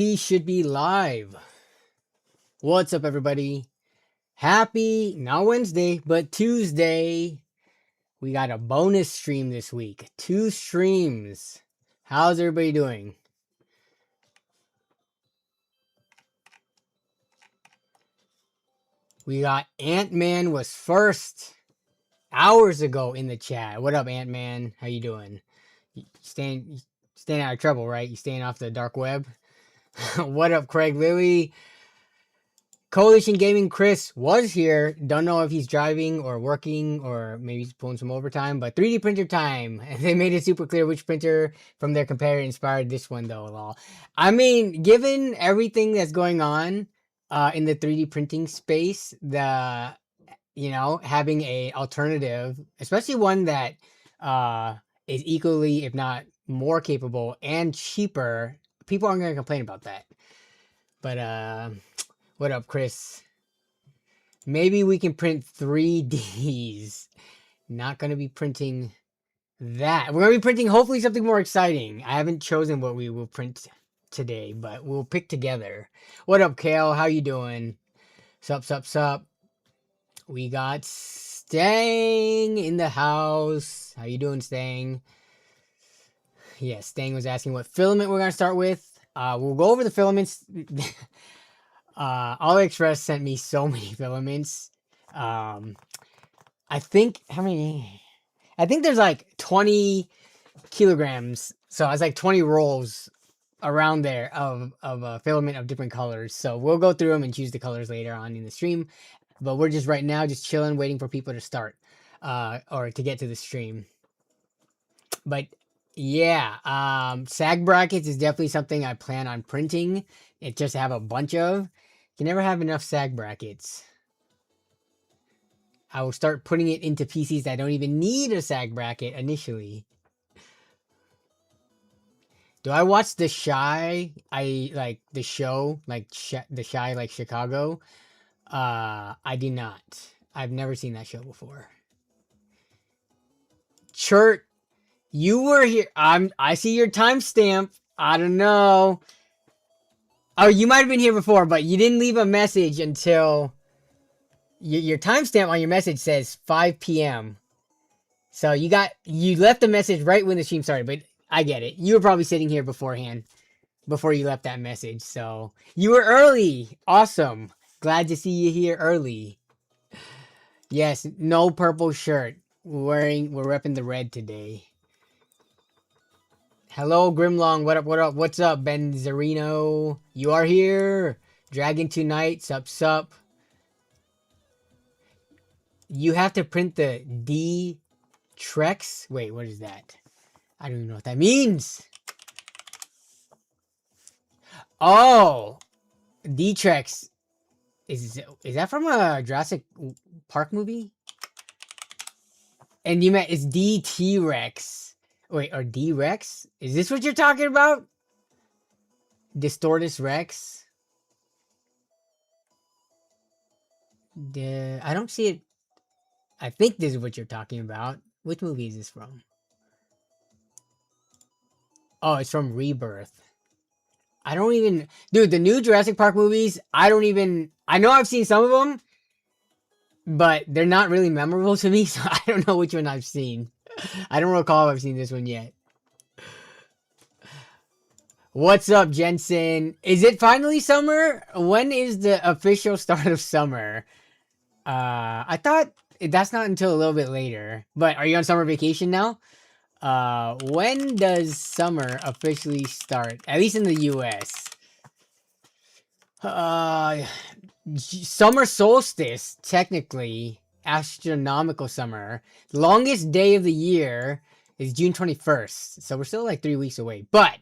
We should be live. What's up, everybody? Happy, not Wednesday, but Tuesday. We got a bonus stream this week. 2 streams. How's everybody doing? We got Ant-Man was first hours ago in the chat. What up, Ant-Man? How you doing? You staying out of trouble, right? You staying off the dark web? What up, Craig Lilly? Coalition Gaming Chris was here. Don't know if he's driving or working or maybe he's pulling some overtime, but 3D printer time. And they made it super clear which printer from their competitor inspired this one, though. Lol. I mean, given everything that's going on in the 3D printing space, having a alternative, especially one that is equally, if not more capable and cheaper, people aren't going to complain about that. But what up, Chris? Maybe we can print 3Ds. Not going to be printing that. We're going to be printing hopefully something more exciting. I haven't chosen what we will print today, but we'll pick together. What up, Kale? How you doing? Sup. We got Stang in the house. How you doing, Stang? Yeah, Stang was asking what filament we're going to start with. We'll go over the filaments. AliExpress sent me so many filaments. I think there's like 20 kilograms. So it's like 20 rolls around there of a filament of different colors. So we'll go through them and choose the colors later on in the stream. But we're just right now just chilling, waiting for people to start or to get to the stream. But yeah, sag brackets is definitely something I plan on printing. It just have a bunch of. You never have enough sag brackets. I will start putting it into PCs that don't even need a sag bracket initially. Do I watch The Shy? I like the show, like The Shy, like Chicago. I do not. I've never seen that show before. Chert, you were here. I see your timestamp. I don't know. Oh, you might have been here before, but you didn't leave a message until your timestamp on your message says 5 p.m. So you left a message right when the stream started, but I get it. You were probably sitting here beforehand before you left that message. So you were early. Awesome. Glad to see you here early. Yes, no purple shirt. We're repping the red today. Hello, Grimlong. What up? What's up, Ben Zarino? You are here. Dragon Tonight. Sup. You have to print the D-Trex. Wait, what is that? I don't even know what that means. Oh, D-Trex. Is that from a Jurassic Park movie? And you meant it's D-T-Rex. Wait, or D-Rex? Is this what you're talking about? Distortus Rex? I don't see it. I think this is what you're talking about. Which movie is this from? Oh, it's from Rebirth. I don't even... Dude, the new Jurassic Park movies, I know I've seen some of them, but they're not really memorable to me, so I don't know which one I've seen. I don't recall if I've seen this one yet. What's up, Jensen? Is it finally summer? When is the official start of summer? I thought that's not until a little bit later. But are you on summer vacation now? When does summer officially start? At least in the US. Summer solstice, technically. Astronomical summer. Longest day of the year is June 21st. So we're still like 3 weeks away. But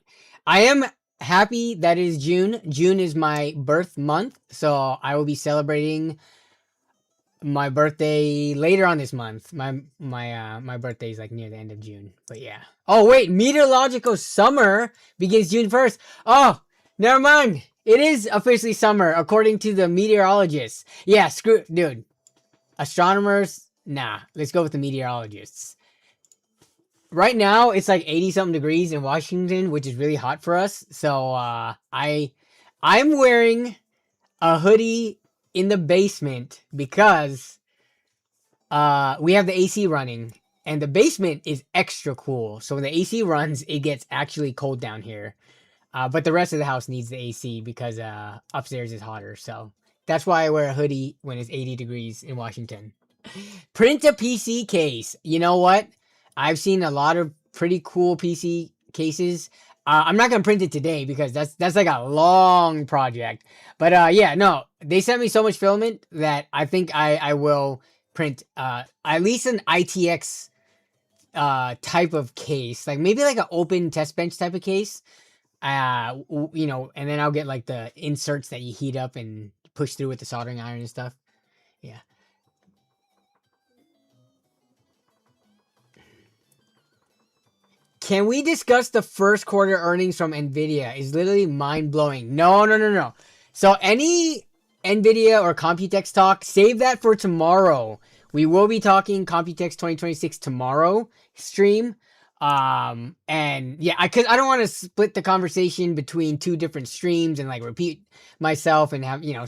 I am happy that it is June. June is my birth month. So I will be celebrating my birthday later on this month. My birthday is like near the end of June. But yeah. Oh wait, meteorological summer begins June 1st. Oh, never mind. It is officially summer according to the meteorologists. Yeah, dude. Astronomers, nah. Let's go with the meteorologists. Right now, it's like 80-something degrees in Washington, which is really hot for us. So, I I'm wearing a hoodie in the basement because we have the AC running, and the basement is extra cool. So when the AC runs, it gets actually cold down here. But the rest of the house needs the AC because upstairs is hotter. So that's why I wear a hoodie when it's 80 degrees in Washington. Print a PC case. You know what? I've seen a lot of pretty cool PC cases. I'm not gonna print it today because that's like a long project. But yeah, no, they sent me so much filament that I think I will print at least an ITX type of case, like maybe like an open test bench type of case. You know, and then I'll get like the inserts that you heat up and push through with the soldering iron and stuff. Yeah. Can we discuss the first quarter earnings from Nvidia? Is literally mind blowing. No, no, no, no. So any Nvidia or Computex talk, save that for tomorrow. We will be talking Computex 2026 tomorrow stream. And yeah, cause I don't want to split the conversation between two different streams and like repeat myself and have, you know,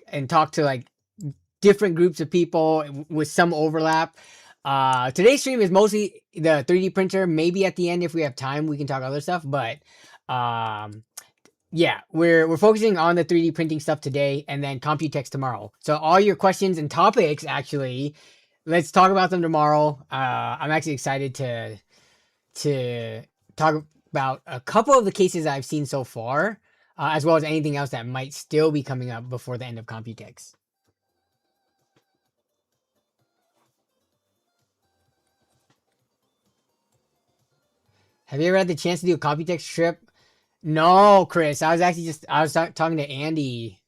and talk to like different groups of people with some overlap. Today's stream is mostly the 3D printer. Maybe at the end, if we have time, we can talk other stuff. But yeah, we're focusing on the 3D printing stuff today, and then Computex tomorrow. So all your questions and topics, actually, let's talk about them tomorrow. I'm actually excited to talk about a couple of the cases I've seen so far, as well as anything else that might still be coming up before the end of Computex. Have you ever had the chance to do a Computex trip? No, Chris. I was actually talking to Andy,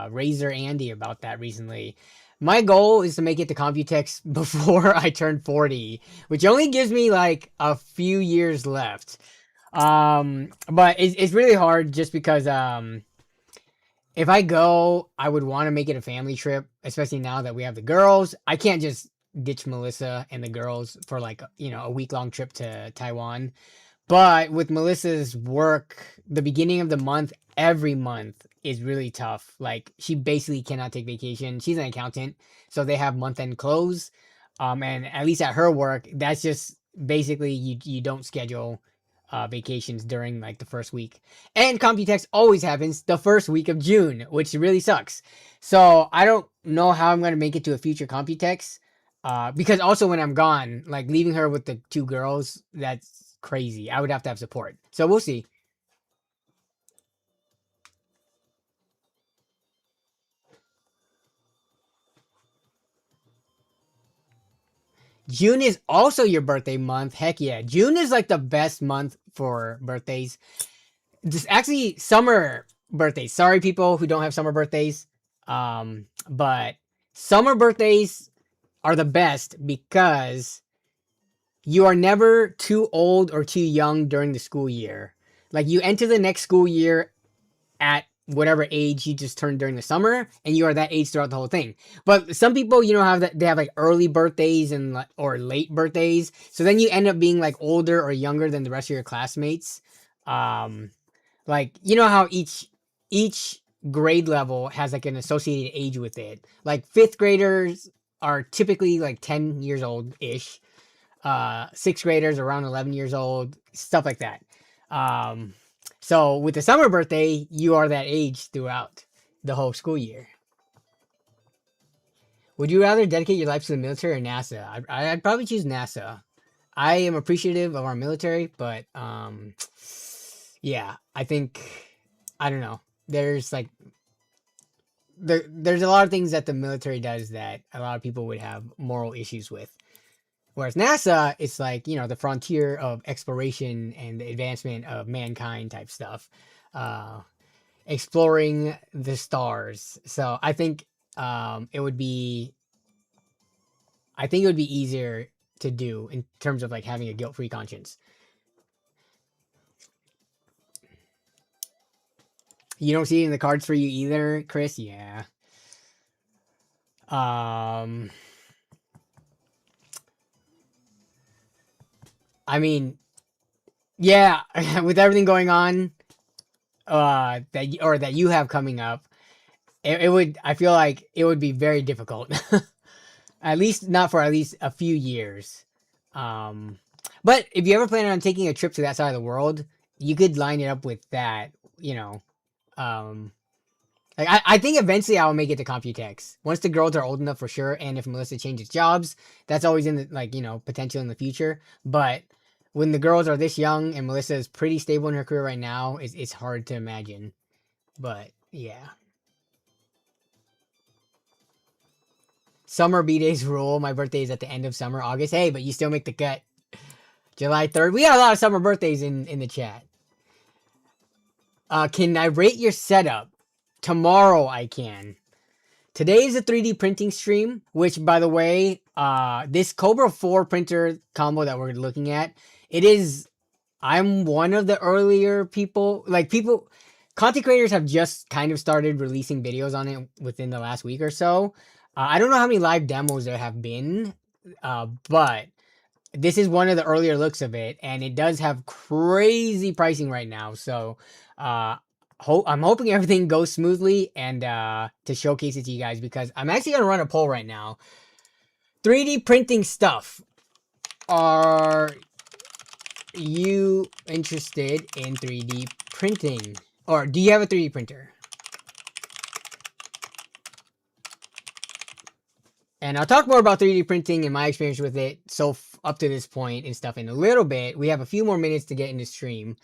Razor Andy, about that recently. My goal is to make it to Computex before I turn 40, which only gives me like a few years left. But it's really hard just because if I go, I would want to make it a family trip, especially now that we have the girls. I can't just ditch Melissa and the girls for like, you know, a week-long trip to Taiwan. But with Melissa's work, the beginning of the month, every month is really tough. Like she basically cannot take vacation. She's an accountant, so they have month-end close. And at least at her work, that's just basically you don't schedule vacations during like the first week. And Computex always happens the first week of June, which really sucks. So I don't know how I'm gonna make it to a future Computex. Because also when I'm gone, like leaving her with the two girls, that's crazy. I would have to have support. So we'll see. June is also your birthday month. Heck yeah. June is like the best month for birthdays. This actually summer birthdays. Sorry people who don't have summer birthdays. But summer birthdays are the best because you are never too old or too young during the school year. Like you enter the next school year at whatever age you just turned during the summer, and you are that age throughout the whole thing. But some people, you know, have that they have like early birthdays and or late birthdays, so then you end up being like older or younger than the rest of your classmates. Um, like you know how each grade level has like an associated age with it. Like fifth graders are typically like 10 years old ish. Sixth graders around 11 years old, stuff like that. Um, so with the summer birthday, you are that age throughout the whole school year. Would you rather dedicate your life to the military or NASA? I'd probably choose NASA. I am appreciative of our military, but yeah, I think I don't know. There's like there's a lot of things that the military does that a lot of people would have moral issues with. Whereas NASA, it's like, you know, the frontier of exploration and the advancement of mankind type stuff. Exploring the stars. So it would be I think it would be easier to do in terms of like having a guilt-free conscience. You don't see it in the cards for you either, Chris? Yeah. I mean, yeah, with everything going on, that you have coming up, it would, I feel like it would be very difficult. At least not for at least a few years. Um, but if you ever plan on taking a trip to that side of the world, you could line it up with that, you know. Um, like I think eventually I'll make it to Computex. Once the girls are old enough for sure, and if Melissa changes jobs, that's always in the, like, you know, potential in the future. But when the girls are this young and Melissa is pretty stable in her career right now, it's hard to imagine. But yeah. Summer B-Days rule. My birthday is at the end of summer, August. Hey, but you still make the cut. July 3rd. We got a lot of summer birthdays in the chat. Can I rate your setup? Tomorrow I can. Today is a 3D printing stream, which, by the way, this Kobra 4 printer combo that we're looking at, it is, I'm one of the earlier people, content creators have just kind of started releasing videos on it within the last week or so. I don't know how many live demos there have been, but this is one of the earlier looks of it, and it does have crazy pricing right now. So I'm hoping everything goes smoothly and to showcase it to you guys, because I'm actually going to run a poll right now. 3D printing stuff. Are you interested in 3D printing? Or do you have a 3D printer? And I'll talk more about 3D printing and my experience with it so up to this point and stuff in a little bit. We have a few more minutes to get in the stream.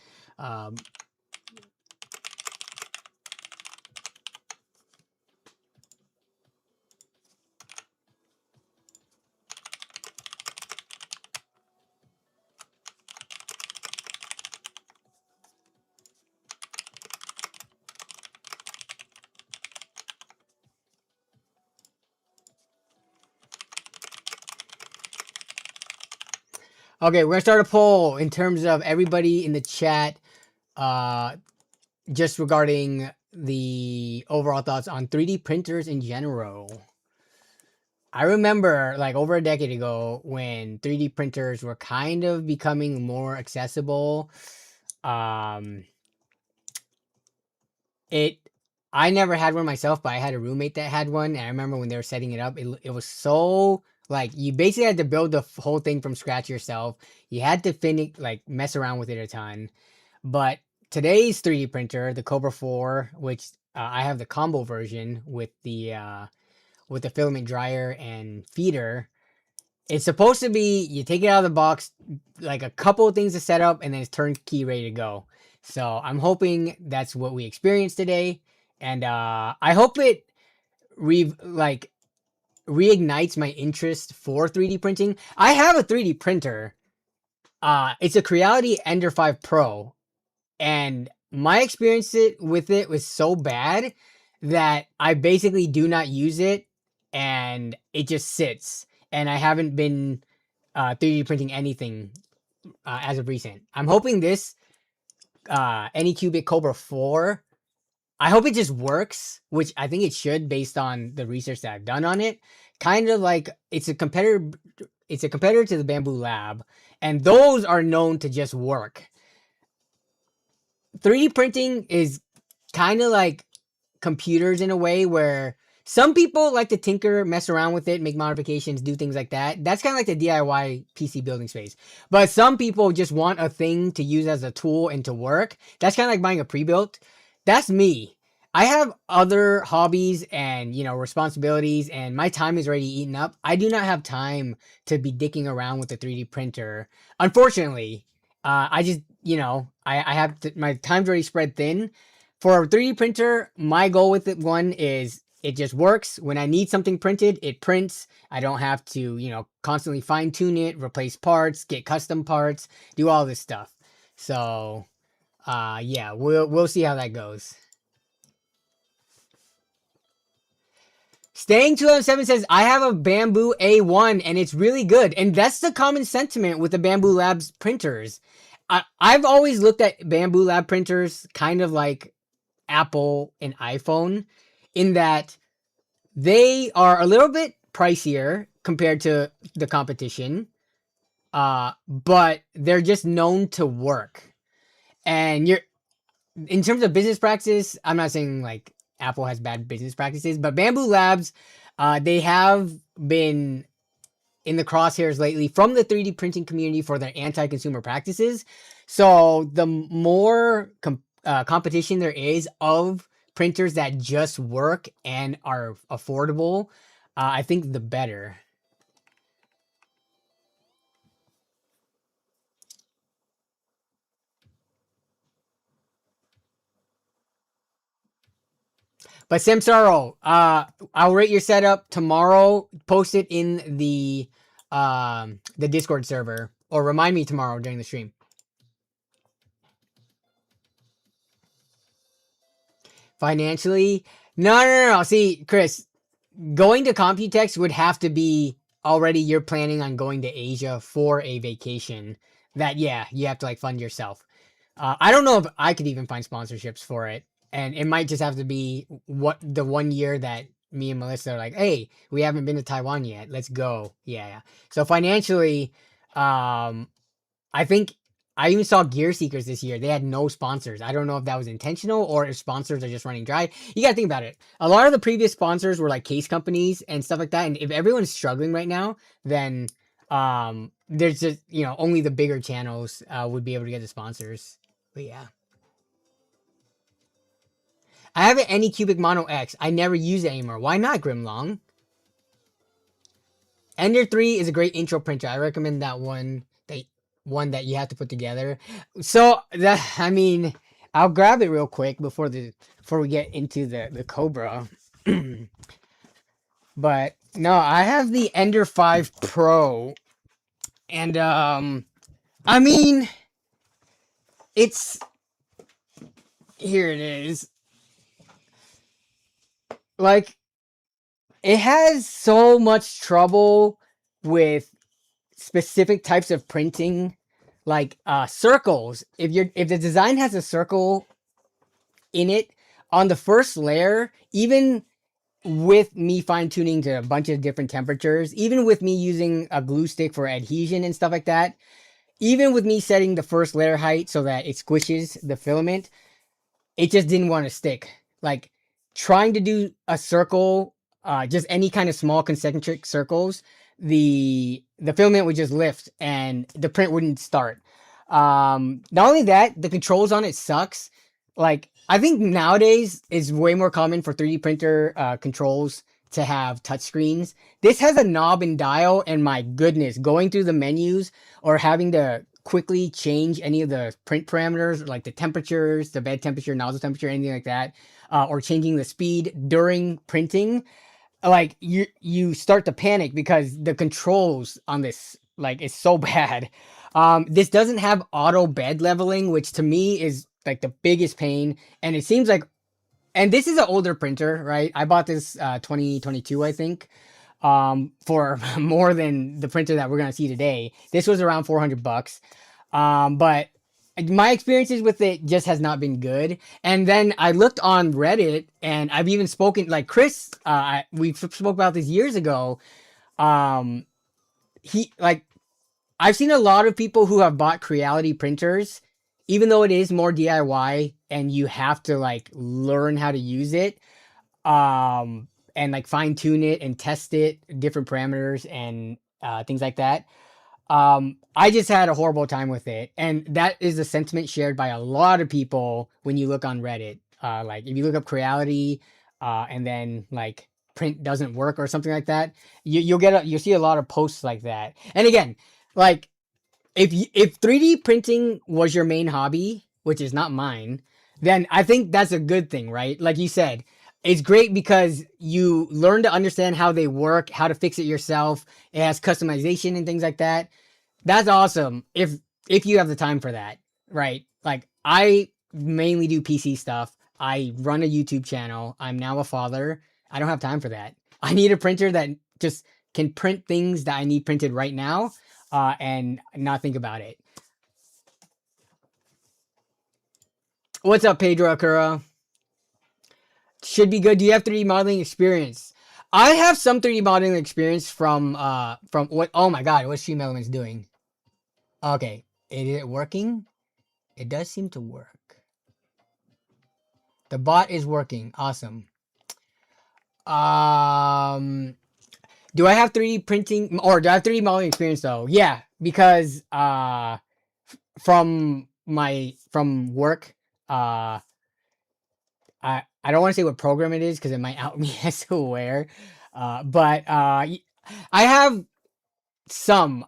Okay, we're gonna start a poll in terms of everybody in the chat, just regarding the overall thoughts on 3D printers in general. I remember like over a decade ago when 3D printers were kind of becoming more accessible. I never had one myself, but I had a roommate that had one, and I remember when they were setting it up, it was so, like, you basically had to build the whole thing from scratch yourself. You had to finish, like, mess around with it a ton. But today's 3D printer, the Kobra 4, which I have the combo version with the filament dryer and feeder. It's supposed to be, you take it out of the box, like a couple of things to set up, and then it's turnkey ready to go. So I'm hoping that's what we experience today. And I hope it reignites my interest for 3D printing. I have a 3D printer. It's a Creality Ender 5 Pro. And my experience with it was so bad that I basically do not use it, and it just sits. And I haven't been 3D printing anything as of recent. I'm hoping this Anycubic Kobra 4, I hope it just works, which I think it should based on the research that I've done on it. Kind of like it's a competitor to the Bamboo Lab, and those are known to just work. 3D printing is kind of like computers in a way where some people like to tinker, mess around with it, make modifications, do things like that. That's kind of like the DIY PC building space. But some people just want a thing to use as a tool and to work. That's kind of like buying a pre-built. That's me. I have other hobbies and, you know, responsibilities, and my time is already eaten up. I do not have time to be dicking around with the 3D printer. Unfortunately, I just, you know, I have to, my time's already spread thin. For a 3D printer, my goal with it, one, is it just works. When I need something printed, it prints. I don't have to, you know, constantly fine tune it, replace parts, get custom parts, do all this stuff. So, yeah, we'll see how that goes. Staying 207 says, I have a Bamboo A1 and it's really good. And that's the common sentiment with the Bamboo Labs printers. I've always looked at Bamboo Lab printers kind of like Apple and iPhone, in that they are a little bit pricier compared to the competition, but they're just known to work. And in terms of business practice, I'm not saying like Apple has bad business practices, but Bamboo Labs, they have been in the crosshairs lately from the 3D printing community for their anti-consumer practices. So the more competition there is of printers that just work and are affordable, I think the better. But Samsaro, I'll rate your setup tomorrow. Post it in the Discord server, or remind me tomorrow during the stream. Financially, no. See, Chris, going to Computex would have to be already you're planning on going to Asia for a vacation. That yeah, you have to like fund yourself. I don't know if I could even find sponsorships for it, and it might just have to be what the 1 year that me and Melissa are like, hey, we haven't been to Taiwan yet, let's go. Yeah. So financially, I think I even saw Gear Seekers this year. They had no sponsors. I don't know if that was intentional or if sponsors are just running dry. You got to think about it. A lot of the previous sponsors were like case companies and stuff like that. And if everyone's struggling right now, then there's just, only the bigger channels would be able to get the sponsors. But yeah. I have an Anycubic Mono X. I never use it anymore. Why not, Grimlong? Ender 3 is a great intro printer. I recommend that one that you have to put together. So I'll grab it real quick before we get into the Kobra. But no, I have the Ender 5 Pro, and it's here. It is like it has so much trouble with specific types of printing, like circles. If the design has a circle in it on the first layer, even with me fine tuning to a bunch of different temperatures, even with me using a glue stick for adhesion and stuff like that, even with me setting the first layer height so that it squishes the filament, it just didn't want to stick. Like trying to do a circle, just any kind of small concentric circles, the filament would just lift and the print wouldn't start. Not only that, the controls on it sucks. Like I think nowadays it's way more common for 3D printer controls to have touchscreens. This has a knob and dial, and my goodness, going through the menus or having to quickly change any of the print parameters, like the temperatures, the bed temperature, nozzle temperature, anything like that, or changing the speed during printing, like you start to panic because the controls on this like is so bad. This doesn't have auto bed leveling, which to me is like the biggest pain. And it seems like, and this is an older printer, right? I bought this 2022, I think, for more than the printer that we're gonna see today. This was around $400. But my experiences with it just has not been good. And then I looked on Reddit, and I've even spoken like Chris. We spoke about this years ago. He like I've seen a lot of people who have bought Creality printers, even though it is more DIY and you have to like learn how to use it, and like fine tune it and test it, different parameters and things like that. I just had a horrible time with it, and that is the sentiment shared by a lot of people when you look on Reddit. Like if you look up Creality, and then like print doesn't work or something like that, you'll see a lot of posts like that. And again, like if 3D printing was your main hobby, which is not mine, then I think that's a good thing, right? Like you said, it's great because you learn to understand how they work, how to fix it yourself. It has customization and things like that. That's awesome if you have the time for that, right? Like I mainly do PC stuff. I run a YouTube channel. I'm now a father. I don't have time for that. I need a printer that just can print things that I need printed right now, and not think about it. What's up, Pedro Akura? Should be good. Do you have 3D modeling experience? I have some 3D modeling experience from what? Oh my god, what Stream Elements doing? Okay, is it working? It does seem to work. The bot is working. Awesome. Do I have 3D printing or do I have 3D modeling experience though? Yeah, because from work, I don't want to say what program it is because it might out me as to where. But I have some.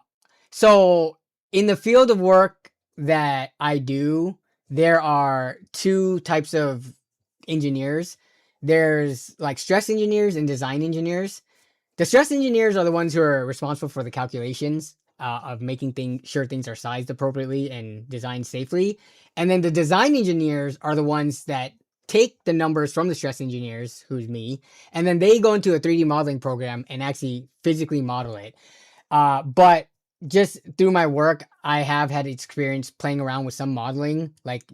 So in the field of work that I do, there are two types of engineers. There's like stress engineers and design engineers. The stress engineers are the ones who are responsible for the calculations of making sure things are sized appropriately and designed safely. And then the design engineers are the ones that take the numbers from the stress engineers, who's me, and then they go into a 3D modeling program and actually physically model it. But just through my work, I have had experience playing around with some modeling. Like,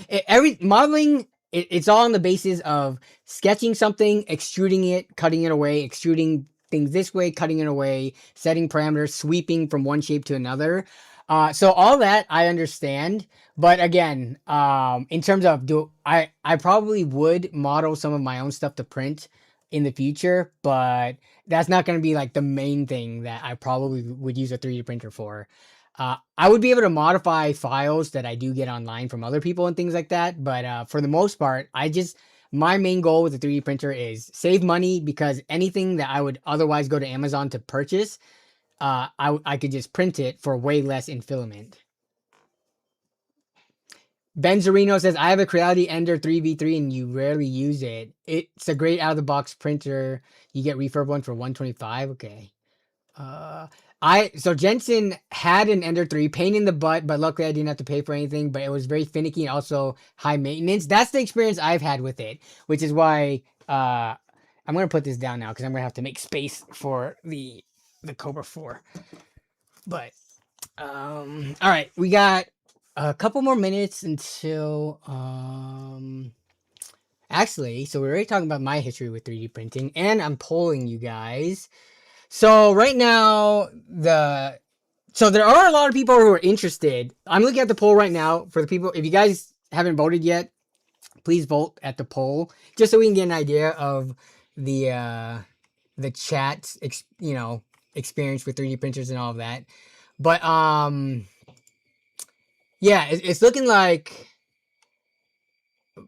every modeling, it's all on the basis of sketching something, extruding it, cutting it away, extruding things this way, cutting it away, setting parameters, sweeping from one shape to another. So all that I understand. But again, in terms of I probably would model some of my own stuff to print in the future, but that's not going to be like the main thing that I probably would use a 3D printer for. I would be able to modify files that I do get online from other people and things like that. But for the most part, my main goal with the 3D printer is save money, because anything that I would otherwise go to Amazon to purchase, I could just print it for way less in filament. Ben Zarino says, I have a Creality Ender 3v3 and you rarely use it. It's a great out-of-the-box printer. You get refurb one for $125. Okay. So Jensen had an Ender 3, pain in the butt, but luckily I didn't have to pay for anything, but it was very finicky and also high maintenance. That's the experience I've had with it, which is why I'm going to put this down now because I'm going to have to make space for the Kobra 4. But, all right, we got a couple more minutes until, actually, so we're already talking about my history with 3D printing, and I'm polling you guys. So right now, so there are a lot of people who are interested. I'm looking at the poll right now for the people. If you guys haven't voted yet, please vote at the poll just so we can get an idea of the chat, experience with 3D printers and all of that. But yeah, it's looking like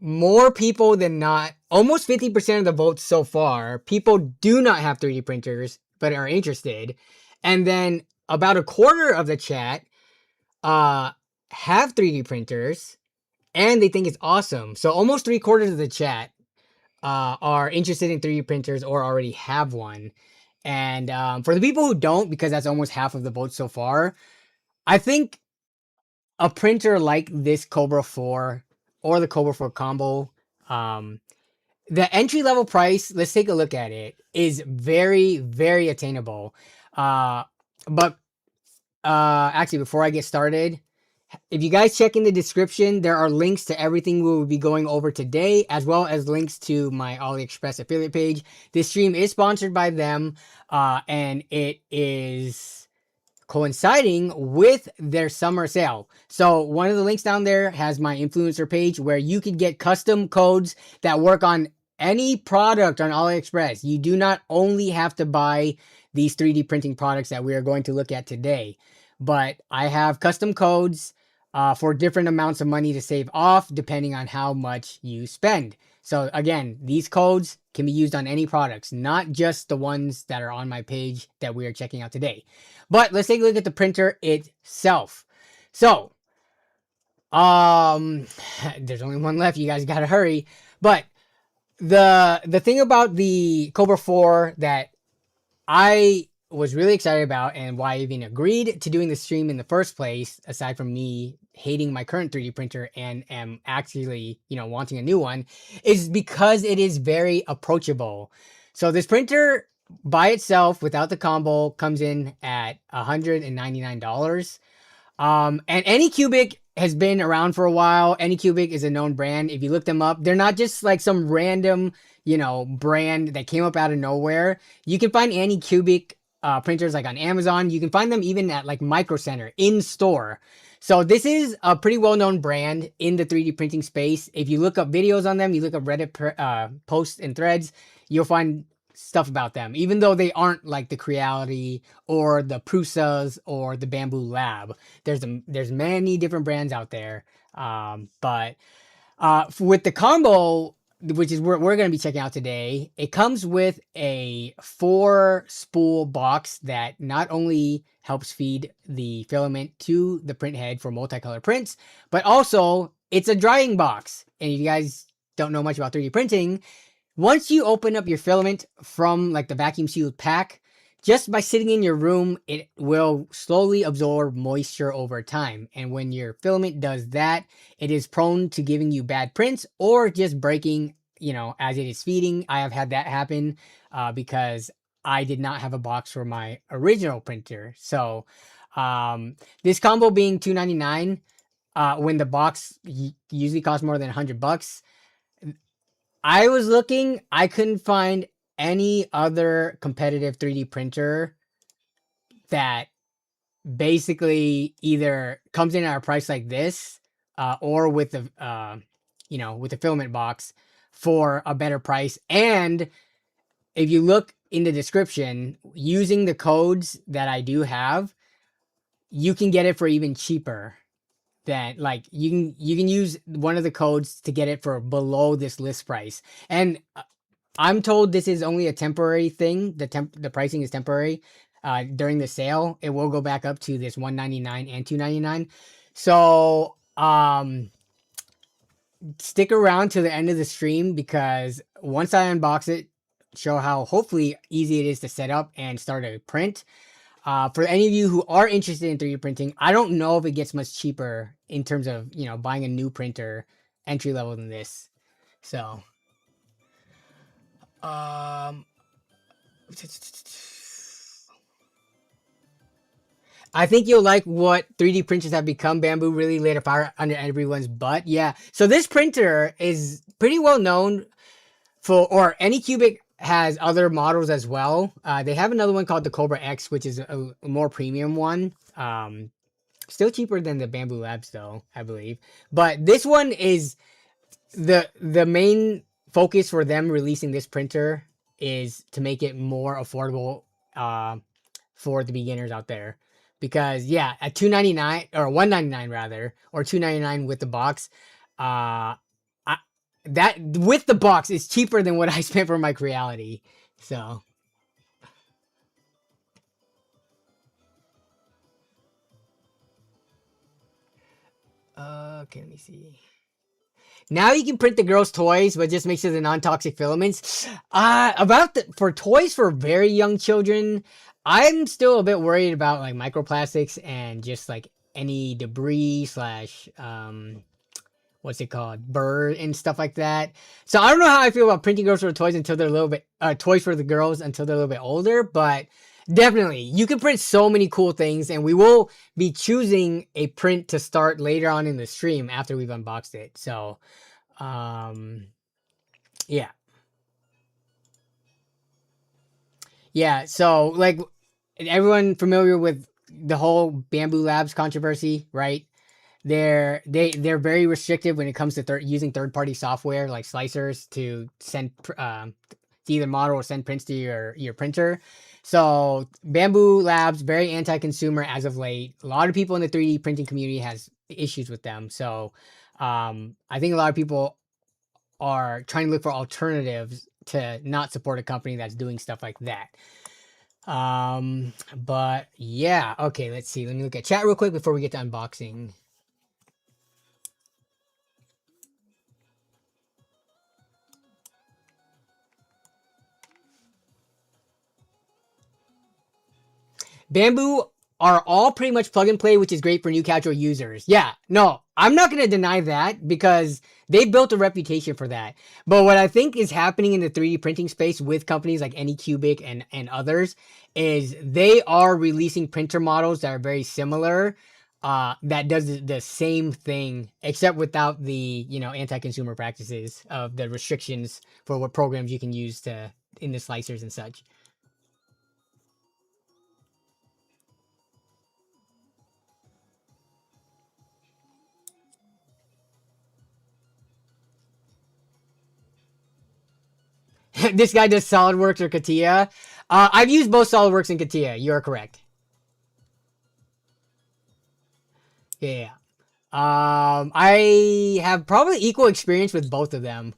more people than not, almost 50% of the votes so far, people do not have 3D printers but are interested. And then about a quarter of the chat have 3D printers and they think it's awesome. So almost 3/4 of the chat are interested in 3D printers or already have one. And for the people who don't, because that's almost half of the votes so far, I think a printer like this Kobra 4 or the Kobra 4 combo, the entry level price, let's take a look at it, is very, very attainable. But actually, before I get started, if you guys check in the description, there are links to everything we will be going over today, as well as links to my AliExpress affiliate page. This stream is sponsored by them, and it is coinciding with their summer sale. So one of the links down there has my influencer page where you can get custom codes that work on any product on AliExpress. You do not only have to buy these 3D printing products that we are going to look at today, but I have custom codes for different amounts of money to save off depending on how much you spend. So again, these codes can be used on any products, not just the ones that are on my page that we are checking out today. But let's take a look at the printer itself. So, there's only one left. You guys got to hurry. But the thing about the Kobra 4 that I was really excited about and why I even agreed to doing the stream in the first place, aside from me hating my current 3D printer and am actually, wanting a new one, is because it is very approachable. So this printer by itself without the combo comes in at $199. And Anycubic has been around for a while. Anycubic is a known brand. If you look them up, they're not just like some random, brand that came up out of nowhere. You can find Anycubic printers like on Amazon. You can find them even at like Micro Center in store. So this is a pretty well-known brand in the 3D printing space. If you look up videos on them, you look up Reddit posts and threads, you'll find stuff about them. Even though they aren't like the Creality or the Prusas or the Bamboo Lab, there's many different brands out there. But with the combo, which is what we're going to be checking out today, it comes with a 4-spool box that not only helps feed the filament to the print head for multicolor prints, but also it's a drying box. And if you guys don't know much about 3D printing, once you open up your filament from like the vacuum sealed pack, just by sitting in your room, it will slowly absorb moisture over time. And when your filament does that, it is prone to giving you bad prints or just breaking, as it is feeding. I have had that happen because I did not have a box for my original printer. So this combo being $299, when the box usually costs more than $100, I was looking, I couldn't find any other competitive 3D printer that basically either comes in at a price like this, or with the with the filament box for a better price. And if you look in the description, using the codes that I do have, you can get it for even cheaper. Than like you can use one of the codes to get it for below this list price. And I'm told this is only a temporary thing. The pricing is temporary. During the sale, it will go back up to this $199 and $299. So stick around to the end of the stream, because once I unbox it, show how hopefully easy it is to set up and start a print. For any of you who are interested in 3D printing, I don't know if it gets much cheaper in terms of buying a new printer entry level than this. So I think you'll like what 3D printers have become. Bamboo really lit a fire under everyone's butt. Yeah. So this printer is pretty well known or Anycubic has other models as well. They have another one called the Kobra X, which is a more premium one. Still cheaper than the Bamboo Labs though, I believe. But this one is the main focus for them releasing this printer is to make it more affordable for the beginners out there. Because yeah, at $299 or $199 rather, or $299 with the box, that with the box is cheaper than what I spent for my Creality. So okay, let me see. Now you can print the girls' toys, but just make sure the non-toxic filaments. For toys for very young children, I'm still a bit worried about like microplastics and just like any debris slash what's it called, burr and stuff like that. So I don't know how I feel about printing girls for toys until they're a little bit toys for the girls until they're a little bit older, but definitely you can print so many cool things, and we will be choosing a print to start later on in the stream after we've unboxed it. So yeah. So like, everyone familiar with the whole Bamboo Labs controversy, right? They're very restrictive when it comes to using third-party software like slicers to send to either model or send prints to your printer. So Bamboo Labs, very anti-consumer as of late. A lot of people in the 3D printing community has issues with them. So I think a lot of people are trying to look for alternatives to not support a company that's doing stuff like that. But yeah, okay, let's see. Let me look at chat real quick before we get to unboxing. Bamboo are all pretty much plug and play, which is great for new casual users. Yeah, no, I'm not going to deny that because they built a reputation for that. But what I think is happening in the 3D printing space with companies like Anycubic and others is they are releasing printer models that are very similar, that does the same thing, except without the, anti-consumer practices of the restrictions for what programs you can use in the slicers and such. This guy does SolidWorks or CATIA. I've used both SolidWorks and CATIA. You're correct. Yeah. I have probably equal experience with both of them.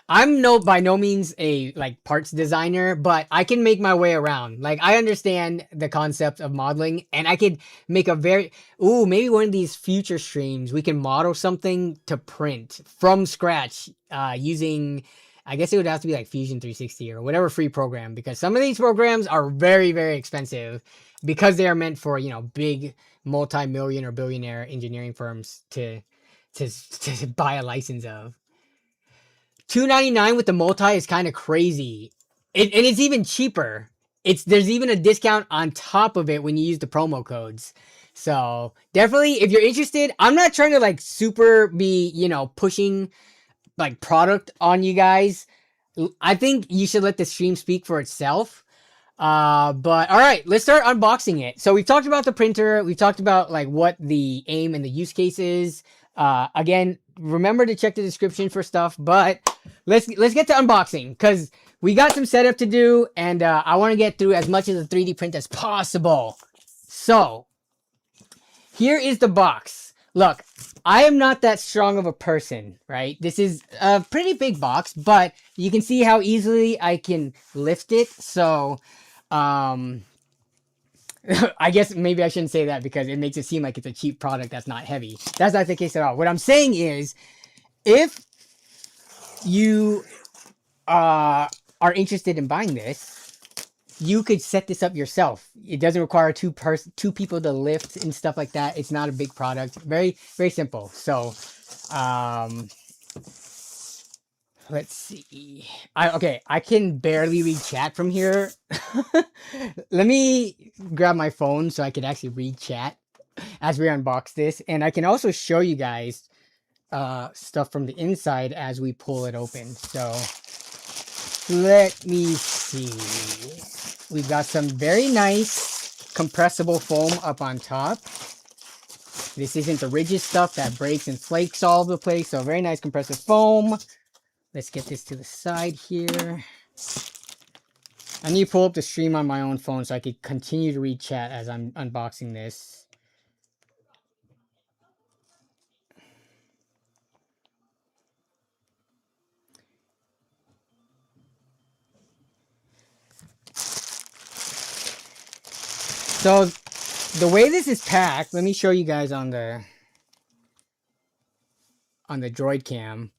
I'm by no means a like parts designer, but I can make my way around. Like I understand the concept of modeling, and I could make a maybe one of these future streams we can model something to print from scratch using, I guess it would have to be like Fusion 360 or whatever free program, because some of these programs are very, very expensive because they are meant for, you know, big multi-million or billionaire engineering firms to buy a license of. $299 with the multi is kind of crazy. And it's even cheaper. There's even a discount on top of it when you use the promo codes. So definitely, if you're interested, I'm not trying to like super be, you know, pushing like product on you guys. I think you should let the stream speak for itself. But all right, let's start unboxing it. So we've talked about the printer. We've talked about like what the aim and the use case is. Again, remember to check the description for stuff, but let's get to unboxing because we got some setup to do, and I want to get through as much of the 3D print as possible. So here is the box. Look, I am not that strong of a person, right? This is a pretty big box, but you can see how easily I can lift it. So, I guess maybe I shouldn't say that because it makes it seem like it's a cheap product that's not heavy. That's not the case at all. What I'm saying is, if you are interested in buying this, you could set this up yourself. It doesn't require two people to lift and stuff like that. It's not a big product. Very, very simple. So, let's see. I can barely read chat from here. Let me grab my phone so I can actually read chat as we unbox this. And I can also show you guys stuff from the inside as we pull it open. So let me see. We've got some very nice compressible foam up on top. This isn't the rigid stuff that breaks and flakes all over the place. So very nice compressive foam. Let's get this to the side here. I need to pull up the stream on my own phone so I could continue to read chat as I'm unboxing this. So the way this is packed, let me show you guys on the Droid Cam.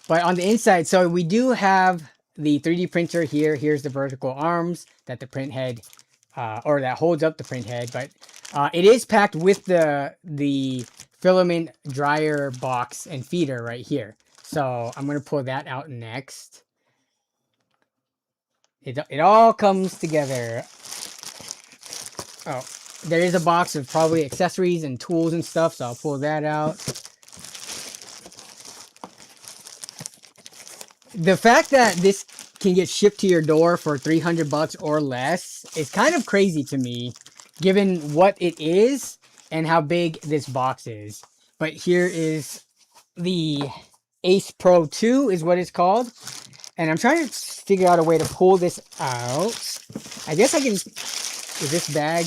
But on the inside, so we do have the 3D printer here. Here's the vertical arms that the print head, or that holds up the print head. But it is packed with the filament dryer box and feeder right here. So I'm going to pull that out next. It all comes together. Oh, there is a box of probably accessories and tools and stuff. So I'll pull that out. The fact that this can get shipped to your door for $300 or less is kind of crazy to me, given what it is and how big this box is. But here is the Ace Pro 2 is what it's called. And I'm trying to figure out a way to pull this out. I guess I can, with this bag,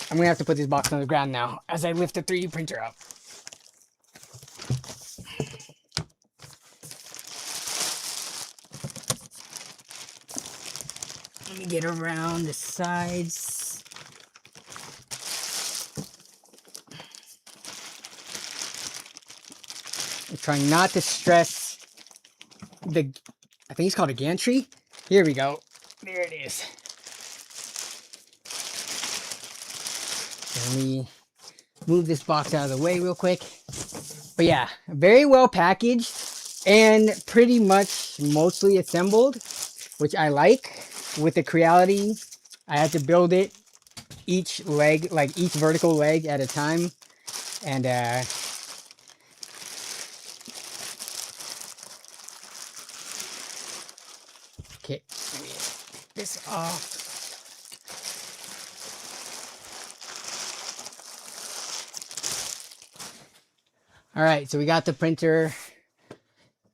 I'm going to have to put this box on the ground now as I lift the 3D printer up. Let me get around the sides. I'm trying not to stress the, I think it's called a gantry. Here we go. There it is. Let me move this box out of the way real quick. But yeah, very well packaged and pretty much mostly assembled, which I like. With the Creality, I had to build it each leg, like each vertical leg at a time. And okay, let me get this off. All right, so we got the printer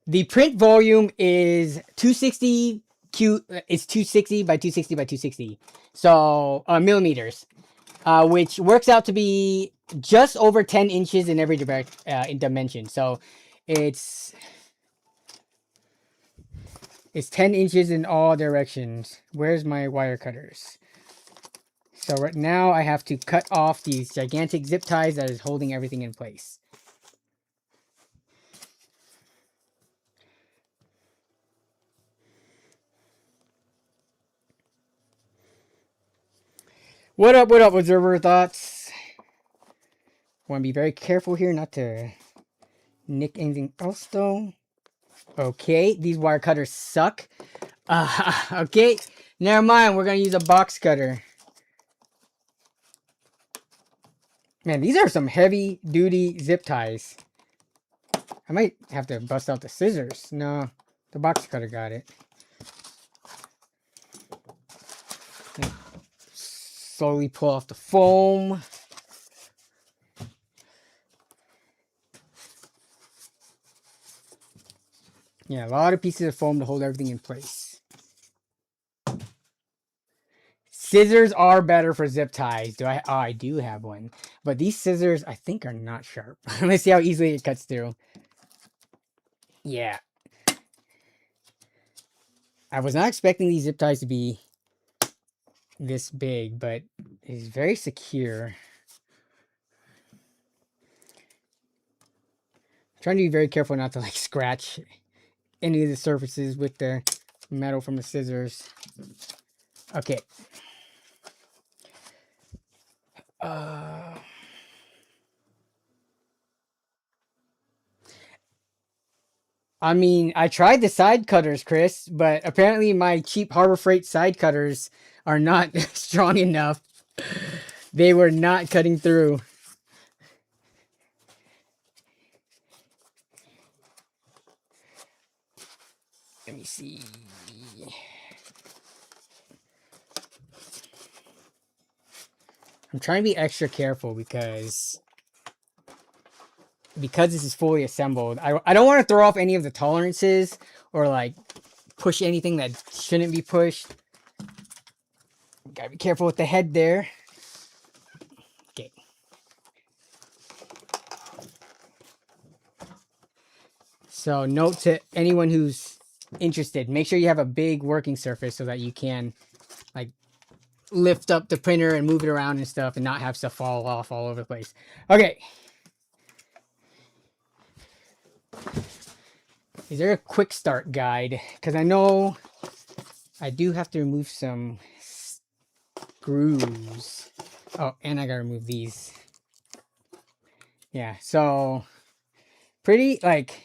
The print volume is 260 it's 260 by 260 by 260. So millimeters, which works out to be just over 10 inches in every in dimension. So it's 10 inches in all directions. Where's my wire cutters? So right now I have to cut off these gigantic zip ties that is holding everything in place. What up, observer thoughts? Want to be very careful here not to nick anything else though. Okay, these wire cutters suck. Okay, never mind, we're gonna use a box cutter. Man, these are some heavy duty zip ties. I might have to bust out the scissors. No, the box cutter got it. Slowly pull off the foam. Yeah, a lot of pieces of foam to hold everything in place. Scissors are better for zip ties. Do I? Oh, I do have one. But these scissors, I think, are not sharp. Let's see how easily it cuts through. Yeah. I was not expecting these zip ties to be this big, but it's very secure. I'm trying to be very careful not to like scratch any of the surfaces with the metal from the scissors. Okay. I mean, I tried the side cutters, Chris, but apparently my cheap Harbor Freight side cutters are not strong enough. They were not cutting through. Let me see. I'm trying to be extra careful because this is fully assembled. I don't want to throw off any of the tolerances or like push anything that shouldn't be pushed. Gotta be careful with the head there. Okay. So note to anyone who's interested, make sure you have a big working surface so that you can like lift up the printer and move it around and stuff and not have stuff fall off all over the place. Okay. Is there a quick start guide? Because I know I do have to remove some screws. Oh, and I gotta remove these. Yeah, so pretty like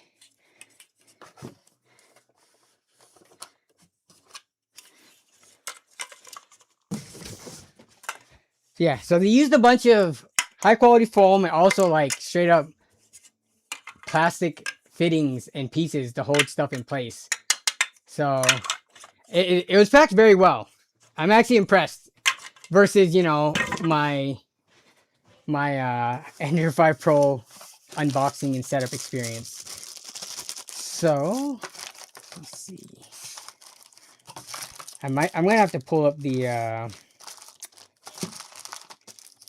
yeah, so they used a bunch of high quality foam and also like straight up plastic fittings and pieces to hold stuff in place. So it was packed very well. I'm actually impressed versus, you know, my Ender 5 Pro unboxing and setup experience. So let's see. I'm gonna have to pull up the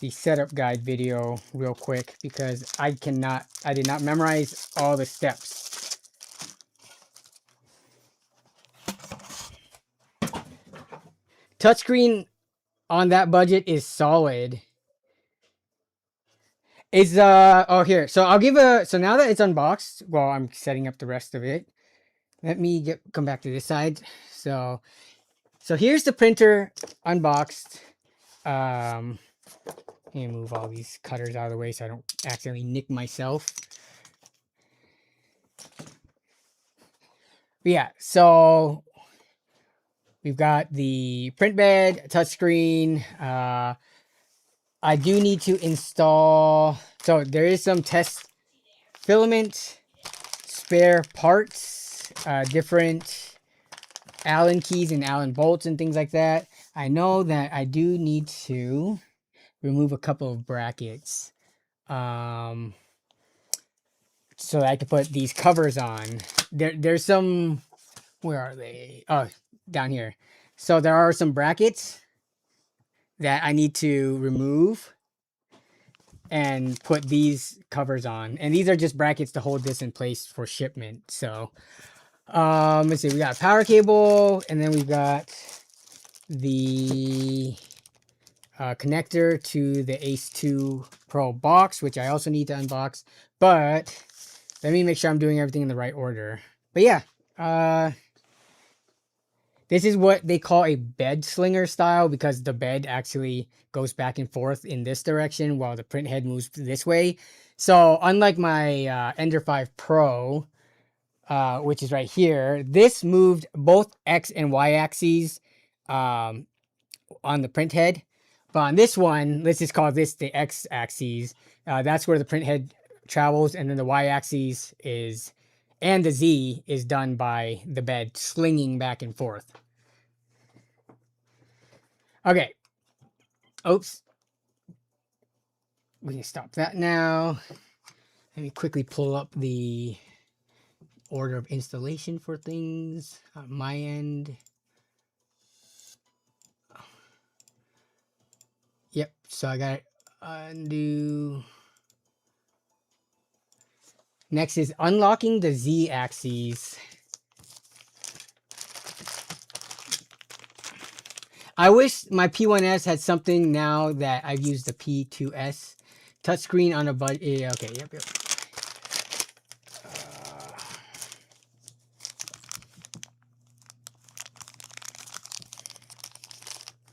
setup guide video real quick because I did not memorize all the steps. Touchscreen on that budget is solid. Is oh here. So I'll give so now that it's unboxed, well, I'm setting up the rest of it. Let me come back to this side. So here's the printer unboxed. Let me move all these cutters out of the way so I don't accidentally nick myself. But yeah, so we've got the print bed, touchscreen. I do need to install. So there is some test filament spare parts, different Allen keys and Allen bolts and things like that. I know that I do need to remove a couple of brackets so that I can put these covers on. there's some, where are they? Oh, down here. So there are some brackets that I need to remove and put these covers on. And these are just brackets to hold this in place for shipment. So let's see, we got a power cable, and then we've got the connector to the Ace 2 Pro box, which I also need to unbox. But let me make sure I'm doing everything in the right order. But yeah, this is what they call a bed slinger style, because the bed actually goes back and forth in this direction while the print head moves this way. So unlike my Ender 5 Pro, which is right here, this moved both X and Y axes on the print head. But on this one, let's just call this the X axis. That's where the print head travels, and then the Y axis is, and the Z is done by the bed slinging back and forth. Okay. Oops. We can stop that now. Let me quickly pull up the order of installation for things on my end. Yep, so I got to undo. Next is unlocking the Z axes. I wish my P1S had something now that I've used the P2S touchscreen on a budget. Yeah, okay, yep.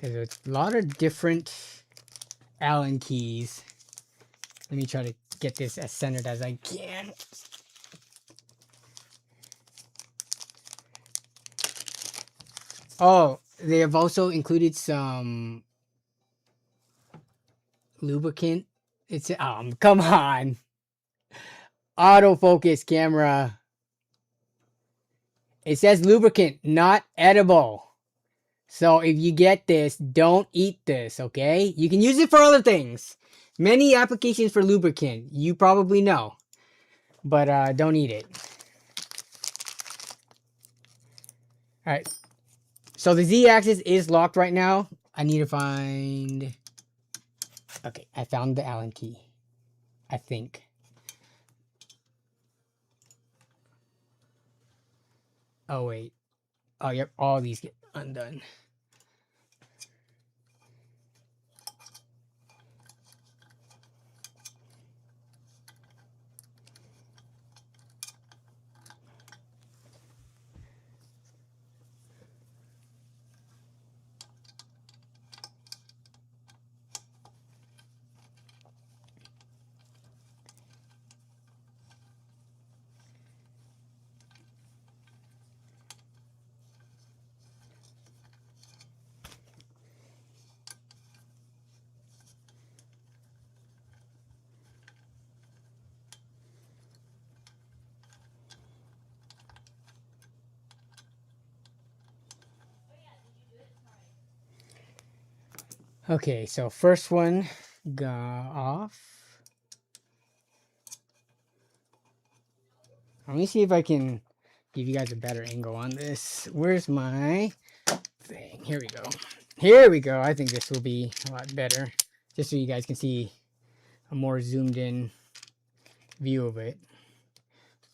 There's a lot of different Allen keys. Let me try to get this as centered as I can. Oh, they have also included some lubricant. It's come on. Autofocus camera. It says lubricant, not edible. So if you get this, don't eat this, okay? You can use it for other things. Many applications for lubricant, you probably know. But don't eat it. Alright. So the Z-axis is locked right now. I need to find... Okay, I found the Allen key. I think. Oh, wait. Oh, yep. All these get undone. Okay, so first one got off. Let me see if I can give you guys a better angle on this. Where's my thing? Here we go. Here we go. I think this will be a lot better. Just so you guys can see a more zoomed in view of it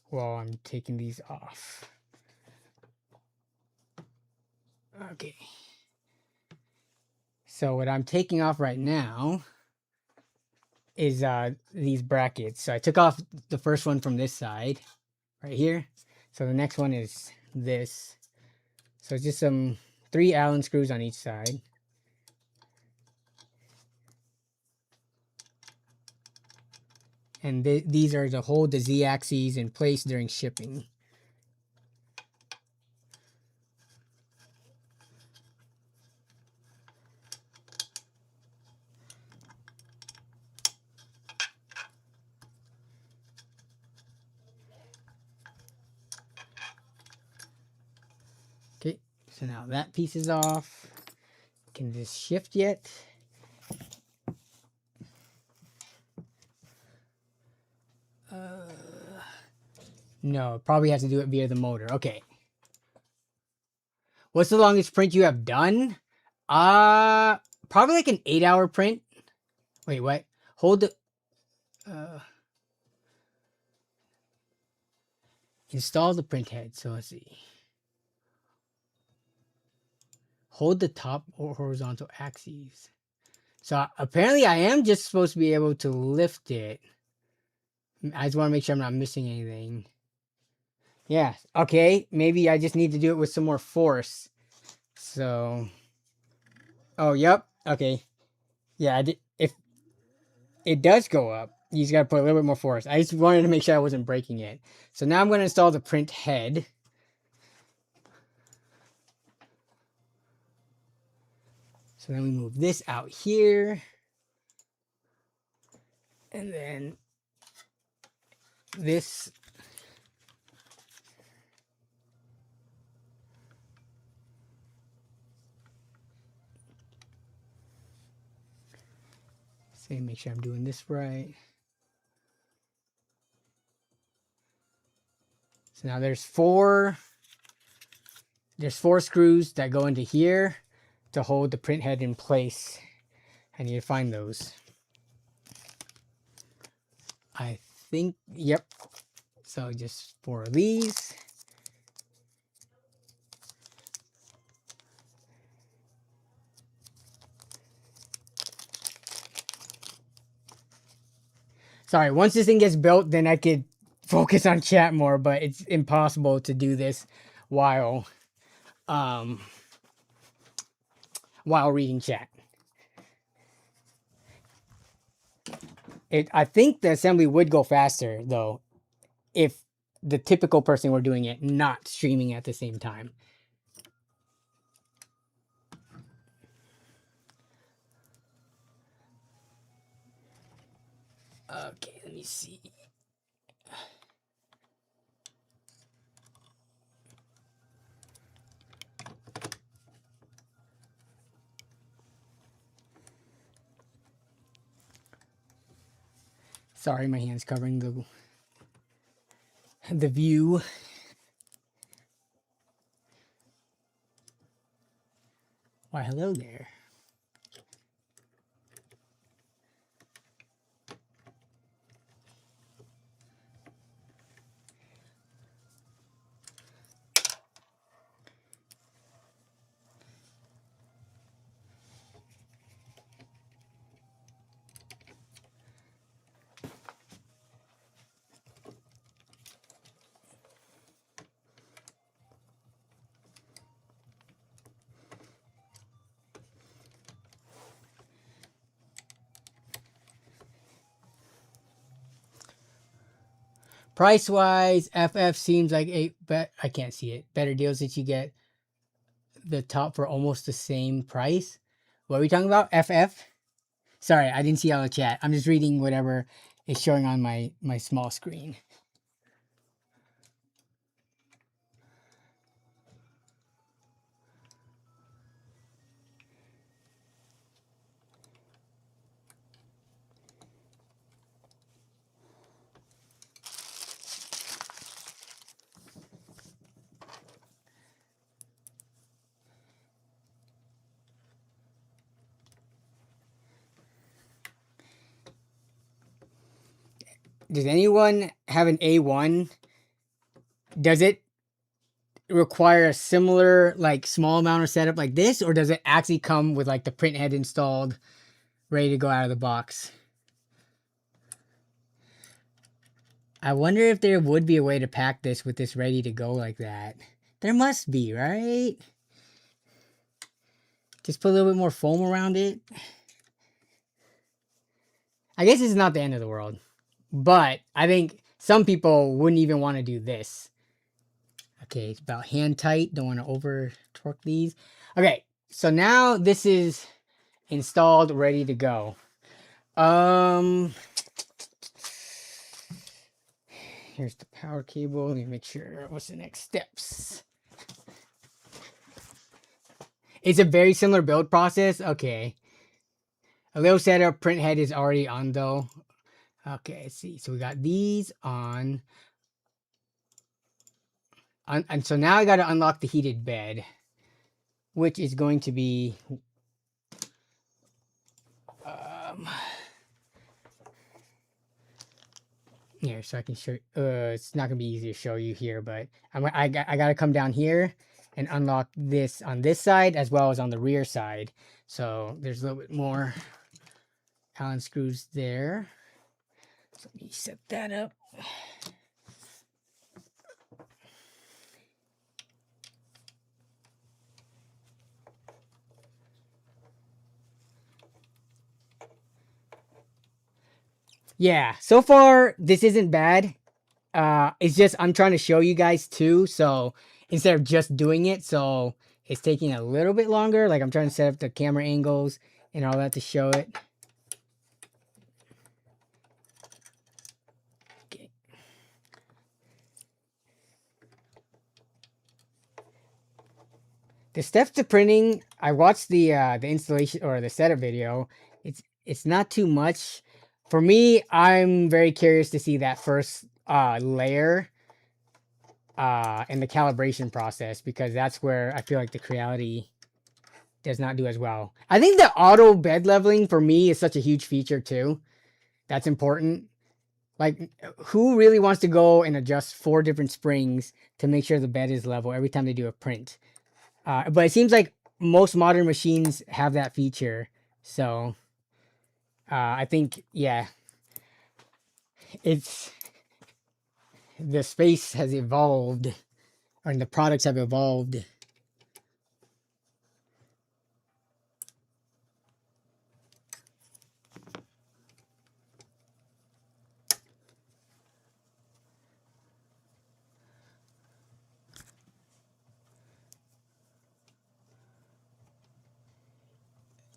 while I'm taking these off. Okay. So what I'm taking off right now is these brackets. So I took off the first one from this side right here. So the next one is this. So it's just some 3 Allen screws on each side. And these are to hold the Z-axes in place during shipping. Okay, so now that piece is off. Can this shift yet? No, probably have to do it via the motor. Okay. What's the longest print you have done? Probably like an 8-hour print. Wait, what? Hold the install the print head. So let's see. Hold the top or horizontal axes. So apparently I am just supposed to be able to lift it. I just want to make sure I'm not missing anything. Yeah. Okay. Maybe I just need to do it with some more force. So. Oh, yep. Okay. Yeah. If it does go up, you just got to put a little bit more force. I just wanted to make sure I wasn't breaking it. So now I'm going to install the print head. So then we move this out here. And then this. Say, make sure I'm doing this right. So now there's four screws that go into here to hold the print head in place. I need to find those. I think, yep. So just 4 of these. Sorry, once this thing gets built, then I could focus on chat more, but it's impossible to do this while reading chat. I think the assembly would go faster though if the typical person were doing it, not streaming at the same time. Okay, let me see. Sorry, my hand's covering the view. Why, hello there. Price wise, FF seems like I can't see it. Better deals that you get the top for almost the same price. What are we talking about? FF? Sorry, I didn't see all the chat. I'm just reading whatever is showing on my small screen. Does anyone have an A1? Does it require a similar, like, small amount of setup like this? Or does it actually come with, like, the print head installed, ready to go out of the box? I wonder if there would be a way to pack this with this ready to go like that. There must be, right? Just put a little bit more foam around it. I guess it's not the end of the world. But I think some people wouldn't even want to do this. Okay, it's about hand tight. Don't want to over torque these. Okay, so now this is installed, ready to go. Here's the power cable. Let me make sure. What's the next steps? It's a very similar build process. Okay. A little setup. Print head is already on though. Okay, let's see. So we got these on. and so now I got to unlock the heated bed, which is going to be here, so I can show. It's not gonna be easy to show you here, but I got to come down here and unlock this on this side as well as on the rear side. So there's a little bit more Allen screws there. So let me set that up. Yeah, so far this isn't bad. It's just I'm trying to show you guys too, so instead of just doing it, so it's taking a little bit longer. Like I'm trying to set up the camera angles and all that to show it. Okay. The steps to printing, I watched the installation or the setup video. It's not too much. For me, I'm very curious to see that first layer in the calibration process, because that's where I feel like the Creality does not do as well. I think the auto bed leveling for me is such a huge feature too. That's important. Like, who really wants to go and adjust 4 different springs to make sure the bed is level every time they do a print? But it seems like most modern machines have that feature. So I think, yeah, it's the space has evolved, or the products have evolved.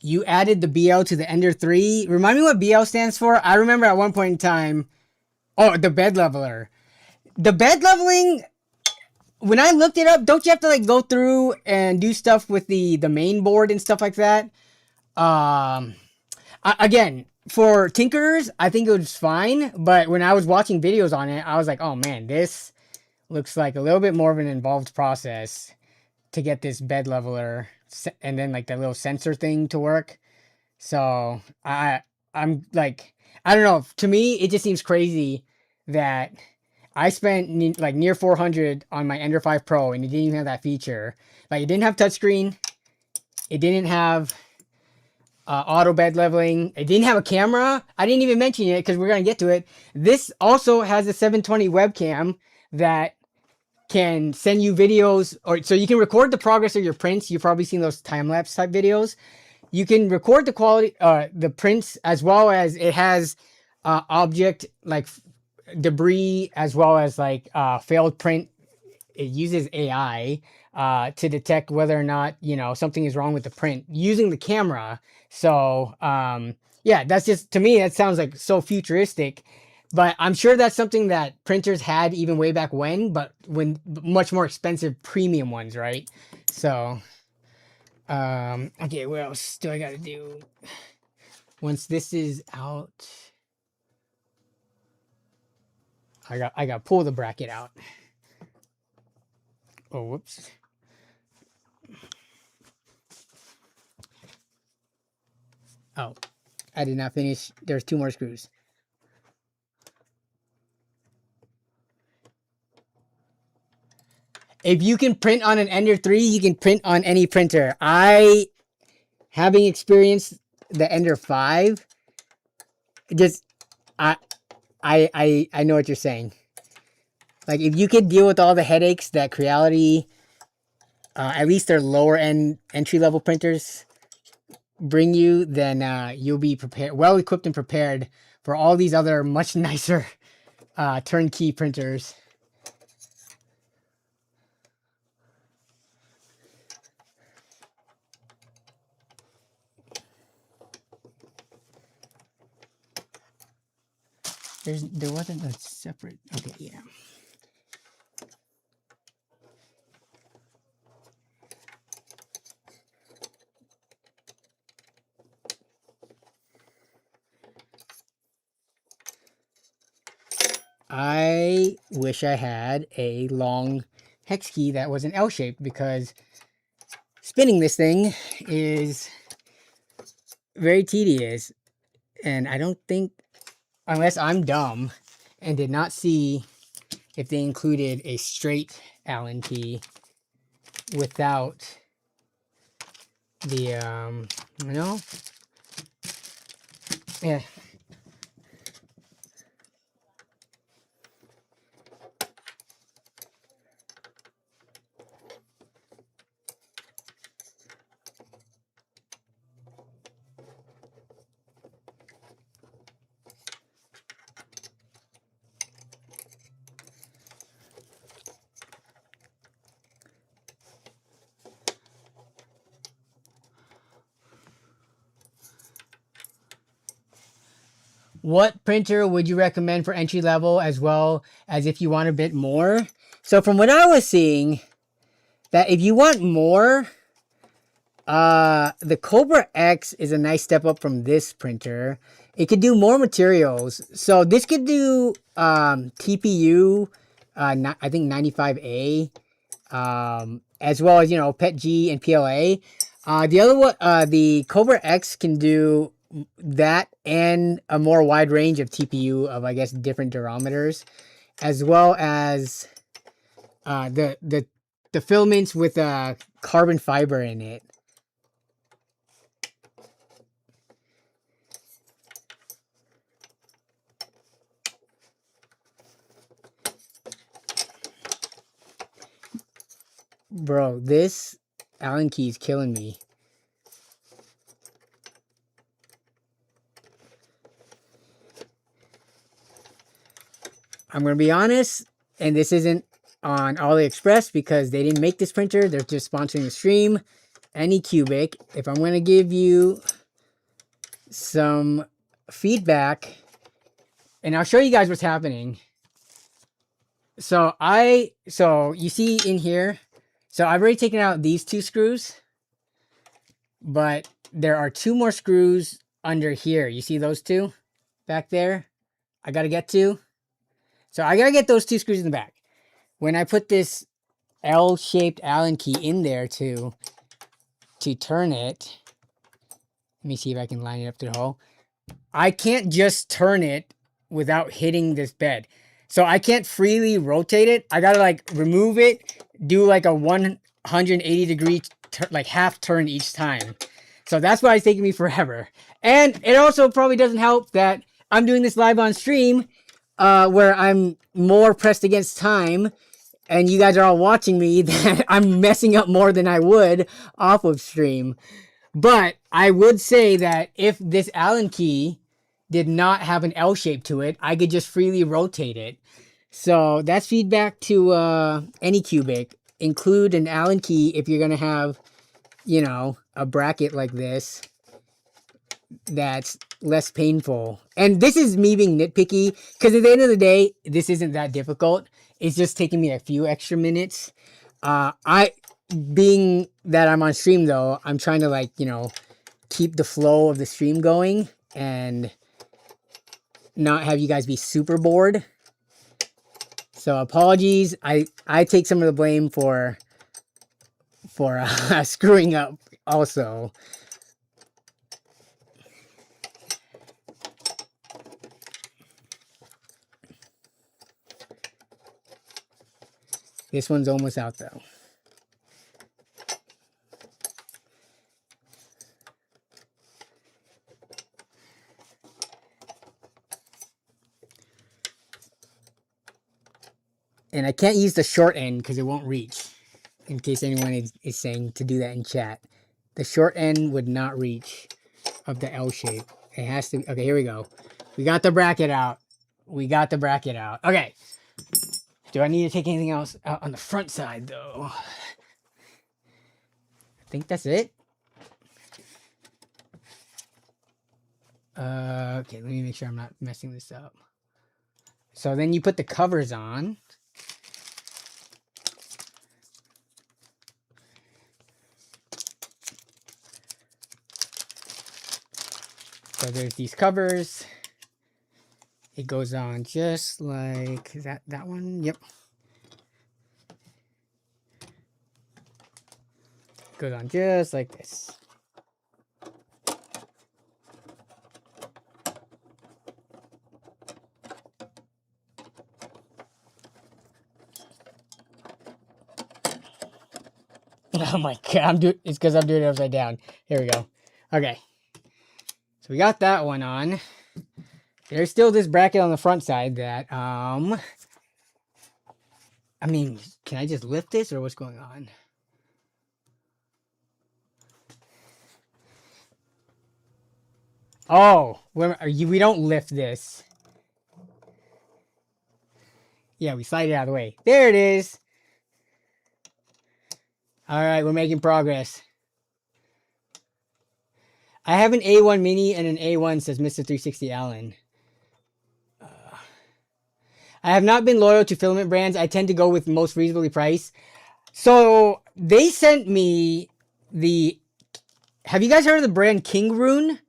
You added the BL to the Ender 3. Remind me what BL stands for? I remember at one point in time. Oh, the bed leveler. The bed leveling, when I looked it up, don't you have to like go through and do stuff with the main board and stuff like that? Again, for tinkerers, I think it was fine. But when I was watching videos on it, I was like, oh man, this looks like a little bit more of an involved process to get this bed leveler and then like that little sensor thing to work. So I'm like, I don't know. To me, it just seems crazy that I spent like near 400 on my Ender 5 Pro and it didn't even have that feature. Like, it didn't have touchscreen. It didn't have auto bed leveling. It didn't have a camera. I didn't even mention it because we're going to get to it. This also has a 720 webcam that can send you videos, or so you can record the progress of your prints. You've probably seen those time-lapse type videos. You can record the quality, the prints, as well as it has object like debris, as well as like failed print. It uses AI to detect whether or not, you know, something is wrong with the print using the camera. So yeah, that's just, to me, that sounds like so futuristic. But I'm sure that's something that printers had even way back when, but when much more expensive premium ones, right? So, okay, what else do I got to do? Once this is out, I got to pull the bracket out. Oh, whoops. Oh, I did not finish. There's 2 more screws. If you can print on an Ender 3, you can print on any printer. Having experienced the Ender 5, just I know what you're saying. Like, if you could deal with all the headaches that Creality, at least their lower end entry level printers, bring you, then you'll be prepared, well equipped and prepared for all these other much nicer turnkey printers. There wasn't a separate. Okay, yeah. I wish I had a long hex key that was an L shape, because spinning this thing is very tedious. And I don't think, unless I'm dumb and did not see if they included a straight Allen key without the, you know, yeah. What printer would you recommend for entry level, as well as if you want a bit more? So from what I was seeing, that if you want more, the Kobra X is a nice step up from this printer. It could do more materials. So this could do TPU, I think 95A, as well as, you know, PETG and PLA. The other one, the Kobra X can do that and a more wide range of TPU of, I guess, different durometers, as well as the filaments with carbon fiber in it. Bro, this Allen key is killing me. I'm going to be honest, and this isn't on AliExpress because they didn't make this printer. They're just sponsoring the stream. Anycubic. If I'm going to give you some feedback, and I'll show you guys what's happening. So you see in here, so I've already taken out these two screws, but there are two more screws under here. You see those two back there? I got to get to. So I got to get those two screws in the back. When I put this L-shaped Allen key in there to turn it, let me see if I can line it up to the hole. I can't just turn it without hitting this bed. So I can't freely rotate it. I gotta like remove it, do like a 180 degree, like half turn each time. So that's why it's taking me forever. And it also probably doesn't help that I'm doing this live on stream, where I'm more pressed against time, and you guys are all watching me, that I'm messing up more than I would off of stream. But I would say that if this Allen key did not have an L shape to it, I could just freely rotate it. So that's feedback to Anycubic. Include an Allen key if you're going to have, you know, a bracket like this that's less painful. And this is me being nitpicky, because at the end of the day, this isn't that difficult. It's just taking me a few extra minutes. Being that I'm on stream though, I'm trying to, like, you know, keep the flow of the stream going and not have you guys be super bored. So apologies. I take some of the blame for screwing up also. This one's almost out though. And I can't use the short end because it won't reach. In case anyone is saying to do that in chat. The short end would not reach of the L shape. It has to. Okay, here we go. We got the bracket out. We got the bracket out. Okay. Do I need to take anything else out on the front side though? I think that's it. Okay, let me make sure I'm not messing this up. So then you put the covers on. So there's these covers. It goes on just like that one. Yep. Goes on just like this. Oh my god, it's because I'm doing it upside down. Here we go. Okay. So we got that one on. There's still this bracket on the front side that, I mean, can I just lift this or what's going on? Oh, we don't lift this. Yeah, we slide it out of the way. There it is. All right, we're making progress. I have an A1 mini and an A1, says Mr. 360 Allen. I have not been loyal to filament brands. I tend to go with most reasonably priced. So they sent me the... Have you guys heard of the brand Keychron?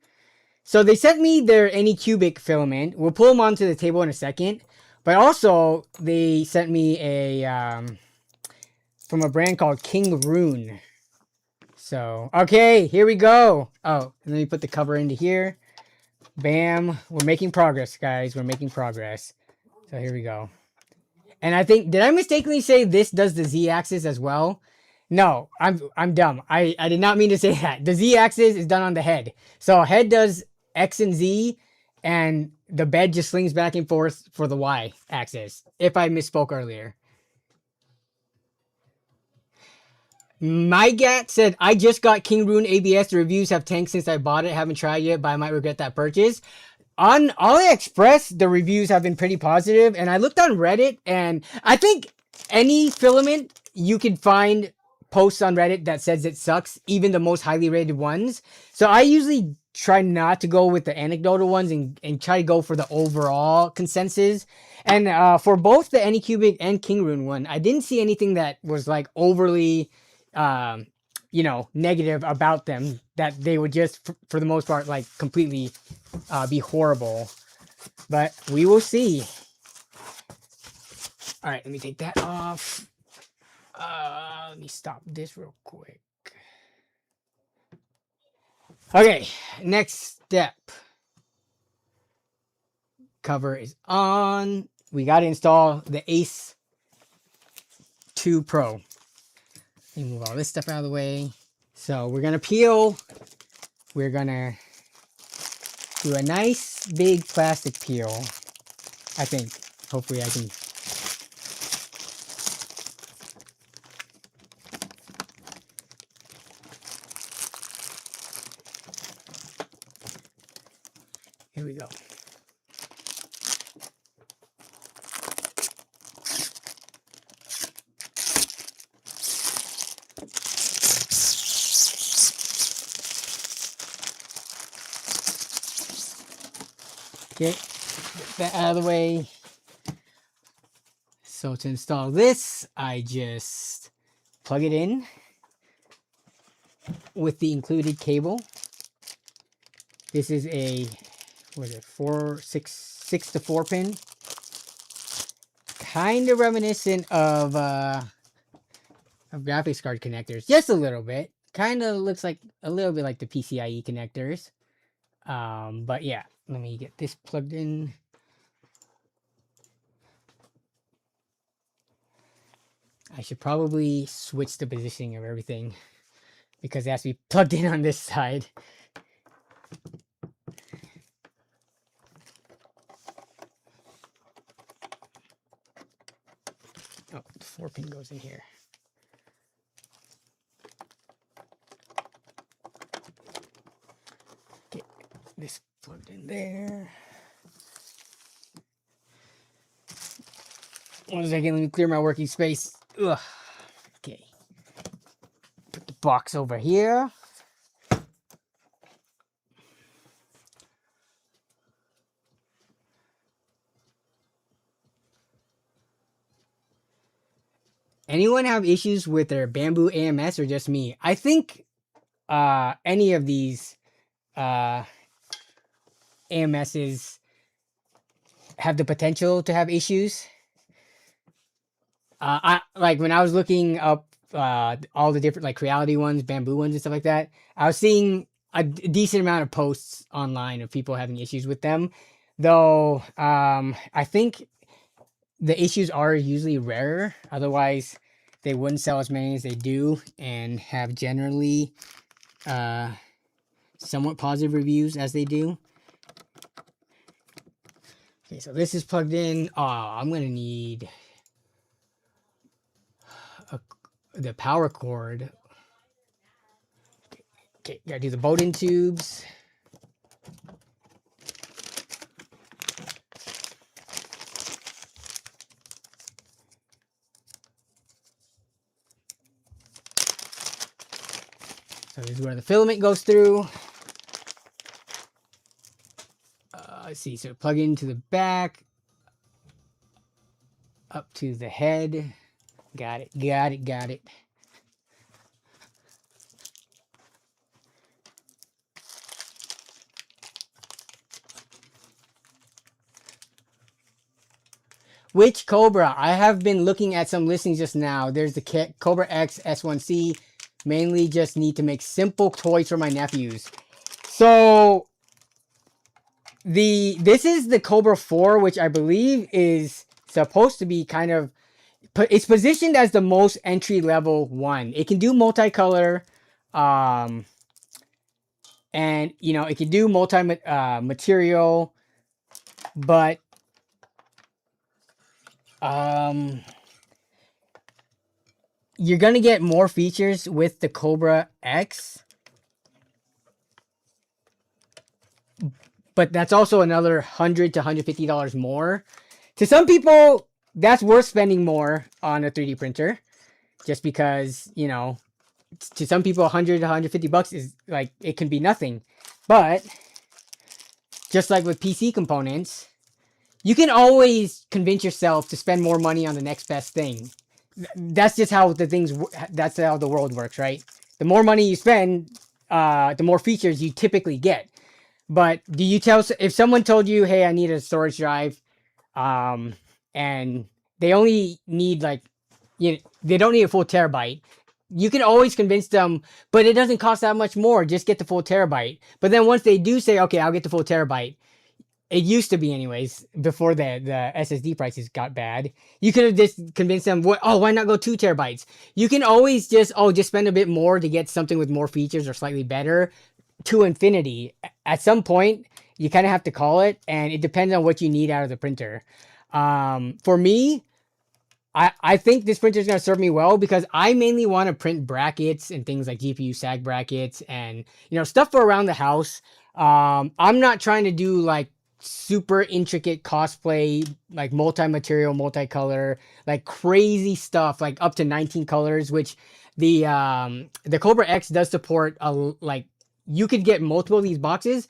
So they sent me their Anycubic filament. We'll pull them onto the table in a second. But also, they sent me a... from a brand called Keychron. So, okay, here we go. Oh, and let me put the cover into here. Bam. We're making progress, guys. We're making progress. So here we go. And I think, did I mistakenly say this does the Z-axis as well? No, I'm dumb. I did not mean to say that. The Z-axis is done on the head. So head does X and Z, and the bed just slings back and forth for the Y-axis, if I misspoke earlier. MyGat said, I just got Keychron ABS. The reviews have tanked since I bought it. Haven't tried yet, but I might regret that purchase. On AliExpress, the reviews have been pretty positive, and I looked on Reddit, and I think any filament you can find posts on Reddit that says it sucks, even the most highly rated ones. So I usually try not to go with the anecdotal ones and try to go for the overall consensus. And for both the Anycubic and Keychron one, I didn't see anything that was like overly... you know, negative about them, that they would just, for the most part, like completely be horrible. But we will see. All right, let me take that off. Let me stop this real quick. Okay, next step. Cover is on. We got to install the Ace 2 Pro. Let me move all this stuff out of the way. So we're going to peel. We're going to do a nice big plastic peel. I think. Hopefully I can. Here we go. Okay, get that out of the way. So to install this, I just plug it in with the included cable. This is a, what is it, 6 to 4 pin. Kind of reminiscent of graphics card connectors, just a little bit. Kind of looks like a little bit like the PCIe connectors. But yeah, let me get this plugged in. I should probably switch the positioning of everything because it has to be plugged in on this side. Oh, the 4 pin goes in here. Get this plugged in there. 1 second, let me clear my working space. Ugh. Okay. Put the box over here. Anyone have issues with their Bamboo AMS or just me? I think any of these AMSs have the potential to have issues. I like when I was looking up all the different like Creality ones, bamboo ones, and stuff like that. I was seeing a decent amount of posts online of people having issues with them, though. I think the issues are usually rarer. Otherwise, they wouldn't sell as many as they do and have generally somewhat positive reviews as they do. Okay, so this is plugged in. Oh, I'm gonna need the power cord. Okay, gotta do the Bowden tubes. So this is where the filament goes through. Let's see, so plug into the back, up to the head. Got it, got it, got it. Which Kobra? I have been looking at some listings just now. There's the Kobra X S1C. Mainly just need to make simple toys for my nephews. So this is the Kobra 4, which I believe is supposed to be kind of, it's positioned as the most entry level one. It can do multicolor, and you know, it can do material, but you're gonna get more features with the Kobra X, but that's also another $100 to $150 more. To some people, that's worth spending more on a 3D printer, just because, you know, to some people, 100 to 150 bucks is like, it can be nothing. But just like with PC components, you can always convince yourself to spend more money on the next best thing. That's just how that's how the world works, right? The more money you spend, the more features you typically get. But do you if someone told you, hey, I need a storage drive, and they only need like, you know, they don't need a full terabyte, you can always convince them, but it doesn't cost that much more, just get the full terabyte. But then once they do say, okay, I'll get the full terabyte, it used to be anyways, before the SSD prices got bad, you could have just convinced them, oh, why not go 2 terabytes? You can always just spend a bit more to get something with more features or slightly better to infinity. At some point, you kind of have to call it, and it depends on what you need out of the printer. For me, I think this printer is going to serve me well because I mainly want to print brackets and things like GPU sag brackets and, you know, stuff for around the house. I'm not trying to do like super intricate cosplay, like multi-material, multicolor, like crazy stuff, like up to 19 colors, which the Kobra X does support. Like, you could get multiple of these boxes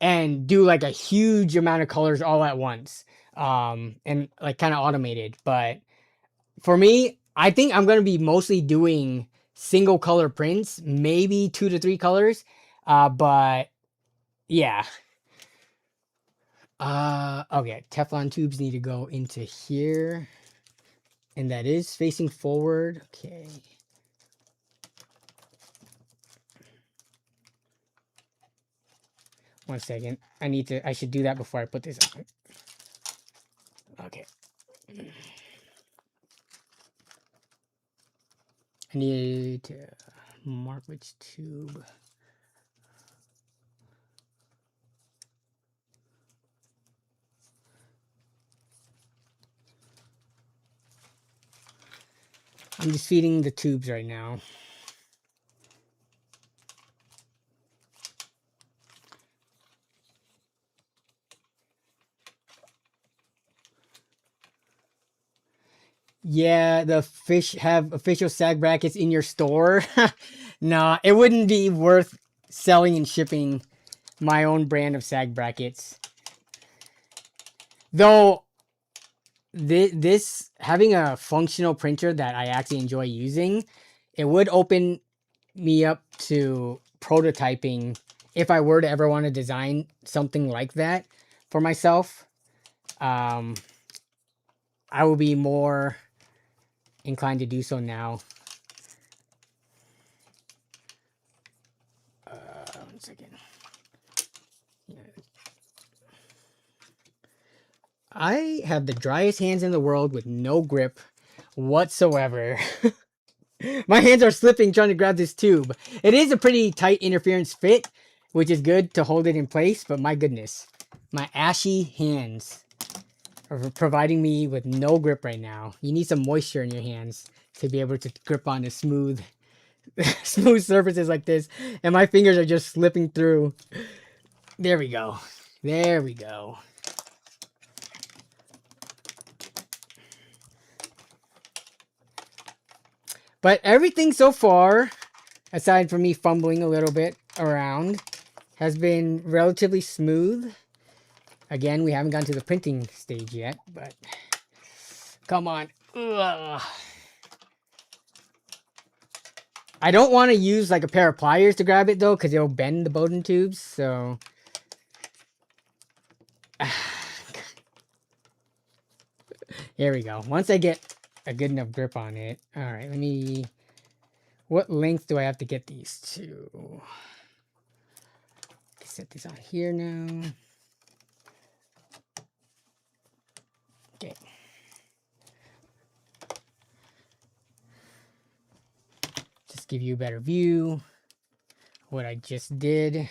and do like a huge amount of colors all at once, and like kind of automated. But for me, I think I'm going to be mostly doing single color prints, maybe 2 to 3 colors. But yeah. Okay, Teflon tubes need to go into here, and that is facing forward. Okay. One second. I should do that before I put this on. Okay. I need to mark which tube. I'm just feeding the tubes right now. Yeah, the fish have official sag brackets in your store. Nah, it wouldn't be worth selling and shipping my own brand of sag brackets. Though this having a functional printer that I actually enjoy using, it would open me up to prototyping if I were to ever want to design something like that for myself. I will be more inclined to do so now. second. Yeah. I have the driest hands in the world with no grip whatsoever. My hands are slipping trying to grab this tube. It is a pretty tight interference fit, which is good to hold it in place, but my goodness. My ashy hands are providing me with no grip right now. You need some moisture in your hands to be able to grip on the smooth smooth surfaces like this. And my fingers are just slipping through. There we go. There we go. But everything so far, aside from me fumbling a little bit around, has been relatively smooth. Again, we haven't gotten to the printing stage yet, but come on. Ugh. I don't want to use like a pair of pliers to grab it though, because it'll bend the Bowden tubes, so... Here we go. Once I get a good enough grip on it. Alright, let me... What length do I have to get these to? Set these on here now. Okay. Just give you a better view of what I just did.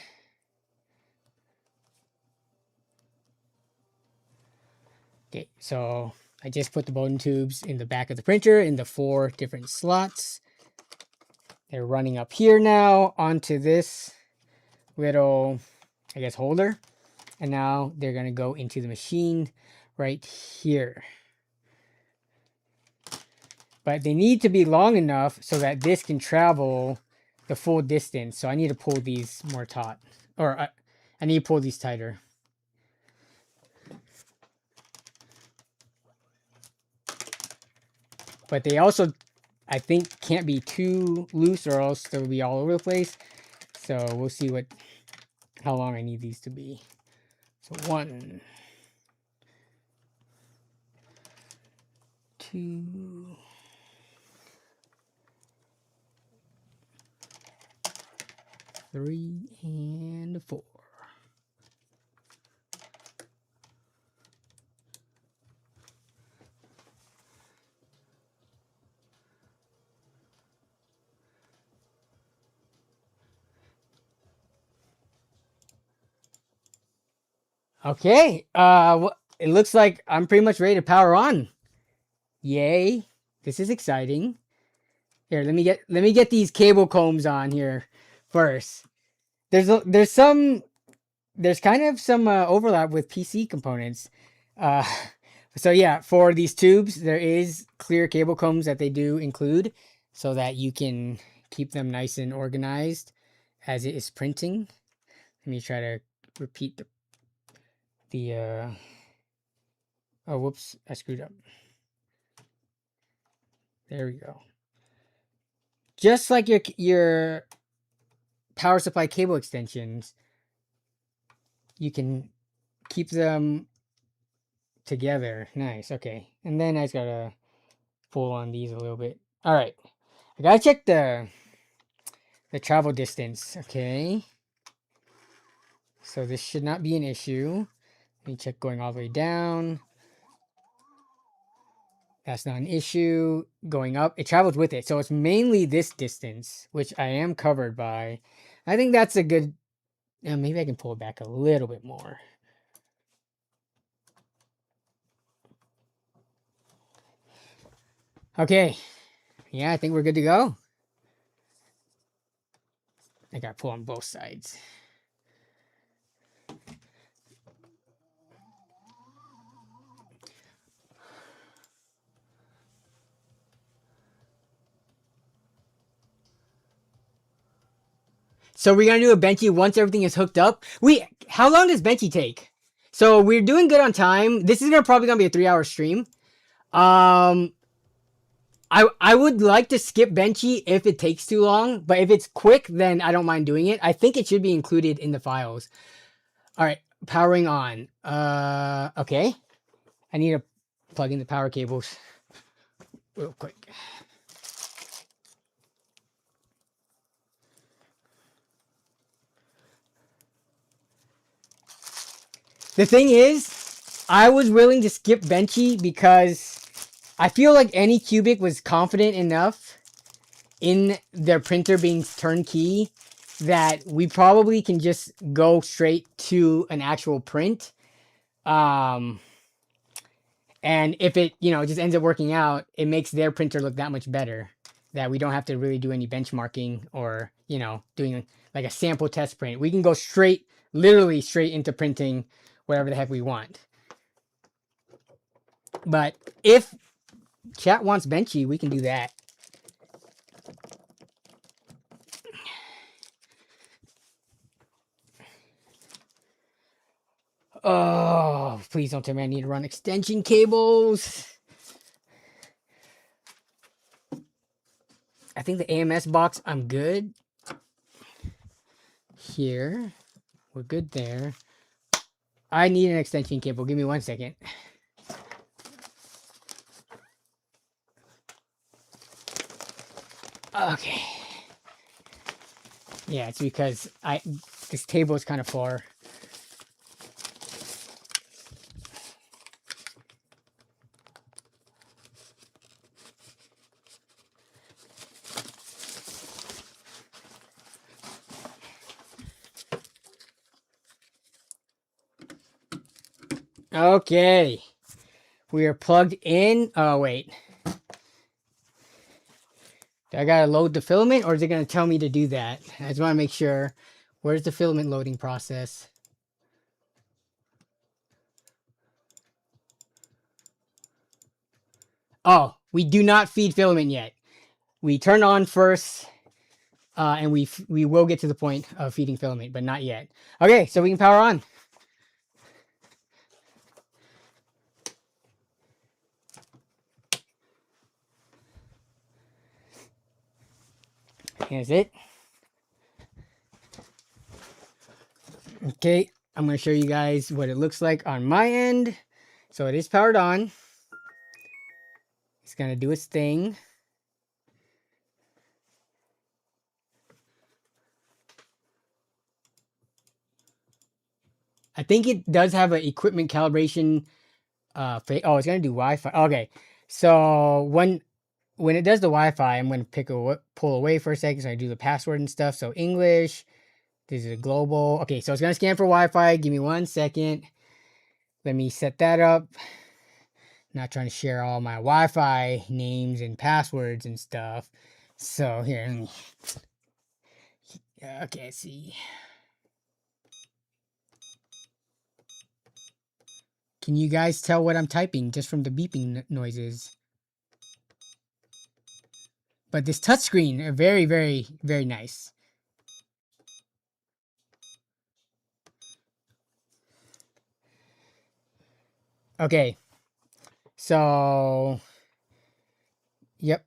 Okay, so I just put the Bowden tubes in the back of the printer in the 4 different slots. They're running up here now onto this little, I guess, holder. And now they're going to go into the machine right here. But they need to be long enough so that this can travel the full distance. So I need to pull these more taut. Or I need to pull these tighter. But they also, I think, can't be too loose or else they'll be all over the place. So we'll see how long I need these to be. So 1, 2, 3, and 4. Okay, it looks like I'm pretty much ready to power on. Yay! This is exciting. Here, let me get these cable combs on here first. There's kind of some overlap with PC components. So yeah, for these tubes, there is clear cable combs that they do include, so that you can keep them nice and organized as it is printing. Let me try to repeat oh, whoops, I screwed up. There we go. Just like your power supply cable extensions, you can keep them together. Nice. Okay. And then I just gotta pull on these a little bit. All right. I gotta check the travel distance. Okay. So this should not be an issue. Let me check going all the way down. That's not an issue. Going up, it travels with it. So it's mainly this distance, which I am covered by. I think that's a good... maybe I can pull it back a little bit more. Okay. Yeah, I think we're good to go. I gotta pull on both sides. So we're gonna do a benchy once everything is hooked up. How long does benchy take? So we're doing good on time. This is probably gonna be a 3-hour stream. I would like to skip benchy if it takes too long, but if it's quick, then I don't mind doing it. I think it should be included in the files. All right, powering on. Okay. I need to plug in the power cables real quick. The thing is, I was willing to skip Benchy because I feel like Anycubic was confident enough in their printer being turnkey that we probably can just go straight to an actual print. And if it, just ends up working out, it makes their printer look that much better, that we don't have to really do any benchmarking or, doing like a sample test print. We can go literally straight into printing whatever the heck we want. But if chat wants Benchy, we can do that. Oh, please don't tell me I need to run extension cables. I think the AMS box, I'm good. Here, we're good there. I need an extension cable. Give me 1 second. Okay. Yeah, it's because this table is kind of far. Okay. We are plugged in. Oh, wait. Do I gotta load the filament, or is it gonna tell me to do that? I just want to make sure. Where's the filament loading process? Oh, we do not feed filament yet. We turn on first, and we will get to the point of feeding filament, but not yet. Okay, so we can power on. Here's it. Okay, I'm going to show you guys what it looks like on my end. So it is powered on. It's going to do its thing. I think it does have an equipment calibration. Oh, it's going to do Wi-Fi. Okay, so when it does the Wi-Fi, I'm going to pull away for a second so I do the password and stuff. So English. This is a global. Okay, so it's going to scan for Wi-Fi. Give me 1 second. Let me set that up. Not trying to share all my Wi-Fi names and passwords and stuff. So here, okay, let's see. Can you guys tell what I'm typing just from the beeping noises? But this touchscreen, very, very, very nice. Okay, so, yep.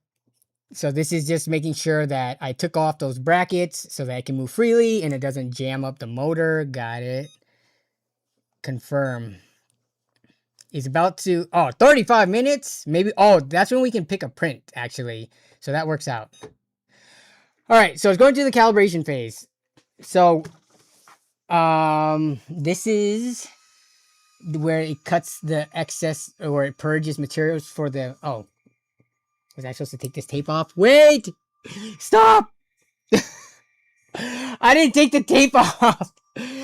So this is just making sure that I took off those brackets so that I can move freely and it doesn't jam up the motor. Got it. Confirm. Is about to, 35 minutes? Maybe, that's when we can pick a print, actually. So that works out. All right, so it's going to the calibration phase. So, this is where it cuts the excess, or it purges materials for the, was I supposed to take this tape off? Wait! Stop! I didn't take the tape off!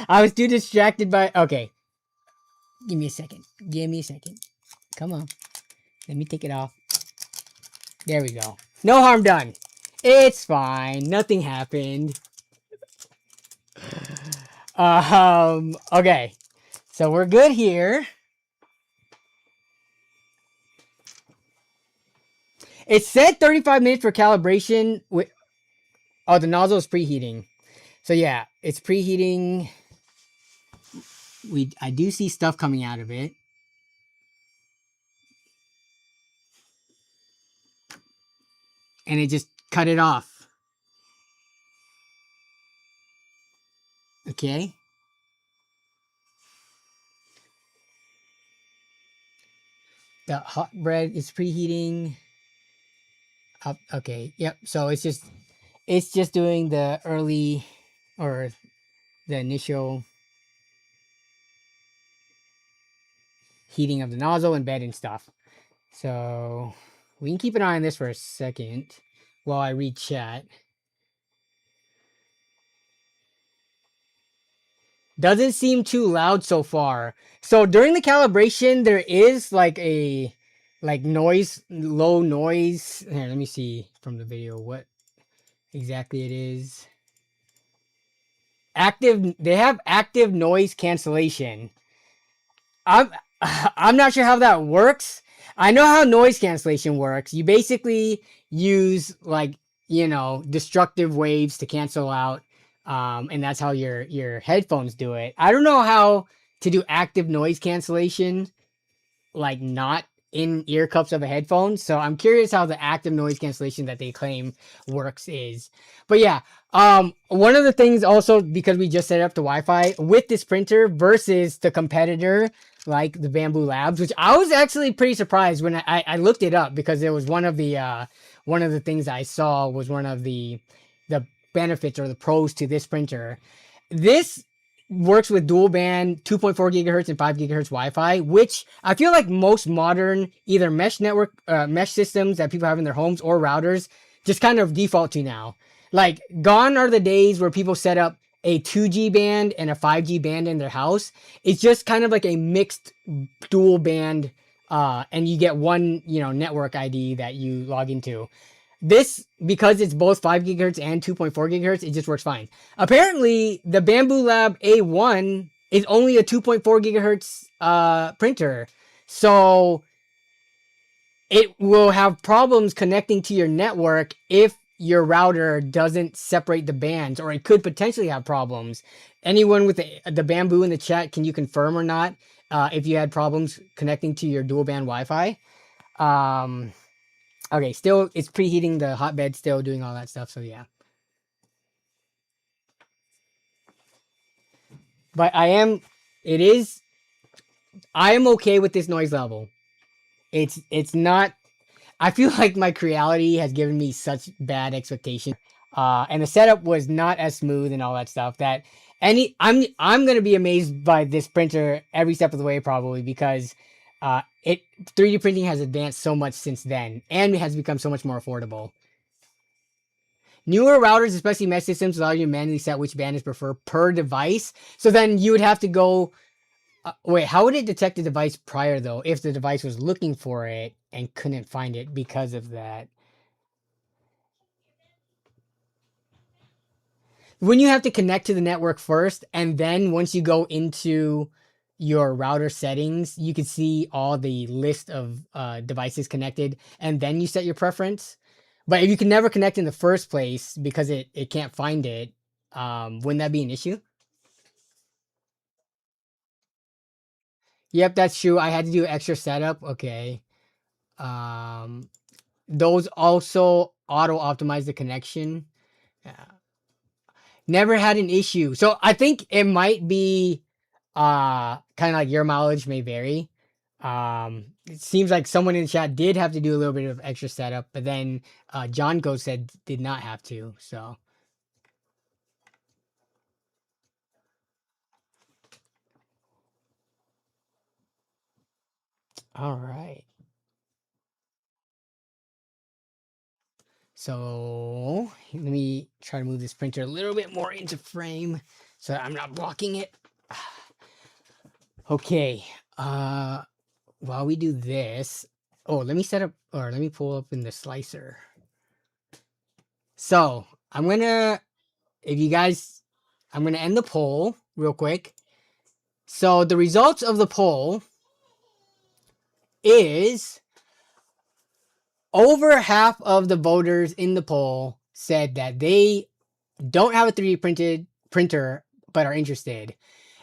I was too distracted by, okay. Give me a second. Come on. Let me take it off. There we go. No harm done. It's fine. Nothing happened. Okay. So we're good here. It said 35 minutes for calibration. The nozzle is preheating. So yeah, it's preheating. I do see stuff coming out of it. And it just cut it off. Okay. The hot bread is preheating. Up. Okay. Yep. So it's just doing the early, or the initial. heating of the nozzle and bed and stuff. So we can keep an eye on this for a second while I read chat. Doesn't seem too loud so far. So during the calibration, there is like a noise, low noise. Here, let me see from the video what exactly it is. Active, they have active noise cancellation. I'm not sure how that works. I know how noise cancellation works. You basically use like, you know, destructive waves to cancel out, and that's how your headphones do it. I don't know how to do active noise cancellation, like not in ear cups of a headphone. So I'm curious how the active noise cancellation that they claim works is. But yeah, one of the things also, because we just set up the Wi-Fi with this printer versus the competitor like the Bamboo Labs, which I was actually pretty surprised when I looked it up, because it was one of the things I saw was one of the benefits or the pros to this printer. This works with dual band 2.4 gigahertz and 5 gigahertz Wi-Fi, which I feel like most modern either mesh network mesh systems that people have in their homes or routers just kind of default to now. Like, gone are the days where people set up a 2G band and a 5G band in their house. It's just kind of like a mixed dual band, and you get one, you know, network ID that you log into. This, because it's both 5 gigahertz and 2.4 gigahertz, it just works fine. Apparently, the Bamboo Lab A1 is only a 2.4 gigahertz printer. So it will have problems connecting to your network if your router doesn't separate the bands, or it could potentially have problems. Anyone with the Bamboo in the chat, can you confirm or not if you had problems connecting to your dual band Wi-Fi? Okay, still, it's preheating the hotbed, still doing all that stuff, so yeah. But I am okay with this noise level. It's not, I feel like my Creality has given me such bad expectations. And the setup was not as smooth and all that stuff that I'm gonna be amazed by this printer every step of the way, probably, because 3D printing has advanced so much since then, and it has become so much more affordable. Newer routers, especially mesh systems, allow you to manually set which band is preferred per device. So then you would have to go, wait, how would it detect the device prior, though, if the device was looking for it and couldn't find it because of that? When you have to connect to the network first, and then once you go into your router settings, you can see all the list of devices connected, and then you set your preference. But if you can never connect in the first place because it can't find it, wouldn't that be an issue? Yep, that's true. I had to do extra setup. Okay. Those also auto optimize the connection. Yeah. Never had an issue. So I think it might be kind of like your mileage may vary. It seems like someone in the chat did have to do a little bit of extra setup, but then John Go said did not have to. So all right. So let me try to move this printer a little bit more into frame so that I'm not blocking it. Okay. While we do this, let me set up, or let me pull up in the slicer. So I'm gonna end the poll real quick. So the results of the poll is over half of the voters in the poll said that they don't have a 3D printed printer but are interested.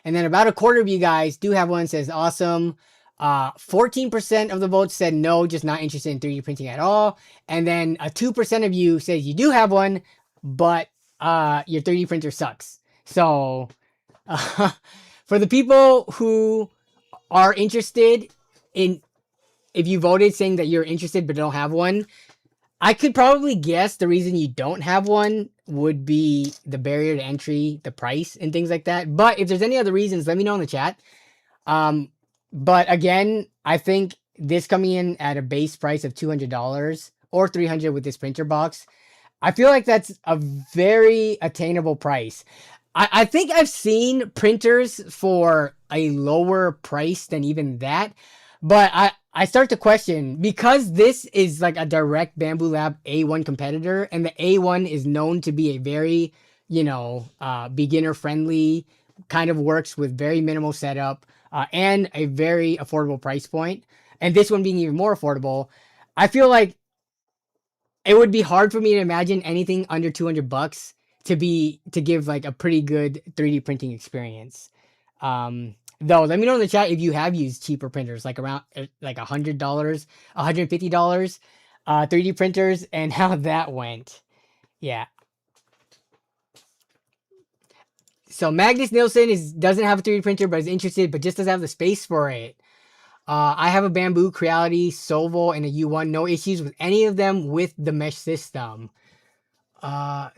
And then about a quarter of you guys do have one, says awesome. 14% of the votes said no, just not interested in 3D printing at all. And then 2% of you says you do have one, but your 3D printer sucks. So for the people who are interested in, if you voted saying that you're interested but don't have one, I could probably guess the reason you don't have one would be the barrier to entry, the price, and things like that. But if there's any other reasons, let me know in the chat. But again, I think this coming in at a base price of $200 or 300 with this printer box, I feel like that's a very attainable price. I think I've seen printers for a lower price than even that, but I start to question because this is like a direct Bamboo Lab A1 competitor, and the A1 is known to be a very, beginner friendly, kind of works with very minimal setup, and a very affordable price point. And this one being even more affordable, I feel like it would be hard for me to imagine anything under $200 to give like a pretty good 3D printing experience. Though, let me know in the chat if you have used cheaper printers, like around like $100, $150, 3D printers, and how that went. Yeah. So Magnus Nielsen doesn't have a 3D printer, but is interested, but just doesn't have the space for it. I have a Bamboo, Creality, Solvo, and a U1. No issues with any of them with the mesh system.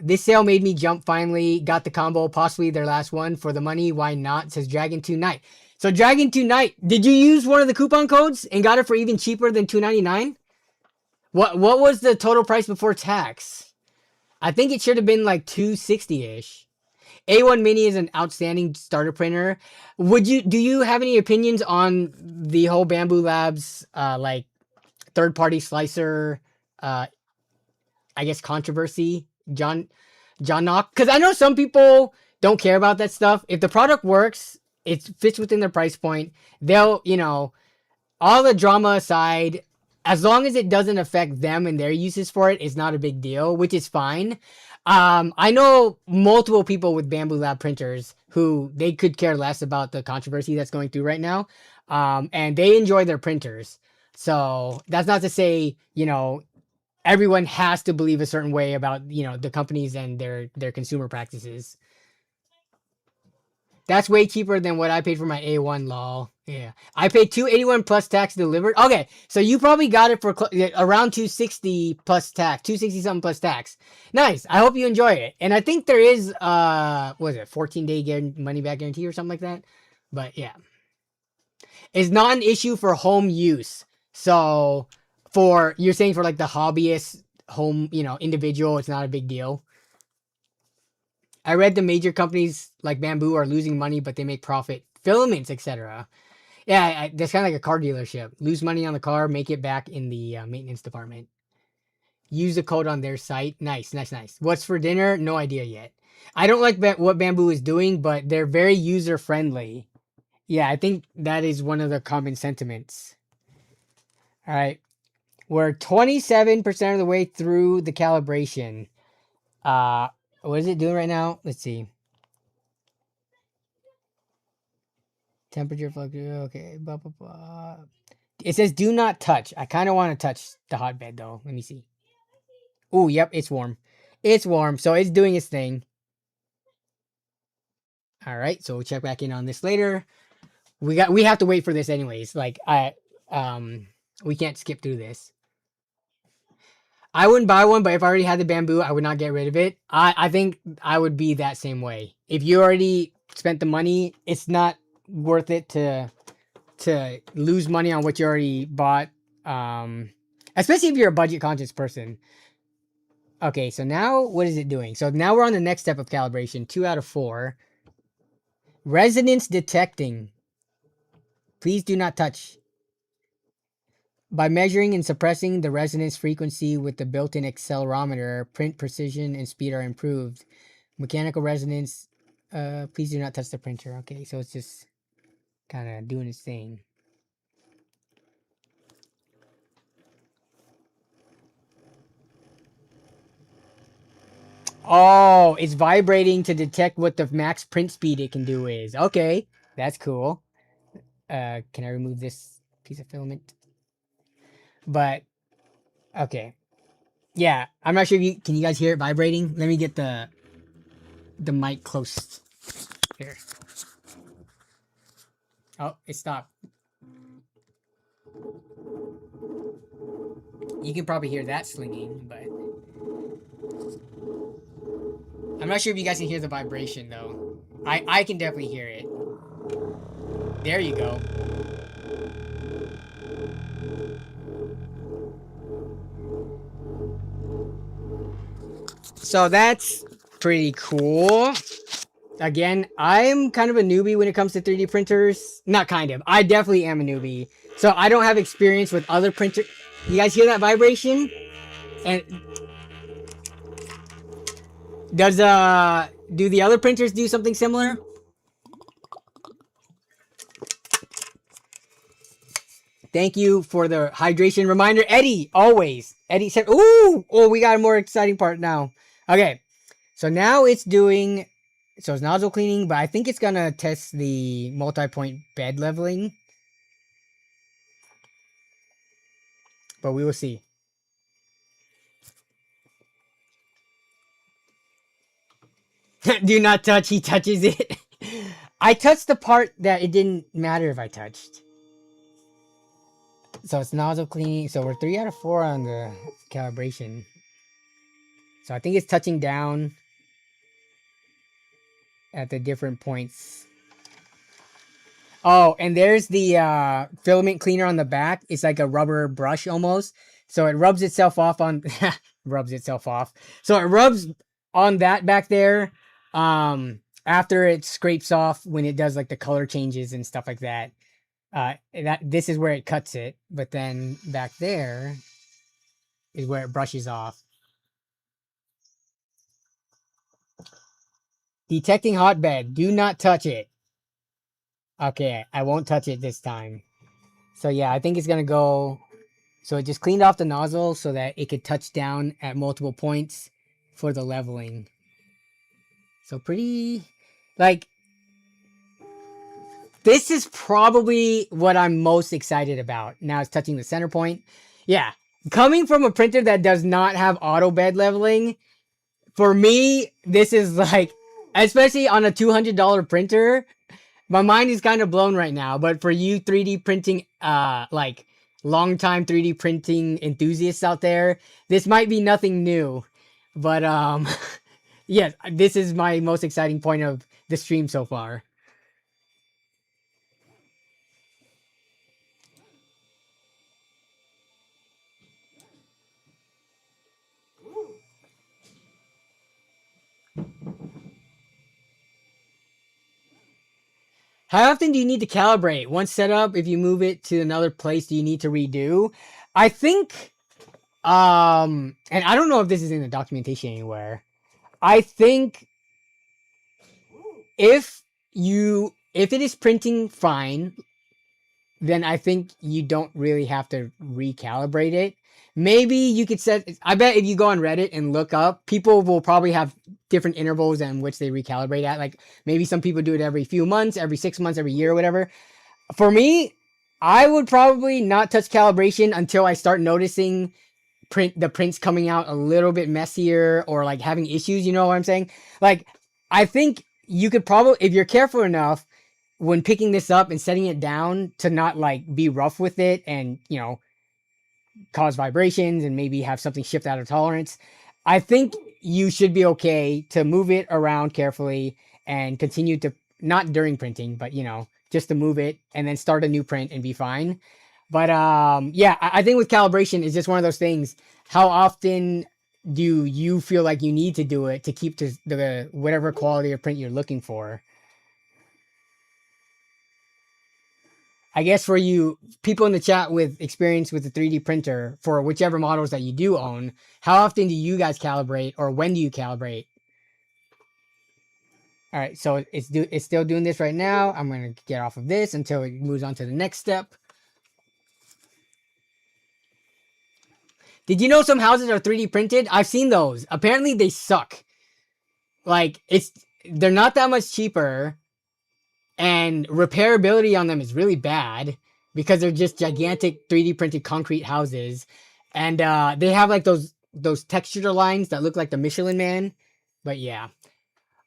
This sale made me jump finally. Got the combo, possibly their last one for the money. Why not? Says Dragon 2 Knight. So Dragon 2 Knight, did you use one of the coupon codes and got it for even cheaper than $2.99? What was the total price before tax? I think it should have been like $2.60-ish. A1 Mini is an outstanding starter printer. Do you have any opinions on the whole Bamboo Labs like third-party slicer I guess controversy, John Knock? Because I know some people don't care about that stuff. If the product works, it fits within their price point, they'll, all the drama aside, as long as it doesn't affect them and their uses for it, it's not a big deal, which is fine. I know multiple people with Bamboo Lab printers who they could care less about the controversy that's going through right now. And they enjoy their printers. So that's not to say, everyone has to believe a certain way about, the companies and their consumer practices. That's way cheaper than what I paid for my A1, lol. Yeah. I paid $281 plus tax delivered. Okay, so you probably got it for around $260 plus tax, $260 something plus tax. Nice. I hope you enjoy it. And I think there is 14-day money back guarantee or something like that. But yeah. It's not an issue for home use. So you're saying for like the hobbyist home, individual, it's not a big deal. I read the major companies like Bamboo are losing money, but they make profit. Filaments, etc. Yeah, that's kind of like a car dealership. Lose money on the car, make it back in the maintenance department. Use the code on their site. Nice. What's for dinner? No idea yet. I don't like what Bamboo is doing, but they're very user friendly. Yeah, I think that is one of the common sentiments. All right. We're 27% of the way through the calibration. What is it doing right now? Let's see. Temperature fluctuation. Okay. Blah, blah, blah. It says do not touch. I kind of want to touch the hotbed though. Let me see. Oh, yep. It's warm. It's warm. So it's doing its thing. All right. So we'll check back in on this later. We have to wait for this anyways. Like we can't skip through this. I wouldn't buy one, but if I already had the Bamboo, I would not get rid of it. I think I would be that same way. If you already spent the money, it's not worth it to lose money on what you already bought. Especially if you're a budget conscious person. Okay, so now what is it doing? So now we're on the next step of calibration. 2 out of 4. Resonance detecting. Please do not touch. By measuring and suppressing the resonance frequency with the built-in accelerometer, print precision and speed are improved. Mechanical resonance, please do not touch the printer. Okay, so it's just kind of doing its thing. Oh, it's vibrating to detect what the max print speed it can do is. Okay, that's cool. Can I remove this piece of filament? But okay, yeah, I'm not sure if can you guys hear it vibrating? Let me get the mic close here. Oh, it stopped. You can probably hear that slinging, but I'm not sure if you guys can hear the vibration though. I can definitely hear it. There you go. So that's pretty cool. Again, I'm kind of a newbie when it comes to 3D printers. Not kind of. I definitely am a newbie. So I don't have experience with other printers. You guys hear that vibration? And does do the other printers do something similar? Thank you for the hydration reminder, Eddie. Always. Eddie said, "Ooh, oh, we got a more exciting part now." Okay, so now it's doing. So it's nozzle cleaning, but I think it's gonna test the multi-point bed leveling. But we will see. Do not touch. He touches it. I touched the part that it didn't matter if I touched. So it's nozzle cleaning. So we're 3 out of 4 on the calibration. So I think it's touching down at the different points. Oh, and there's the filament cleaner on the back. It's like a rubber brush almost. So it rubs itself off on rubs itself off. So it rubs on that back there. After it scrapes off when it does like the color changes and stuff like that. This is where it cuts it, but then back there is where it brushes off. Detecting hotbed. Do not touch it. Okay, I won't touch it this time. So yeah, I think it's gonna go. So it just cleaned off the nozzle so that it could touch down at multiple points for the leveling. So pretty, like, this is probably what I'm most excited about. Now it's touching the center point. Yeah, coming from a printer that does not have auto bed leveling, for me, this is like, especially on a $200 printer, my mind is kind of blown right now. But for you 3D printing, like long-time 3D printing enthusiasts out there, this might be nothing new. But yes, this is my most exciting point of the stream so far. How often do you need to calibrate? Once set up, if you move it to another place, do you need to redo? I think, and I don't know if this is in the documentation anywhere. I think if it is printing fine, then I think you don't really have to recalibrate it. Maybe you could set, I bet if you go on Reddit and look up, people will probably have different intervals in which they recalibrate at. Like maybe some people do it every few months, every 6 months, every year, whatever. For me, I would probably not touch calibration until I start noticing the prints coming out a little bit messier or like having issues. You know what I'm saying? Like, I think you could probably, if you're careful enough when picking this up and setting it down, to not like be rough with it and, you know, cause vibrations and maybe have something shift out of tolerance. I think you should be okay to move it around carefully and continue to, not during printing, but, you know, just to move it and then start a new print and be fine. But yeah, I think with calibration, it's just one of those things. How often do you feel like you need to do it to keep to the whatever quality of print you're looking for? I guess for you people in the chat with experience with the 3D printer, for whichever models that you do own, how often do you guys calibrate, or when do you calibrate? All right, so it's still doing this right now. I'm going to get off of this until it moves on to the next step. Did you know some houses are 3D printed? I've seen those. Apparently they suck. Like, they're not that much cheaper, and repairability on them is really bad because they're just gigantic 3D printed concrete houses. And they have like those texture lines that look like the Michelin Man. But yeah.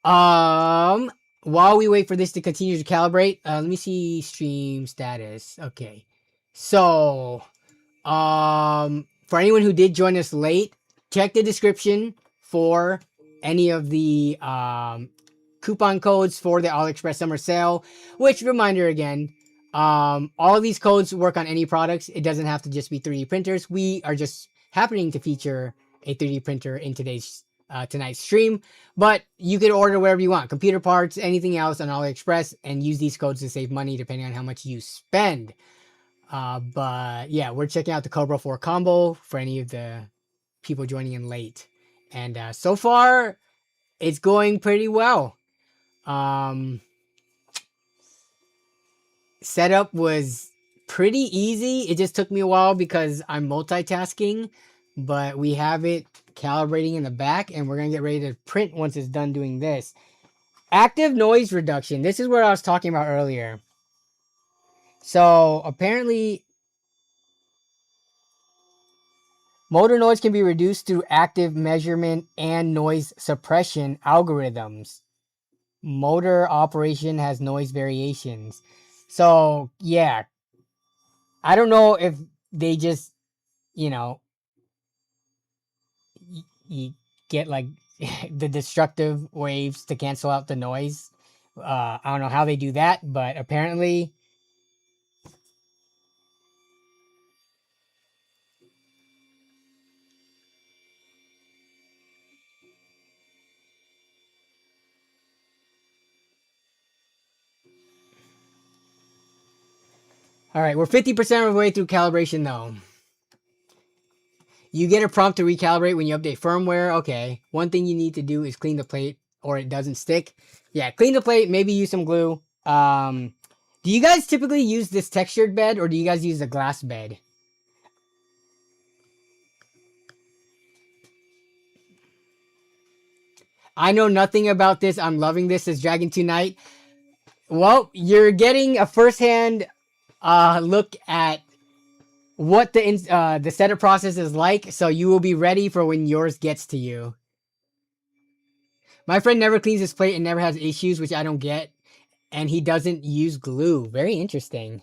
While we wait for this to continue to calibrate, let me see stream status. Okay. So, for anyone who did join us late, check the description for any of the coupon codes for the AliExpress summer sale. Which, reminder again, all of these codes work on any products. It doesn't have to just be 3D printers. We are just happening to feature a 3D printer in today's tonight's stream. But you can order wherever you want, computer parts, anything else on AliExpress, and use these codes to save money depending on how much you spend. But yeah, we're checking out the Cobra 4 combo for any of the people joining in late. And so far, it's going pretty well. Setup was pretty easy. It just took me a while because I'm multitasking, but we have it calibrating in the back, and we're going to get ready to print once it's done doing this. Active noise reduction. This is what I was talking about earlier. So apparently, motor noise can be reduced through active measurement and noise suppression algorithms. Motor operation has noise variations. So yeah, I don't know if they just, you know, you get like the destructive waves to cancel out the noise. I don't know how they do that, but apparently. All right, we're 50% of the way through calibration though. You get a prompt to recalibrate when you update firmware. Okay. One thing you need to do is clean the plate or it doesn't stick. Yeah, clean the plate, maybe use some glue. Do you guys typically use this textured bed or do you guys use a glass bed? I know nothing about this. I'm loving this as Dragon 2 Night. Well, you're getting a first-hand look at what the setup process is like, so you will be ready for when yours gets to you. My friend never cleans his plate and never has issues, which I don't get, and he doesn't use glue. Very interesting.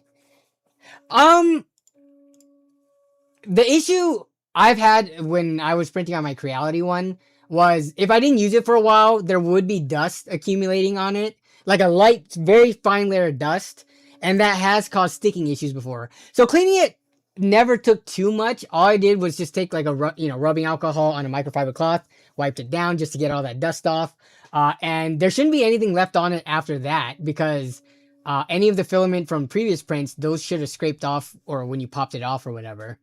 The issue I've had when I was printing on my Creality one was if I didn't use it for a while, there would be dust accumulating on it, like a light, very fine layer of dust, and that has caused sticking issues before. So cleaning it never took too much. All I did was just take like a rubbing alcohol on a microfiber cloth, wiped it down just to get all that dust off, and there shouldn't be anything left on it after that because any of the filament from previous prints, those should have scraped off or when you popped it off or whatever.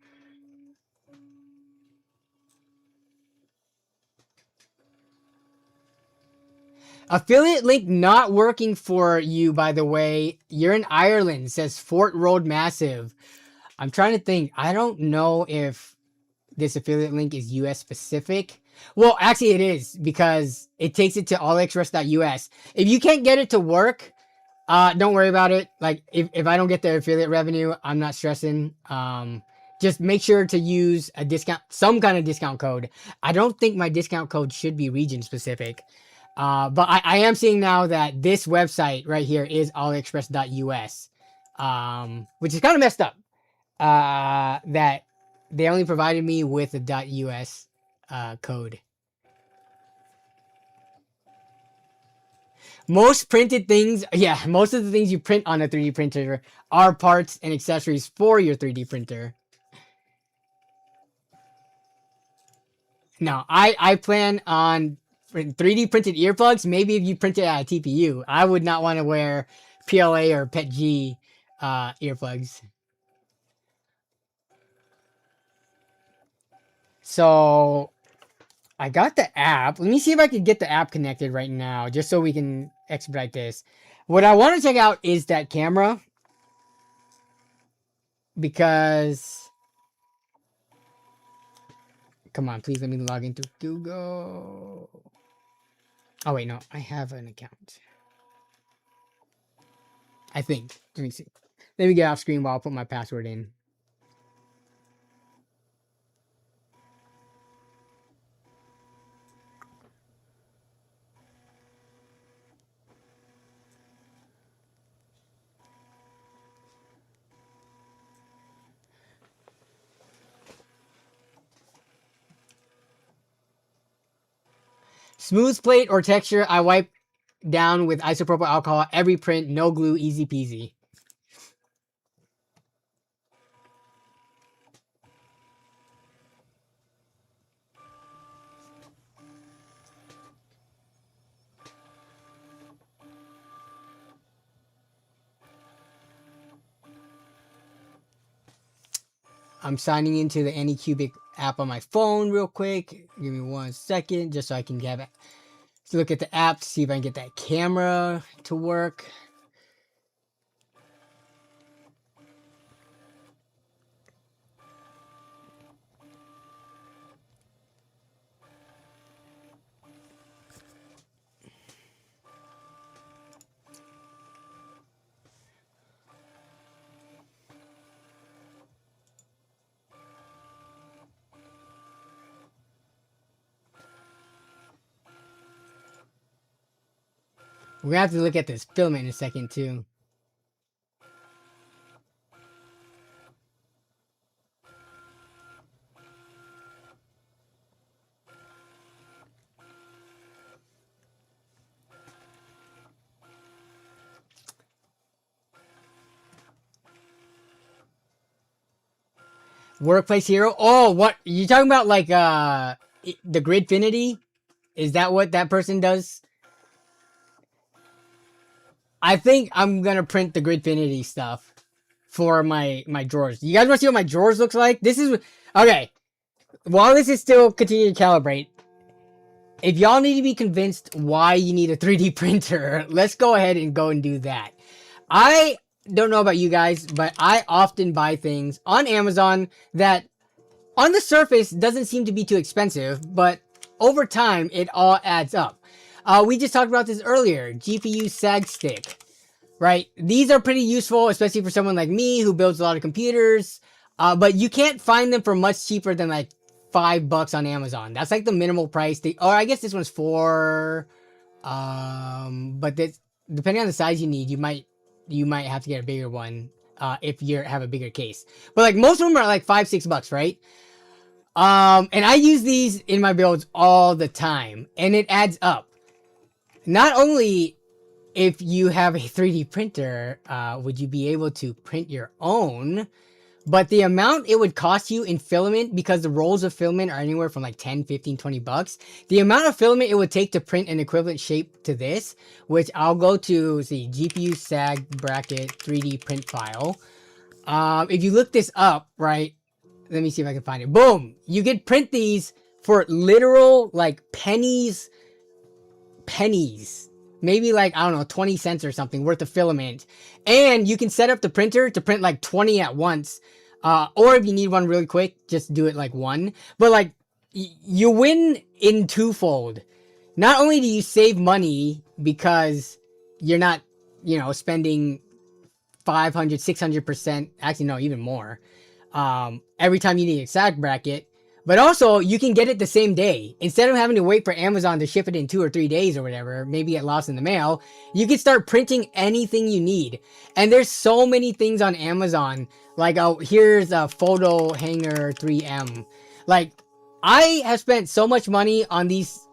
Affiliate link not working for you, by the way. You're in Ireland, says Fort Road Massive. I'm trying to think. I don't know if this affiliate link is US specific. Well, actually it is because it takes it to AliExpress.us. If you can't get it to work, don't worry about it. Like if I don't get the affiliate revenue, I'm not stressing. Just make sure to use a discount, some kind of discount code. I don't think my discount code should be region specific. But I am seeing now that this website right here is AliExpress.us, which is kind of messed up. That they only provided me with a .us code. Most printed things, yeah, most of the things you print on a 3D printer are parts and accessories for your 3D printer. No, I plan on 3D printed earplugs. Maybe if you print it at a TPU, I would not want to wear PLA or PETG earplugs. So I got the app. Let me see if I can get the app connected right now, just so we can expedite this. What I want to check out is that camera because, come on, please let me log into Google. Oh wait, no, I have an account. I think. Let me see. Let me get off screen while I put my password in. Smooth plate or texture, I wipe down with isopropyl alcohol every print, no glue, easy peasy. I'm signing into the Anycubic app on my phone real quick. Give me 1 second just so I can have it. Let's look at the app to see if I can get that camera to work. We're gonna have to look at this filament in a second too. Workplace Hero. Oh, what you talking about? Like the Gridfinity? Is that what that person does? I think I'm gonna print the Gridfinity stuff for my drawers. You guys want to see what my drawers looks like? This is okay. While this is still continuing to calibrate, if y'all need to be convinced why you need a 3D printer, let's go ahead and go and do that. I don't know about you guys, but I often buy things on Amazon that on the surface doesn't seem to be too expensive, but over time it all adds up. We just talked about this earlier, GPU sag stick, right? These are pretty useful, especially for someone like me who builds a lot of computers, but you can't find them for much cheaper than like $5 on Amazon. That's like the minimal price. Or I guess this one's $4, but this, depending on the size you need, you might have to get a bigger one if you have a bigger case. But like most of them are like $5-6, right? And I use these in my builds all the time, and it adds up. Not only if you have a 3D printer, would you be able to print your own, but the amount it would cost you in filament, because the rolls of filament are anywhere from like 10, 15, $20. The amount of filament it would take to print an equivalent shape to this, which I'll go to, see, GPU sag bracket 3D print file. If you look this up, right, let me see if I can find it. Boom! You could print these for literal, like, pennies. Maybe like, I don't know, 20 cents or something worth of filament. And you can set up the printer to print like 20 at once. Or if you need one really quick, just do it like one. But like, you win in twofold. Not only do you save money because you're not, you know, spending 500, 600%, actually no, even more, every time you need a sag bracket, but also you can get it the same day. Instead of having to wait for Amazon to ship it in 2 or 3 days or whatever, maybe get lost in the mail, you can start printing anything you need. And there's so many things on Amazon, like, oh, here's a photo hanger 3M. Like, I have spent so much money on these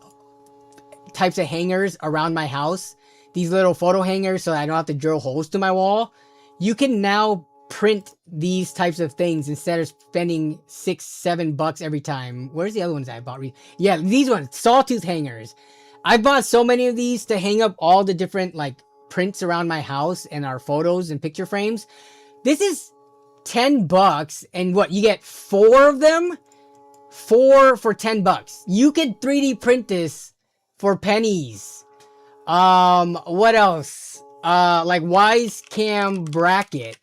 types of hangers around my house, these little photo hangers, so I don't have to drill holes to my wall. You can now print these types of things instead of spending $6-7 every time. Where's the other ones I bought? Yeah, these ones, sawtooth hangers. I bought so many of these to hang up all the different like prints around my house and our photos and picture frames. This is $10, and what, you get 4 of them? 4 for $10. You could 3D print this for pennies. What else? Like Wise Cam bracket.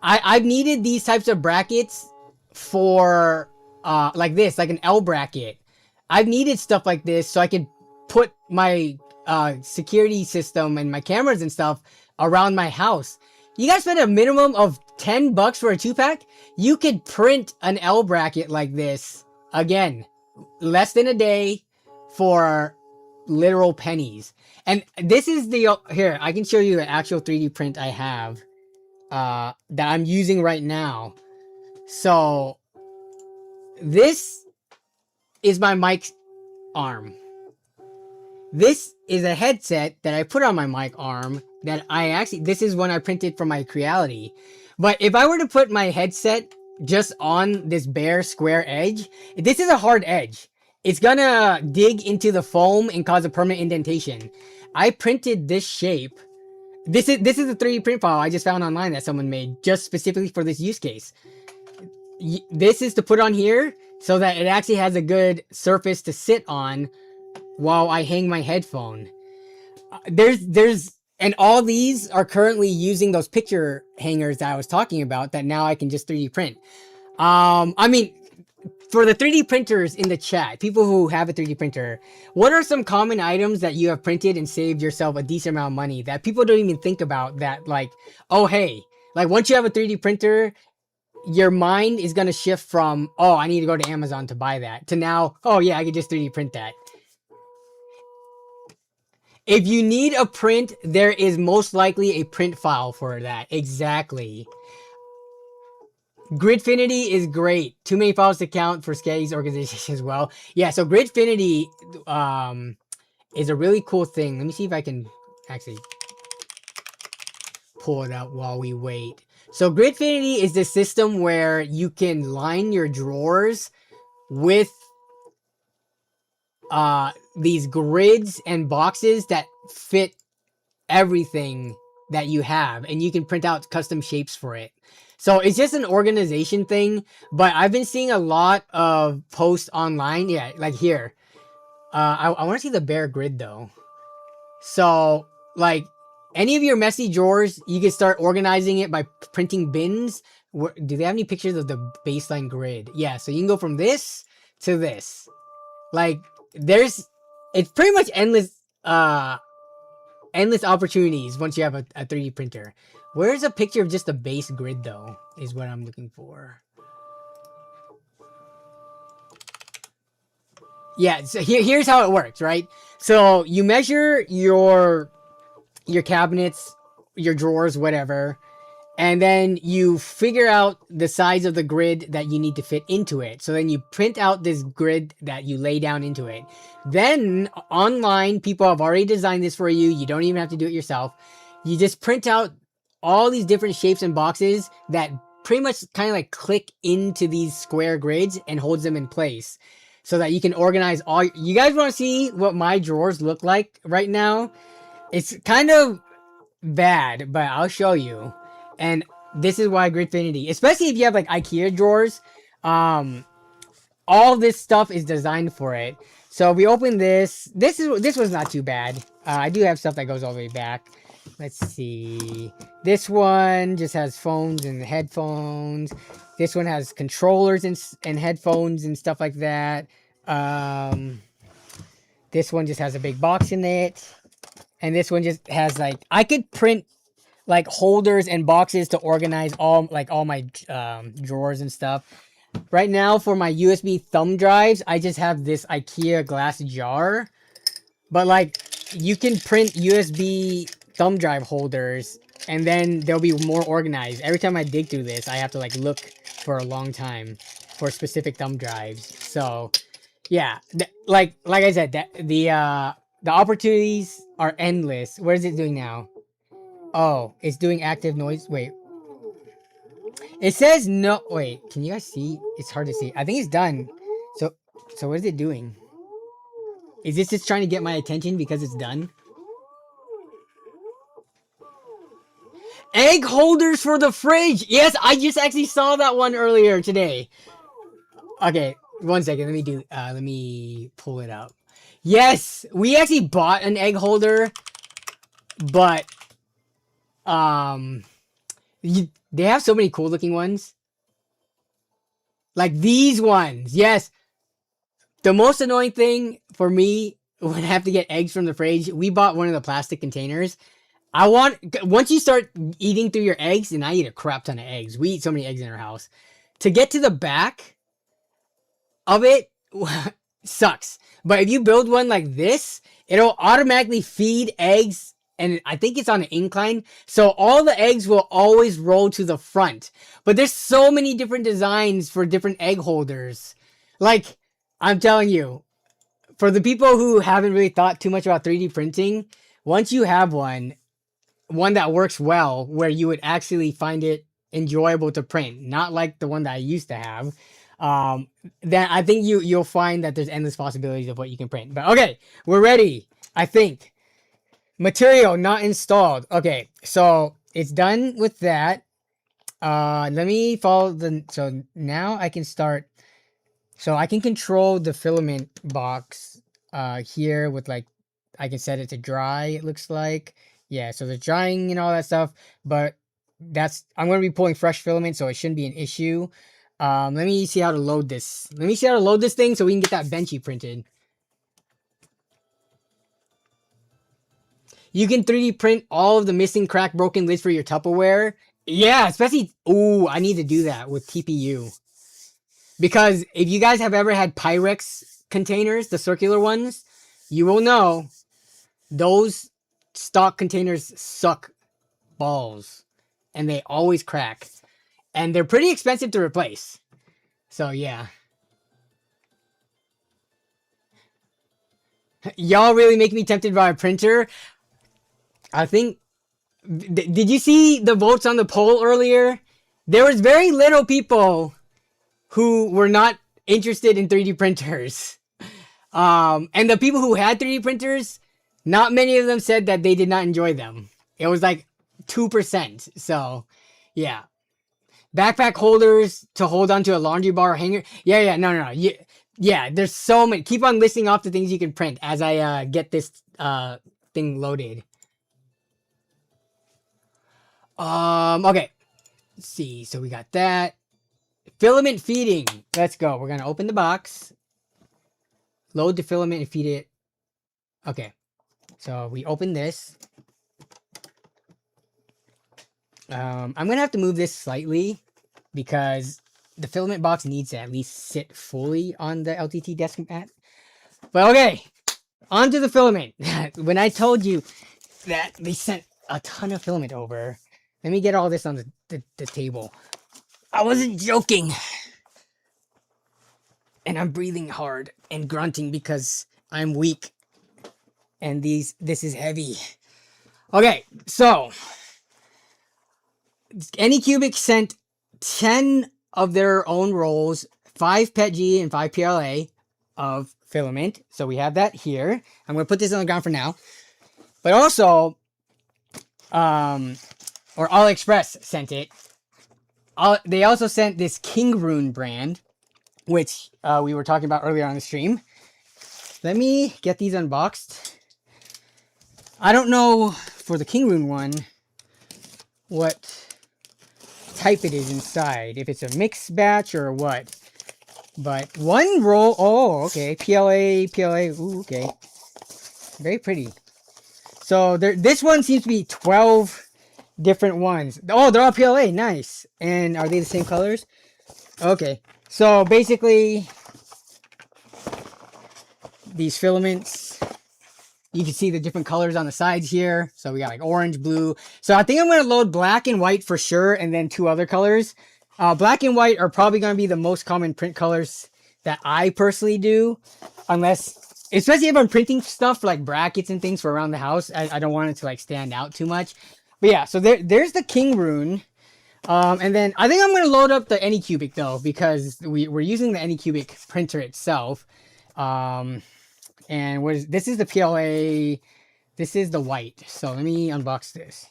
I've needed these types of brackets for, like this, like an L bracket. I've needed stuff like this so I could put my, security system and my cameras and stuff around my house. You guys spend a minimum of $10 for a 2-pack? You could print an L bracket like this, again, less than a day for literal pennies. And this is the, here, I can show you the actual 3D print I have. That I'm using right now. So this is my mic arm. This is a headset that I put on my mic arm that I actually, this is one I printed from my Creality. But if I were to put my headset just on this bare square edge, this is a hard edge. It's gonna dig into the foam and cause a permanent indentation. I printed this shape. This is a 3D print file I just found online that someone made just specifically for this use case. this is to put on here so that it actually has a good surface to sit on while I hang my headphone. And all these are currently using those picture hangers that I was talking about that now I can just 3D print. I mean, for the 3D printers in the chat, people who have a 3D printer, what are some common items that you have printed and saved yourself a decent amount of money that people don't even think about, that like, oh, hey, like once you have a 3D printer, your mind is going to shift from, oh, I need to go to Amazon to buy that, to now, oh yeah, I could just 3D print that. If you need a print, there is most likely a print file for that. Exactly. Gridfinity is great. Too many files to count for Skaggs organization as well. Yeah, so Gridfinity is a really cool thing. Let me see if I can actually pull it up while we wait. So Gridfinity is the system where you can line your drawers with these grids and boxes that fit everything that you have, and you can print out custom shapes for it. So it's just an organization thing, but I've been seeing a lot of posts online. Yeah, like here. I want to see the bare grid though. So like any of your messy drawers, you can start organizing it by printing bins. Do they have any pictures of the baseline grid? Yeah, so you can go from this to this. Like it's pretty much endless opportunities once you have a 3D printer. Where's a picture of just the base grid though, is what I'm looking for. Yeah, so here's how it works, right? So you measure your cabinets, your drawers, whatever, and then you figure out the size of the grid that you need to fit into it. So then you print out this grid that you lay down into it. Then online, people have already designed this for you. You don't even have to do it yourself. You just print out all these different shapes and boxes that pretty much kind of like click into these square grids and holds them in place so that you can organize all. You guys want to see what my drawers look like right now? It's kind of bad, but I'll show you. And this is why Gridfinity, especially if you have like IKEA drawers, all this stuff is designed for it. So we open this. This was not too bad. I do have stuff that goes all the way back. Let's see. This one just has phones and headphones. This one has controllers and headphones and stuff like that. This one just has a big box in it. And this one just has like, I could print like holders and boxes to organize all my drawers and stuff. Right now for my USB thumb drives, I just have this IKEA glass jar. But like you can print USB thumb drive holders and then they'll be more organized. Every time I dig through this, I have to like look for a long time for specific thumb drives. So yeah, like I said, the opportunities are endless. What is it doing now? Oh, it's doing active noise. Wait. It says no. Wait, can you guys see? It's hard to see. I think it's done. So what is it doing? Is this just trying to get my attention because it's done? Egg holders for the fridge. Yes, I just actually saw that one earlier today. Okay, 1 second. Let me pull it up. Yes, we actually bought an egg holder, but they have so many cool looking ones. Like these ones. Yes. The most annoying thing for me when I have to get eggs from the fridge, we bought one of the plastic containers. Once you start eating through your eggs, and I eat a crap ton of eggs. We eat so many eggs in our house. To get to the back of it sucks. But if you build one like this, it'll automatically feed eggs, and I think it's on an incline, so all the eggs will always roll to the front. But there's so many different designs for different egg holders. Like, I'm telling you, for the people who haven't really thought too much about 3D printing, once you have one that works well, where you would actually find it enjoyable to print, not like the one that I used to have, then I think you'll find that there's endless possibilities of what you can print. But okay, we're ready, I think. Material not installed. Okay, so it's done with that. Let me follow the, so now I can start, so I can control the filament box here with like, I can set it to dry, it looks like. Yeah, so the drying and all that stuff, but I'm going to be pulling fresh filament, so it shouldn't be an issue. Let me see how to load this. Let me see how to load this thing so we can get that benchy printed. You can 3D print all of the missing, cracked, broken lids for your Tupperware. Yeah, especially, ooh, I need to do that with TPU. Because if you guys have ever had Pyrex containers, the circular ones, you will know those stock containers suck balls. And they always crack. And they're pretty expensive to replace. So, yeah. Y'all really make me tempted by a printer. I think... Did you see the votes on the poll earlier? There was very little people who were not interested in 3D printers. And the people who had 3D printers, not many of them said that they did not enjoy them. It was like 2%. So, yeah. Backpack holders to hold onto a laundry bar hanger. Yeah, no. Yeah, there's so many. Keep on listing off the things you can print as I get this thing loaded. Okay. Let's see. So we got that. Filament feeding. Let's go. We're gonna open the box. Load the filament and feed it. Okay. So we open this. I'm gonna have to move this slightly because the filament box needs to at least sit fully on the LTT desk mat. But okay, on to the filament. When I told you that they sent a ton of filament over, let me get all this on the table. I wasn't joking. And I'm breathing hard and grunting because I'm weak. And this is heavy. Okay, so Anycubic sent 10 of their own rolls, 5 PETG and 5 PLA of filament. So we have that here. I'm going to put this on the ground for now. But also, or AliExpress sent it. They also sent this Keychron brand, which we were talking about earlier on the stream. Let me get these unboxed. I don't know for the Keychron one what type it is inside, if it's a mixed batch or what. But one roll, oh, okay, PLA, ooh, okay. Very pretty. So this one seems to be 12 different ones. Oh, they're all PLA, nice. And are they the same colors? Okay, so basically, these filaments, you can see the different colors on the sides here. So we got like orange, blue. So I think I'm going to load black and white for sure, and then 2 other colors. Black and white are probably going to be the most common print colors that I personally do. Unless, especially if I'm printing stuff like brackets and things for around the house. I don't want it to like stand out too much. But yeah, so there's the Keychron. And then I think I'm going to load up the Anycubic though, because we're using the Anycubic printer itself. And this is the PLA, this is the white. So let me unbox this.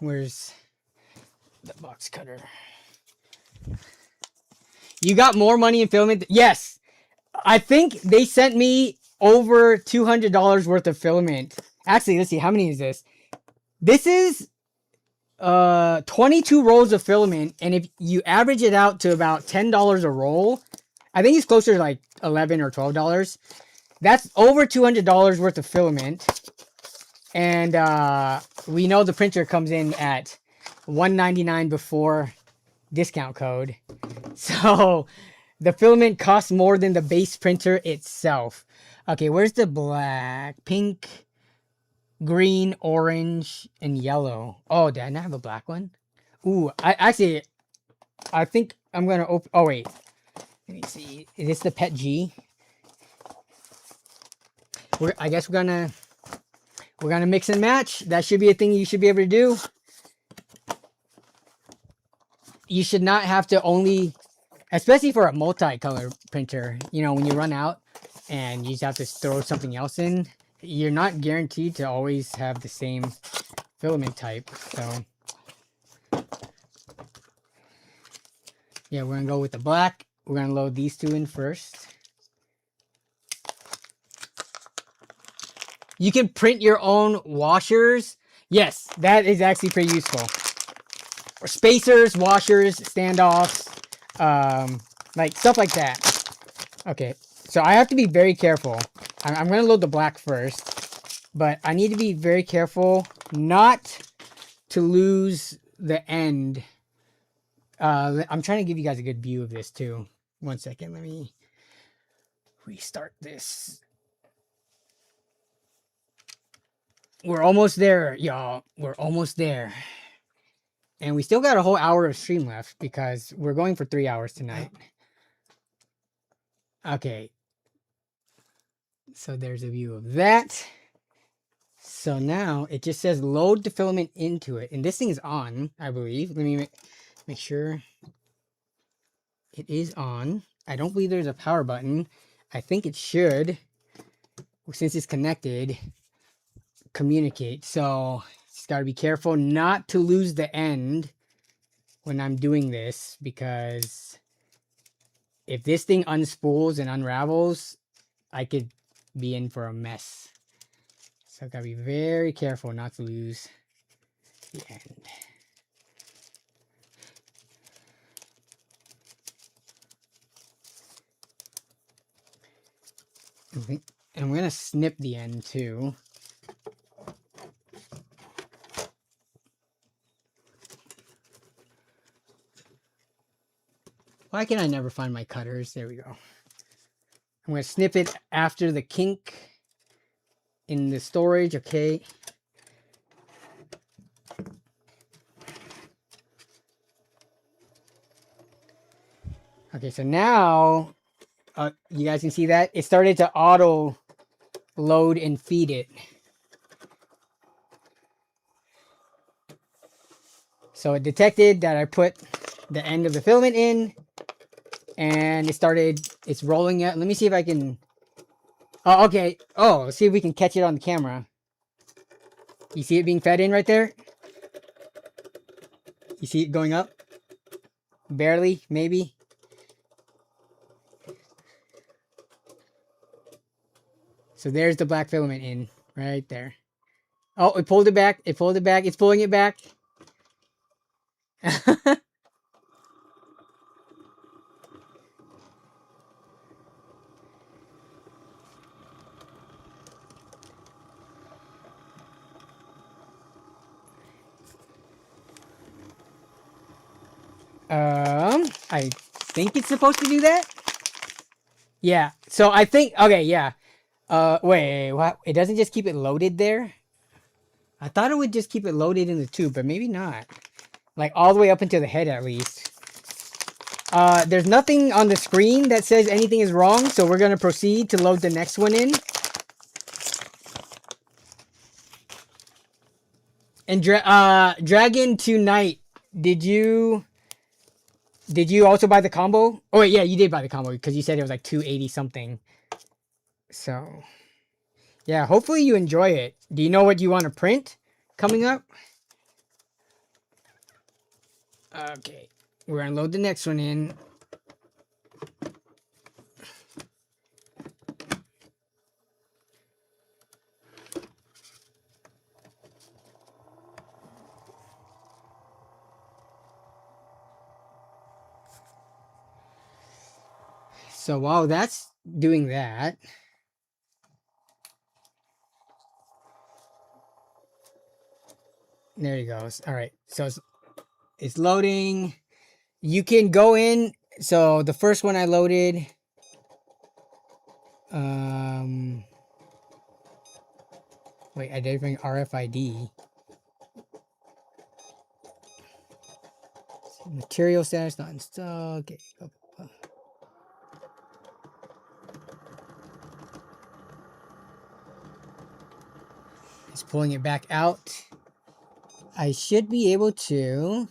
Where's the box cutter? You got more money in filament? Yes. I think they sent me over $200 worth of filament. Actually, let's see, how many is this? This is 22 rolls of filament, and if you average it out to about $10 a roll, I think it's closer to like $11 or $12. That's over $200 worth of filament. And we know the printer comes in at $199 before discount code. So the filament costs more than the base printer itself. Okay, where's the black? Pink, green, orange, and yellow. Oh, did I not have a black one? Ooh, I think I'm gonna open. Oh wait, let me see. Is this the PETG? I guess we're gonna mix and match. That should be a thing you should be able to do. You should not have to only, especially for a multi-color printer, you know, when you run out and you just have to throw something else in, you're not guaranteed to always have the same filament type. So Yeah, we're gonna go with the black. We're gonna load these two in first. You can print your own washers. Yes, that is actually pretty useful. Or spacers, washers, standoffs, like stuff like that. Okay, so I have to be very careful. I'm gonna load the black first, but I need to be very careful not to lose the end. I'm trying to give you guys a good view of this too. 1 second, let me restart this. We're almost there, y'all. We're almost there. And we still got a whole hour of stream left because we're going for 3 hours tonight. Okay. So there's a view of that. So now it just says load the filament into it. And this thing is on, I believe. Let me make sure it is on. I don't believe there's a power button. I think it should, since it's connected, communicate. So just got to be careful not to lose the end when I'm doing this, because if this thing unspools and unravels, I could be in for a mess. So I gotta be very careful not to lose the end. And we're gonna snip the end too. Why can I never find my cutters? There we go. I'm gonna snip it after the kink in the storage, okay? Okay, so now you guys can see that it started to auto load and feed it. So it detected that I put the end of the filament in, and it's rolling it. Let me see if I can, oh, okay. Oh, let's see if we can catch it on the camera. You see it being fed in right there? You see it going up? Barely, maybe. So there's the black filament in right there. Oh, it pulled it back. It pulled it back. It's pulling it back. I think it's supposed to do that. Yeah. So I think, okay, yeah. Wait, what? It doesn't just keep it loaded there? I thought it would just keep it loaded in the tube, but maybe not. Like all the way up into the head at least. There's nothing on the screen that says anything is wrong, so we're gonna proceed to load the next one in. And Dragon Tonight, did you also buy the combo? Oh wait, yeah, you did buy the combo because you said it was like 280 something. So yeah, hopefully you enjoy it. Do you know what you want to print coming up? Okay, we're gonna load the next one in. So while that's doing that, there he goes. All right, so it's loading. You can go in. So the first one I loaded, wait, I did bring RFID. Material status not installed. Okay. It's pulling it back out. I should be able to.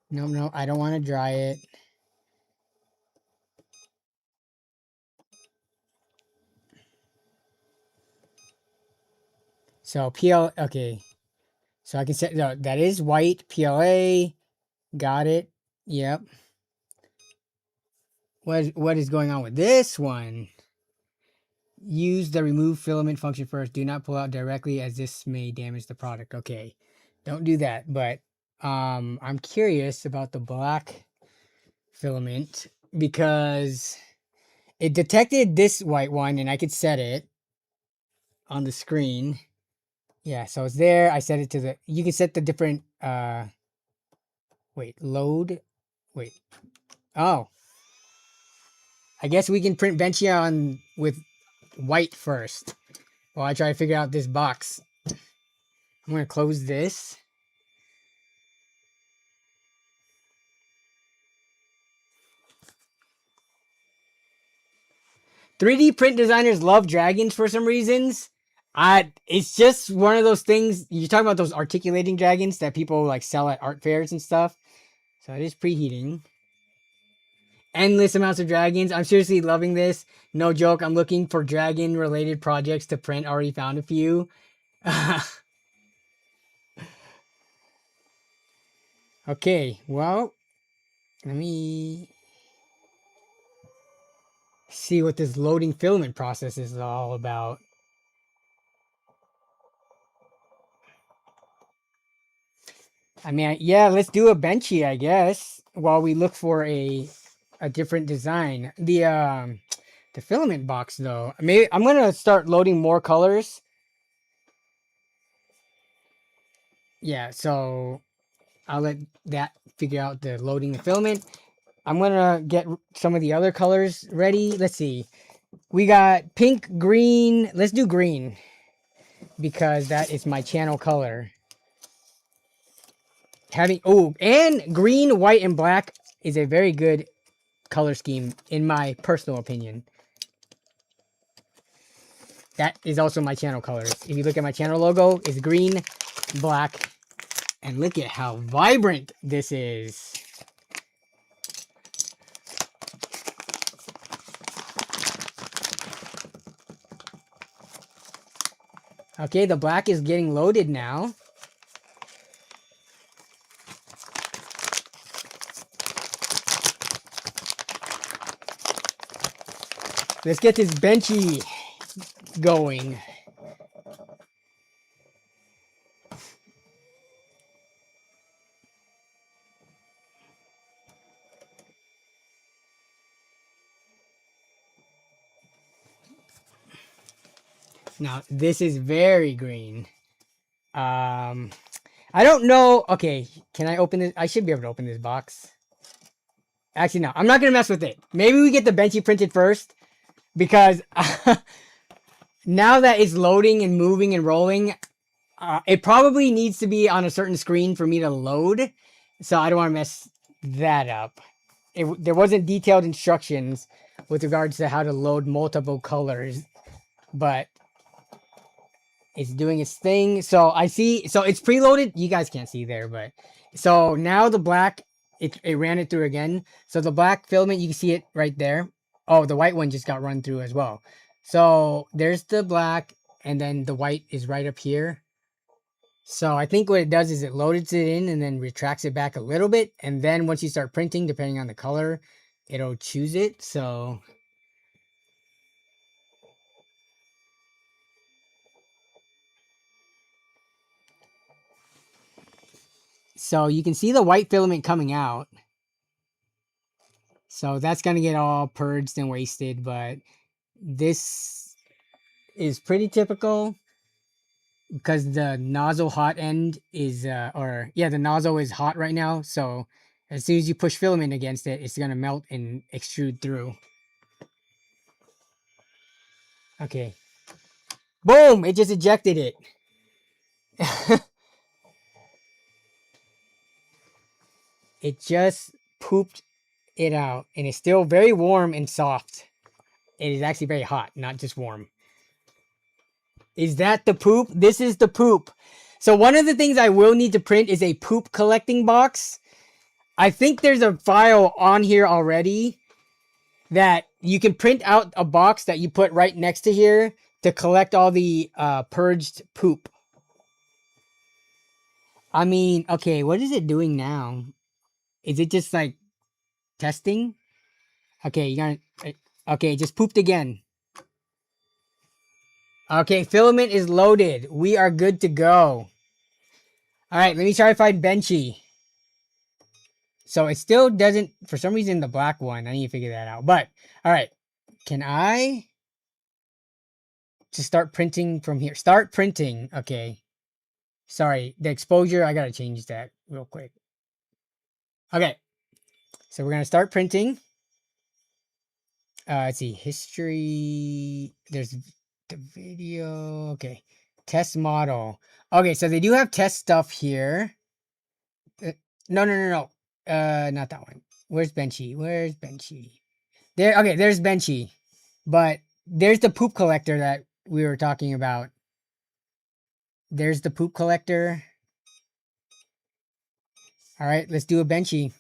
No, I don't want to dry it. So PL, okay. So I can set, no, that is white, PLA, got it. Yep. What is going on with this one? Use the remove filament function first. Do not pull out directly as this may damage the product. Okay. Don't do that. But I'm curious about the black filament because it detected this white one and I could set it on the screen. Yeah, so it's there. I set it to the, you can set the different, wait, load. Wait. Oh, I guess we can print Benchy on with white first. While I try to figure out this box. I'm going to close this. "3D print designers love dragons for some reasons. It's just one of those things. You're talking about those articulating dragons that people like sell at art fairs and stuff. So it is preheating. Endless amounts of dragons. I'm seriously loving this. No joke. I'm looking for dragon related projects to print. Already found a few. Okay, well, let me see what this loading filament process is all about. I mean, yeah, let's do a benchy, I guess, while we look for a different design. The filament box though. Maybe I'm gonna start loading more colors. Yeah, so I'll let that figure out the loading the filament. I'm gonna get some of the other colors ready. Let's see. We got pink, green. Let's do green because that is my channel color. And green, white, and black is a very good color scheme in my personal opinion. That is also my channel colors. If you look at my channel logo, it's green, black, and look at how vibrant this is. Okay, the black is getting loaded now. Let's get this benchy going. Now, this is very green. I don't know. Okay, can I open this? I should be able to open this box. Actually, no. I'm not going to mess with it. Maybe we get the benchy printed first because now that it's loading and moving and rolling, it probably needs to be on a certain screen for me to load. So I don't want to mess that up. There wasn't detailed instructions with regards to how to load multiple colors, but it's doing its thing. So I see, so it's preloaded. You guys can't see there, but so now the black, it ran it through again. So the black filament, you can see it right there. Oh, the white one just got run through as well. So there's the black, and then the white is right up here. So I think what it does is it loads it in and then retracts it back a little bit. And then once you start printing, depending on the color, it'll choose it. So you can see the white filament coming out. So that's going to get all purged and wasted, but this is pretty typical because the nozzle hot end is, the nozzle is hot right now. So as soon as you push filament against it, it's going to melt and extrude through. Okay. Boom! It just ejected it. It just pooped it out, and it's still very warm and soft. It is actually very hot, not just warm. Is that the poop? This is the poop. So one of the things I will need to print is a poop collecting box. I think there's a file on here already that you can print out a box that you put right next to here to collect all the purged poop. I mean, okay, what is it doing now? Is it just like testing? Okay, you got okay, just pooped again. Okay, filament is loaded. We are good to go. All right, let me try to find Benchy. So it still doesn't, for some reason, the black one. I need to figure that out. But, all right. Can I just start printing from here? Start printing. Okay. Sorry, the exposure, I got to change that real quick. Okay. So we're going to start printing. Let's see. History. There's the video. Okay. Test model. Okay, so they do have test stuff here. No. Not that one. Where's Benchy? Where's Benchy? There. Okay, there's Benchy. But there's the poop collector that we were talking about. There's the poop collector. All right, let's do a Benchy.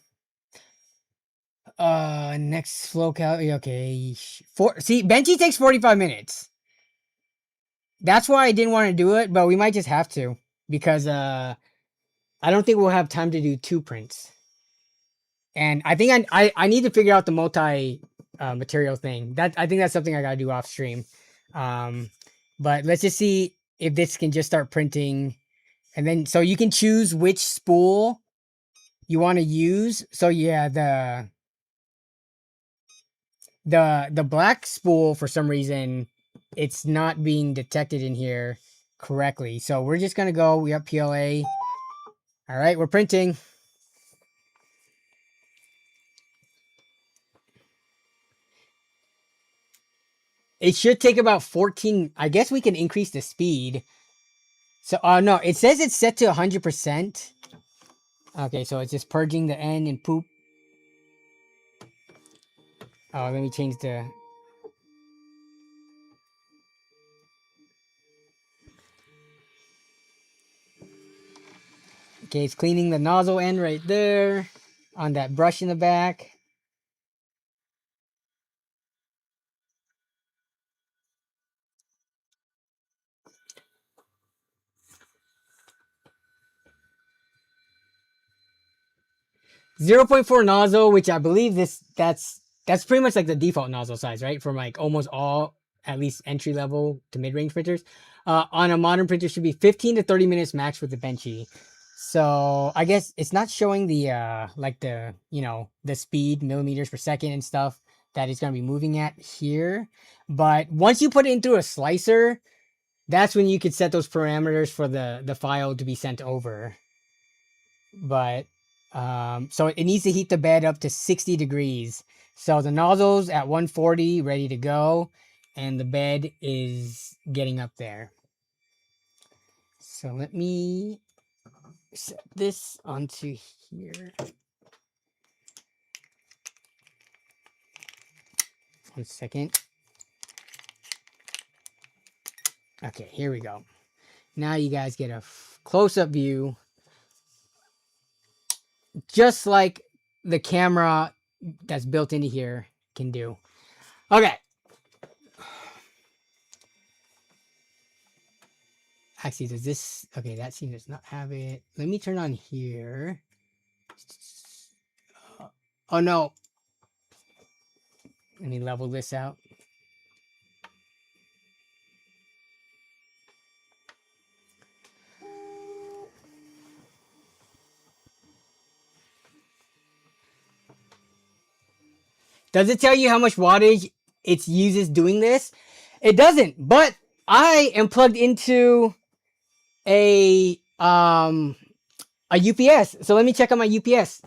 Next flow cal. Okay. See, Benchy takes 45 minutes. That's why I didn't want to do it, but we might just have to because I don't think we'll have time to do 2 prints. And I think I need to figure out the multi material thing. I think that's something I gotta do off stream. But let's just see if this can just start printing, and then so you can choose which spool you want to use. So yeah, the black spool, for some reason it's not being detected in here correctly. So we're just gonna go. We have PLA. All right, we're printing. It should take about 14. I guess we can increase the speed. So, no, it says it's set to 100%. Okay, so it's just purging the N and poop. Oh, let me change the... Okay, it's cleaning the nozzle end right there on that brush in the back. .4 nozzle, which I believe that's pretty much like the default nozzle size, right? For like almost all, at least entry level to mid range printers. On a modern printer should be 15 to 30 minutes max with the Benchy. So I guess it's not showing the like the the speed millimeters per second and stuff that it's gonna be moving at here. But once you put it into a slicer, that's when you could set those parameters for the file to be sent over. But so it needs to heat the bed up to 60 degrees. So the nozzle's at 140, ready to go, and the bed is getting up there. So let me set this onto here. 1 second. Okay, here we go. Now you guys get a close-up view, just like the camera that's built into here can do. Okay. Actually, does this... Okay, that scene does not have it. Let me turn on here. Oh, no. Let me level this out. Does it tell you how much wattage it uses doing this? It doesn't, but I am plugged into a UPS. So let me check on my UPS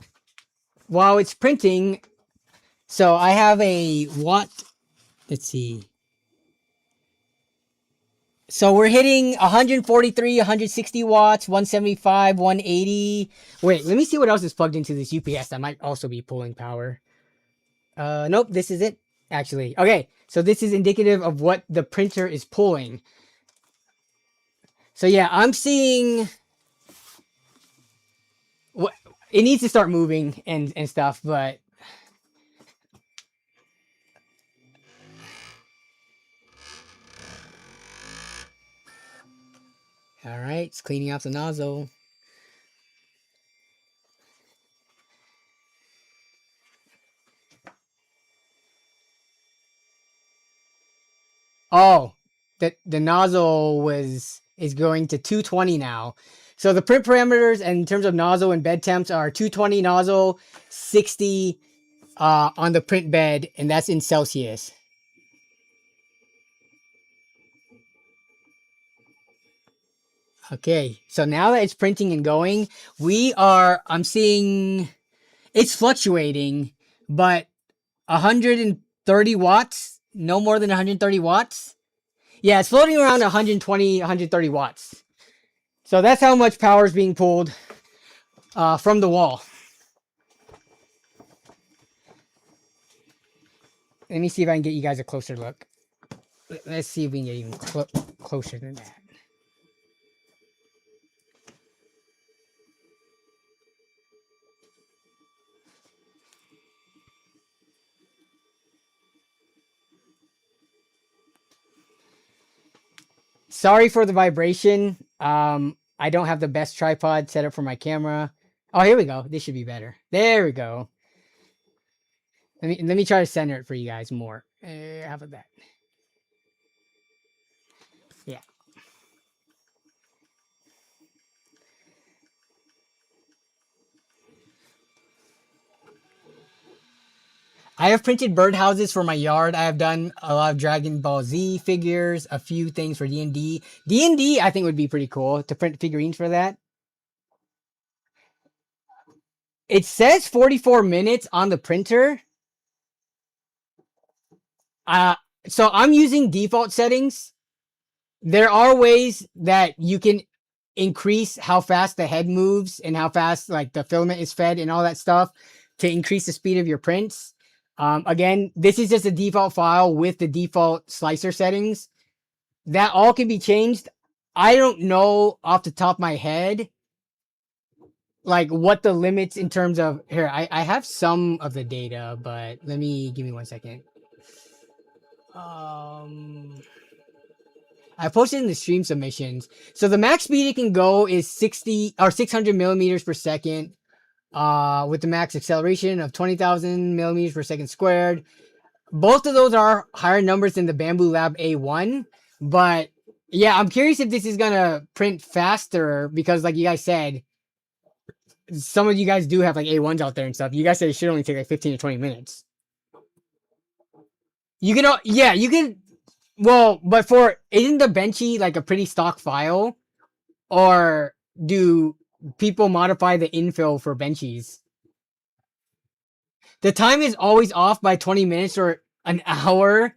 while it's printing. So I have a watt. Let's see. So we're hitting 143, 160 watts, 175, 180. Wait, let me see what else is plugged into this UPS that might also be pulling power. Nope, this is it, actually. Okay, so this is indicative of what the printer is pulling. So yeah, I'm seeing... what it needs to start moving and stuff, but... Alright, it's cleaning off the nozzle. Oh, the nozzle is going to 220 now. So the print parameters and in terms of nozzle and bed temps are 220 nozzle, 60 on the print bed, and that's in Celsius. Okay, so now that it's printing and going, I'm seeing it's fluctuating, but 130 watts, no more than 130 watts. Yeah, it's floating around 120, 130 watts. So that's how much power is being pulled from the wall. Let me see if I can get you guys a closer look. Let's see if we can get even closer than that. Sorry for the vibration. I don't have the best tripod set up for my camera. Oh, here we go. This should be better. There we go. Let me try to center it for you guys more. How about that? Yeah. I have printed birdhouses for my yard. I have done a lot of Dragon Ball Z figures, a few things for D&D. D&D, I think would be pretty cool to print figurines for that. It says 44 minutes on the printer. So I'm using default settings. There are ways that you can increase how fast the head moves and how fast like the filament is fed and all that stuff to increase the speed of your prints. Again, this is just a default file with the default slicer settings. That all can be changed. I don't know off the top of my head like what the limits in terms of here. I have some of the data, but give me 1 second. I posted in the stream submissions. So the max speed it can go is 60 or 600 millimeters per second. With the max acceleration of 20,000 millimeters per second squared. Both of those are higher numbers than the Bamboo Lab A1. But yeah, I'm curious if this is gonna print faster because, like you guys said, some of you guys do have like A1s out there and stuff. You guys said it should only take like 15 to 20 minutes. You can, yeah, you can. Well, but isn't the Benchy like a pretty stock file, or do people modify the infill for Benchies? The time is always off by 20 minutes or an hour.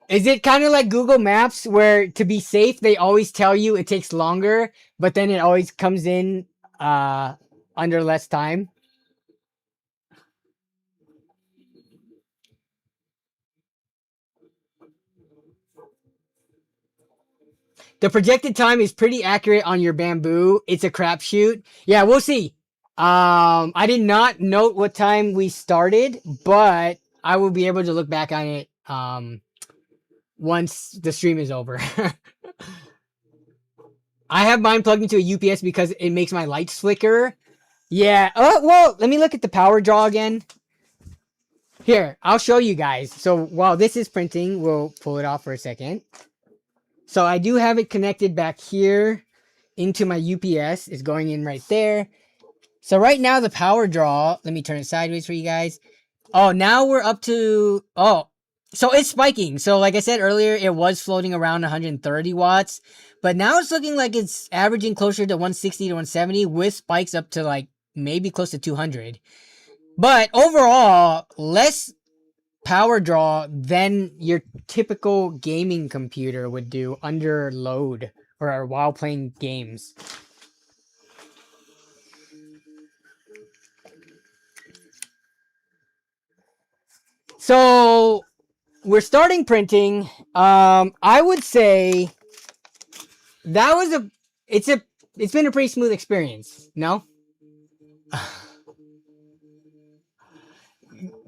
Is it kind of like Google Maps where to be safe, they always tell you it takes longer, but then it always comes in under less time? The projected time is pretty accurate on your Bamboo. It's a crapshoot. Yeah, we'll see. I did not note what time we started, but I will be able to look back on it once the stream is over. I have mine plugged into a UPS because it makes my lights flicker. Yeah. Oh, well, let me look at the power draw again. Here, I'll show you guys. So while this is printing, we'll pull it off for a second. So I do have it connected back here into my UPS. It's going in right there. So right now the power draw, let me turn it sideways for you guys. Oh, now we're up to, so it's spiking. So like I said earlier, it was floating around 130 watts, but now it's looking like it's averaging closer to 160 to 170 with spikes up to like maybe close to 200. But overall, less power draw than your typical gaming computer would do under load or while playing games. So we're starting printing. I would say that was it's been a pretty smooth experience. No?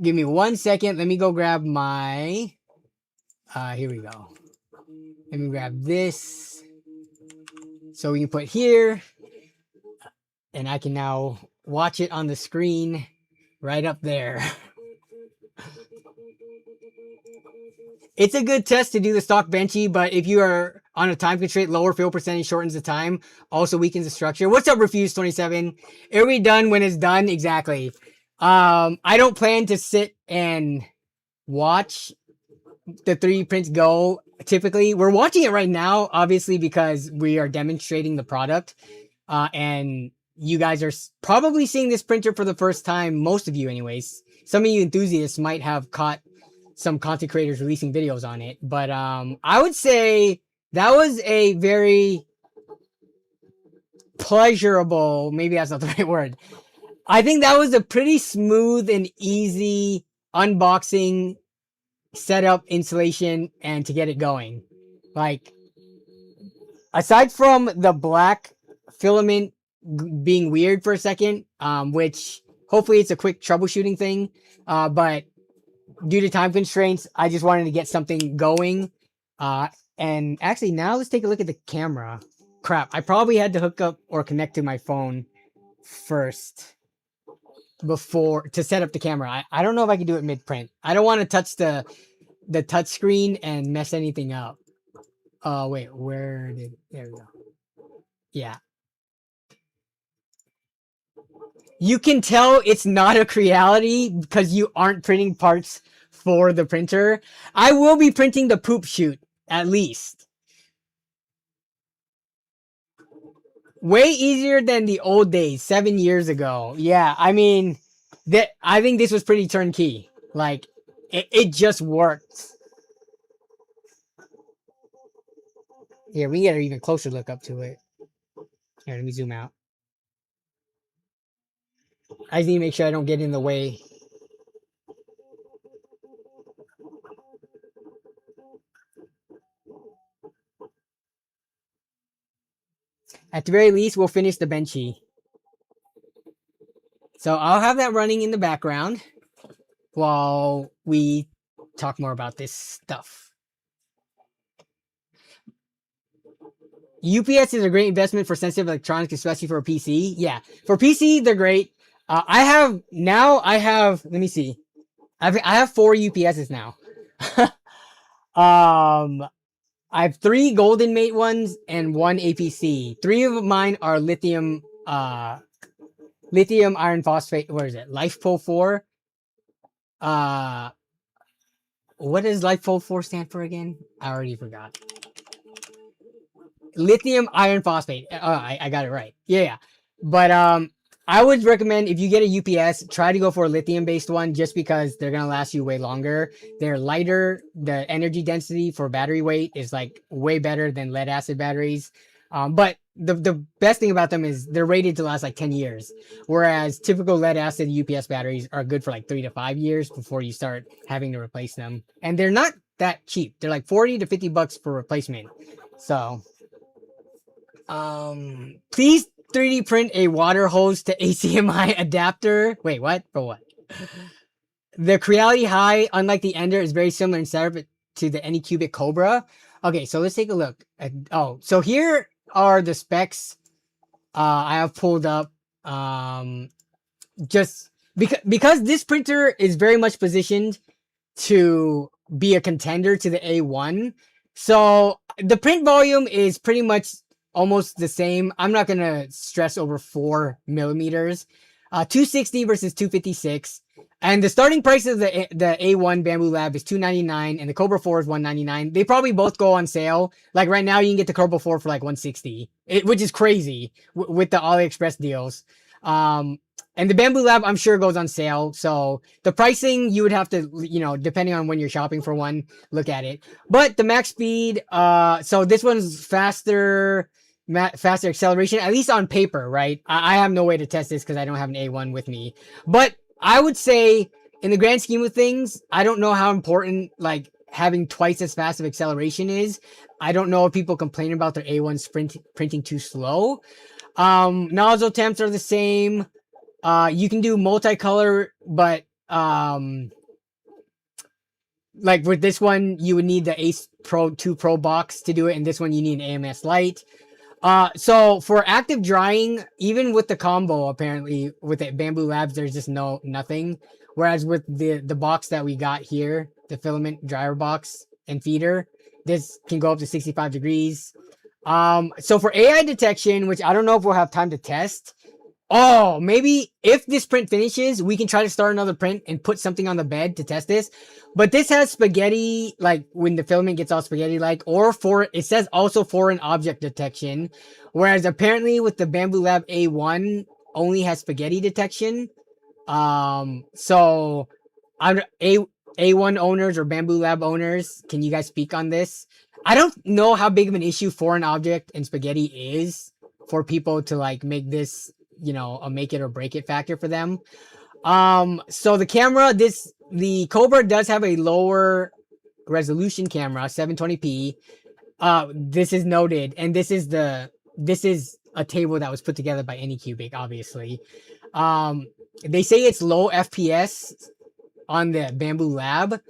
Give me 1 second. Let me go grab my here we go. Let me grab this. So we can put here. And I can now watch it on the screen right up there. It's a good test to do the stock benchy, but if you are on a time constraint, lower fill percentage shortens the time, also weakens the structure. What's up, Refuse27? Are we done when it's done? Exactly. I don't plan to sit and watch the 3D prints go. Typically, we're watching it right now, obviously, because we are demonstrating the product. And you guys are probably seeing this printer for the first time, most of you anyways. Some of you enthusiasts might have caught some content creators releasing videos on it, but I would say that was a very pleasurable, maybe that's not the right word. I think that was a pretty smooth and easy unboxing, setup, installation, and to get it going. Like, aside from the black filament being weird for a second, which hopefully it's a quick troubleshooting thing, but due to time constraints, I just wanted to get something going. And actually, now let's take a look at the camera. Crap, I probably had to hook up or connect to my phone first before to set up the camera. I don't know if I can do it mid-print. I don't want to touch the touch screen and mess anything up. Wait, there we go. Yeah. You can tell it's not a Creality because you aren't printing parts for the printer. I will be printing the poop chute, at least. Way easier than the old days, 7 years ago. Yeah, I mean, I think this was pretty turnkey. Like, it just worked. Here, we can get an even closer look up to it. Here, let me zoom out. I just need to make sure I don't get in the way. At the very least, we'll finish the benchy. So I'll have that running in the background while we talk more about this stuff. UPS is a great investment for sensitive electronics, especially for a PC. Yeah, for PC, they're great. I have, let me see. I have 4 UPSs now. I have 3 Golden Mate ones and 1 APC. 3 of mine are lithium iron phosphate. Where is it? LifePo 4. What does LifePo 4 stand for again? I already forgot. Lithium iron phosphate. I got it right. Yeah. But I would recommend if you get a UPS, try to go for a lithium based one just because they're gonna last you way longer. They're lighter. The energy density for battery weight is like way better than lead acid batteries. But the best thing about them is they're rated to last like 10 years, whereas typical lead acid UPS batteries are good for like 3 to 5 years before you start having to replace them. And they're not that cheap. They're like 40 to 50 bucks for replacement. So please 3D print a water hose to HDMI adapter. Wait, what? For what? The Creality High, unlike the Ender, is very similar in setup to the Anycubic Cobra. Okay, so let's take a look. So here are the specs I have pulled up. Just because this printer is very much positioned to be a contender to the A1. So the print volume is pretty much almost the same. I'm not going to stress over 4 millimeters. 260 versus 256. And the starting price of the A1 Bamboo Lab is $299 and the Cobra 4 is $199. They probably both go on sale. Like right now you can get the Cobra 4 for like $160, which is crazy with the AliExpress deals. And the Bamboo Lab, I'm sure, goes on sale. So the pricing, you would have to, depending on when you're shopping for one, look at it. But the max speed, so this one's faster acceleration, at least on paper, right? I have no way to test this because I don't have an A1 with me. But I would say, in the grand scheme of things, I don't know how important, like, having twice as fast of acceleration is. I don't know if people complain about their A1 printing too slow. Nozzle temps are the same. You can do multicolor, but like with this one, you would need the Ace Pro 2 Pro box to do it, and this one you need an AMS light. So for active drying, even with the combo, apparently with the Bamboo Labs, there's just nothing. Whereas with the box that we got here, the filament dryer box, and feeder. This can go up to 65 degrees. So for AI detection, which I don't know if we'll have time to test. Oh, maybe if this print finishes, we can try to start another print and put something on the bed to test this. But this has spaghetti, like when the filament gets all spaghetti-like, or it says also foreign object detection. Whereas apparently with the Bamboo Lab A1 only has spaghetti detection. So I'm A1 owners or Bamboo Lab owners, can you guys speak on this? I don't know how big of an issue foreign object and spaghetti is for people to like make this, you know, a make it or break it factor for them. So the camera, the Kobra does have a lower resolution camera, 720p. This is noted, and this is a table that was put together by Anycubic, obviously. They say it's low FPS on the Bamboo Lab,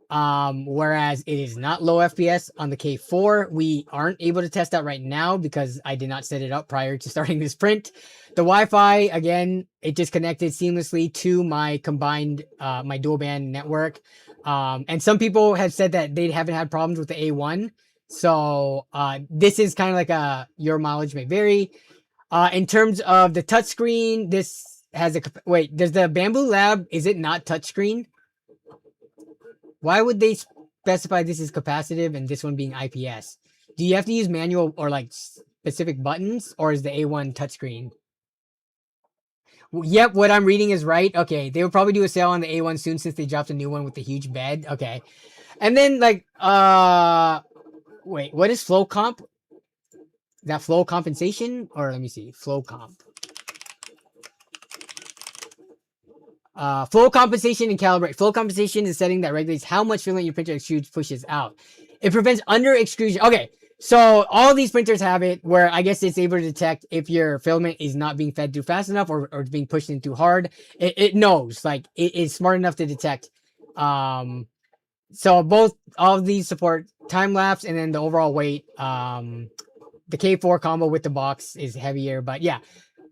whereas it is not low FPS on the K4. We aren't able to test that right now because I did not set it up prior to starting this print. The Wi-Fi, again, it just connected seamlessly to my combined, my dual band network. And some people have said that they haven't had problems with the A1. So this is kind of like your mileage may vary. In terms of the touchscreen, this has wait, does the Bamboo Lab, is it not touchscreen? Why would they specify this is capacitive and this one being IPS? Do you have to use manual or like specific buttons, or is the A1 touchscreen? Yep, what I'm reading is right. Okay, they will probably do a sale on the A1 soon since they dropped a new one with the huge bed. Okay. And then like wait, what is flow comp? Is that flow compensation? Or let me see, flow comp. Flow compensation and calibrate. Flow compensation is a setting that regulates how much filament your printer extrudes pushes out. It prevents under extrusion. Okay, so all these printers have it where I guess it's able to detect if your filament is not being fed through fast enough or it's being pushed in too hard. It knows, like it is smart enough to detect. So all of these support time lapse, and then the overall weight. The K4 combo with the box is heavier, but yeah.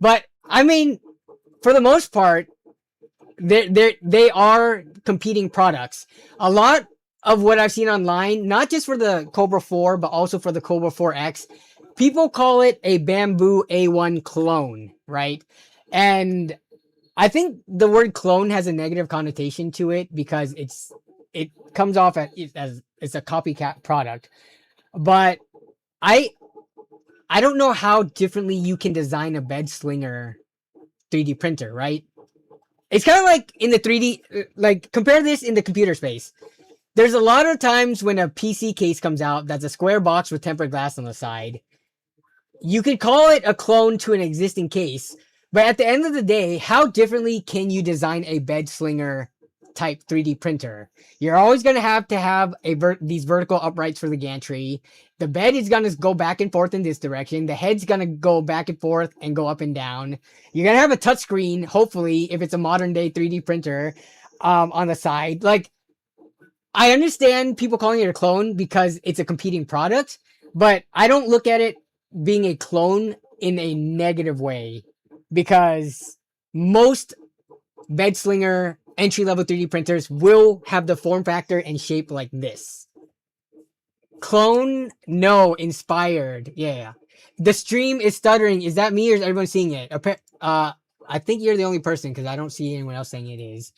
But I mean, for the most part, they are competing products. A lot of what I've seen online, not just for the Kobra 4, but also for the Kobra 4X, people call it a Bamboo A1 clone, right? And I think the word clone has a negative connotation to it because it comes off as it's a copycat product. But I don't know how differently you can design a bed slinger 3D printer, right? It's kind of like in the 3D, like compare this in the computer space. There's a lot of times when a PC case comes out that's a square box with tempered glass on the side. You could call it a clone to an existing case, but at the end of the day, how differently can you design a bed slinger type 3D printer? You're always going to have these vertical uprights for the gantry. The bed is going to go back and forth in this direction. The head's going to go back and forth and go up and down. You're going to have a touchscreen, hopefully, if it's a modern day 3D printer, on the side. Like, I understand people calling it a clone because it's a competing product, but I don't look at it being a clone in a negative way, because most bed slinger entry-level 3D printers will have the form factor and shape like this. Clone? No. Inspired. Yeah. The stream is stuttering. Is that me or is everyone seeing it? I think you're the only person because I don't see anyone else saying it is.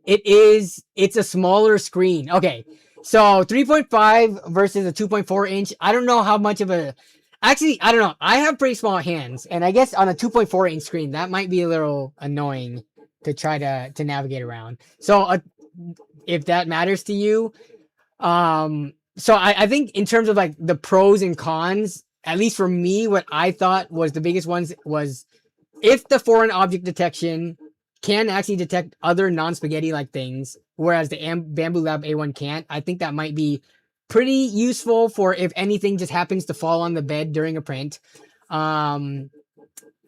It's a smaller screen. Okay. So 3.5 versus a 2.4 inch. I don't know how much of a... Actually, I don't know. I have pretty small hands, and I guess on a 2.4 inch screen, that might be a little annoying to try to navigate around. So if that matters to you, so I think in terms of like the pros and cons, at least for me, what I thought was the biggest ones was if the foreign object detection can actually detect other non-spaghetti like things, whereas the Bamboo Lab A1 can't, I think that might be pretty useful for if anything just happens to fall on the bed during a print.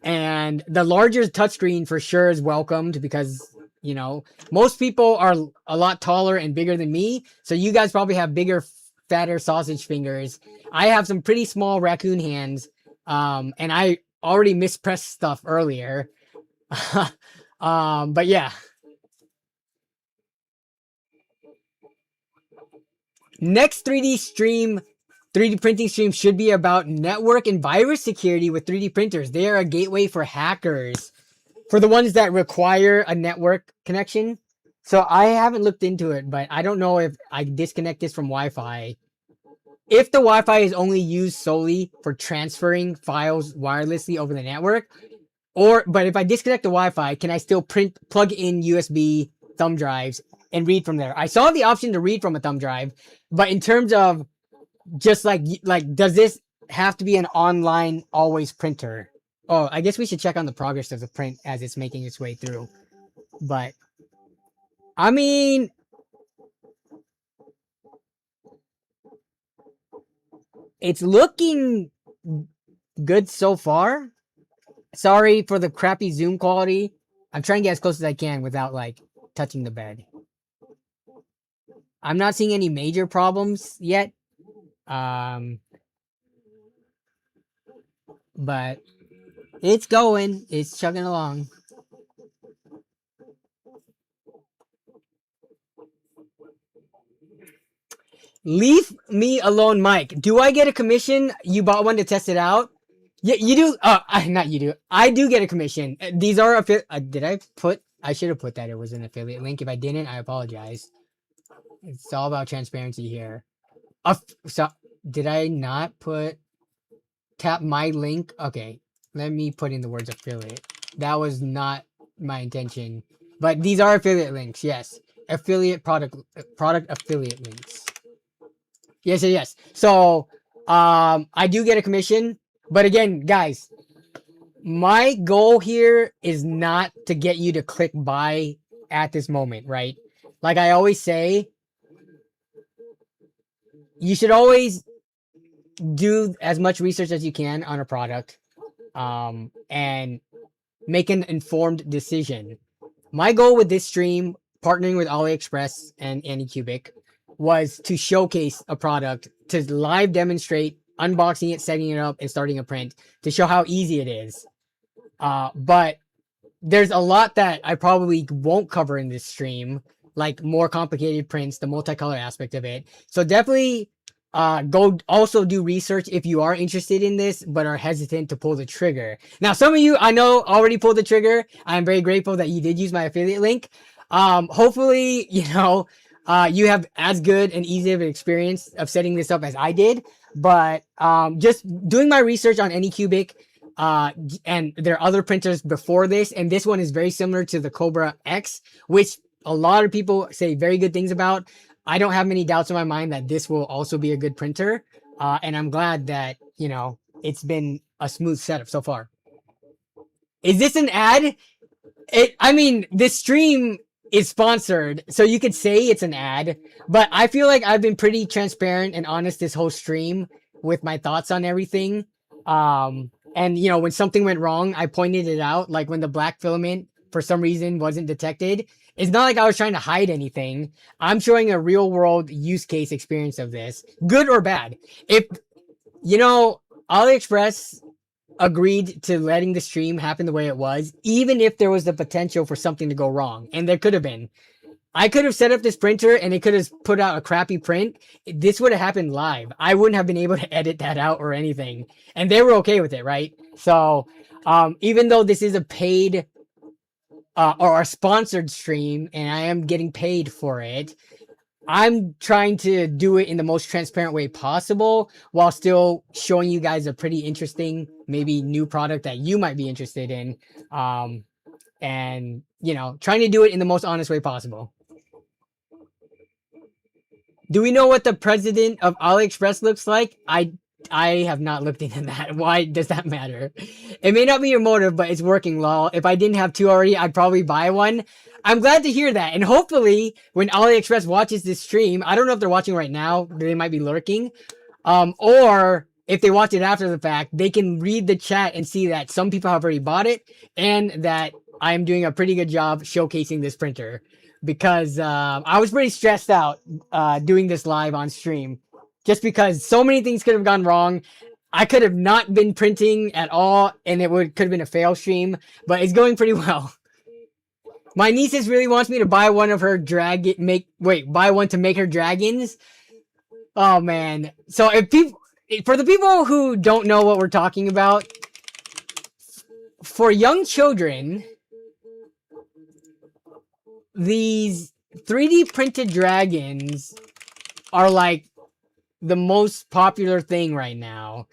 And the larger touchscreen for sure is welcomed because, you know, most people are a lot taller and bigger than me. So you guys probably have bigger, fatter sausage fingers. I have some pretty small raccoon hands. And I already mispressed stuff earlier. But yeah. Next 3D printing stream should be about network and virus security with 3D printers. They are a gateway for hackers. For the ones that require a network connection. So I haven't looked into it, but I don't know if I disconnect this from Wi-Fi. If the Wi-Fi is only used solely for transferring files wirelessly over the network, but if I disconnect the Wi-Fi, can I still plug in USB thumb drives and read from there? I saw the option to read from a thumb drive, but in terms of just like does this have to be an online always printer? Oh, I guess we should check on the progress of the print as it's making its way through. But I mean, it's looking good so far. Sorry for the crappy zoom quality. I'm trying to get as close as I can without like touching the bed. I'm not seeing any major problems yet. But it's going. It's chugging along. Leave me alone, Mike. Do I get a commission? You bought one to test it out? Yeah, you do. Not you do. I do get a commission. These are I should have put that it was an affiliate link. If I didn't, I apologize. It's all about transparency here. So did I not tap my link? Okay, let me put in the words affiliate. That was not my intention. But these are affiliate links. Yes, affiliate product affiliate links. Yes. So, I do get a commission, but again, guys, my goal here is not to get you to click buy at this moment, right? Like I always say, you should always do as much research as you can on a product, and make an informed decision. My goal with this stream, partnering with AliExpress and Anycubic, was to showcase a product, to live demonstrate unboxing it, setting it up, and starting a print to show how easy it is. But there's a lot that I probably won't cover in this stream, like more complicated prints, the multicolor aspect of it. So definitely go also do research if you are interested in this but are hesitant to pull the trigger. Now, some of you I know already pulled the trigger. I'm very grateful that you did use my affiliate link. Hopefully, you have as good and easy of an experience of setting this up as I did. But just doing my research on Anycubic, and there are other printers before this, and this one is very similar to the Kobra X, which a lot of people say very good things about. I don't have many doubts in my mind that this will also be a good printer, and I'm glad that it's been a smooth setup so far. Is this an ad? I mean, this stream is sponsored, so you could say it's an ad, but I feel like I've been pretty transparent and honest this whole stream with my thoughts on everything. And when something went wrong, I pointed it out, like when the black filament for some reason wasn't detected. It's not like I was trying to hide anything. I'm showing a real world use case experience of this, good or bad. If AliExpress agreed to letting the stream happen the way it was, even if there was the potential for something to go wrong, and there could have been. I could have set up this printer and it could have put out a crappy print. This would have happened live. I wouldn't have been able to edit that out or anything. And they were okay with it, right? So even though this is a paid or a sponsored stream and I am getting paid for it, I'm trying to do it in the most transparent way possible while still showing you guys a pretty interesting, maybe new product that you might be interested in. And, trying to do it in the most honest way possible. Do we know what the president of AliExpress looks like? I have not looked into that. Why does that matter? It may not be your motive, but it's working, lol. If I didn't have two already, I'd probably buy one. I'm glad to hear that. And hopefully, when AliExpress watches this stream, I don't know if they're watching right now. They might be lurking. Or if they watch it after the fact, they can read the chat and see that some people have already bought it and that I'm doing a pretty good job showcasing this printer. Because I was pretty stressed out doing this live on stream. Just because so many things could have gone wrong. I could have not been printing at all, and it could have been a fail stream. But it's going pretty well. My niece really wants me to buy one of her buy one to make her dragons. Oh man. So if people, for the people who don't know what we're talking about, for young children, these 3D printed dragons are like the most popular thing right now.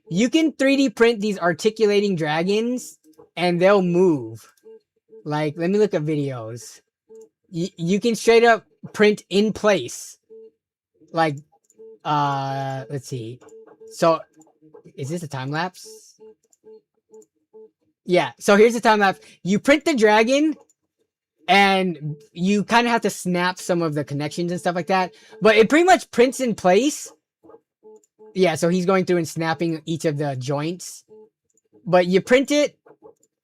You can 3D print these articulating dragons and they'll move. Like, let me look at videos. You can straight up print in place. Like, let's see. So, is this a time lapse? Yeah, so here's the time lapse. You print the dragon and you kind of have to snap some of the connections and stuff like that. But it pretty much prints in place. Yeah, so he's going through and snapping each of the joints. But you print it,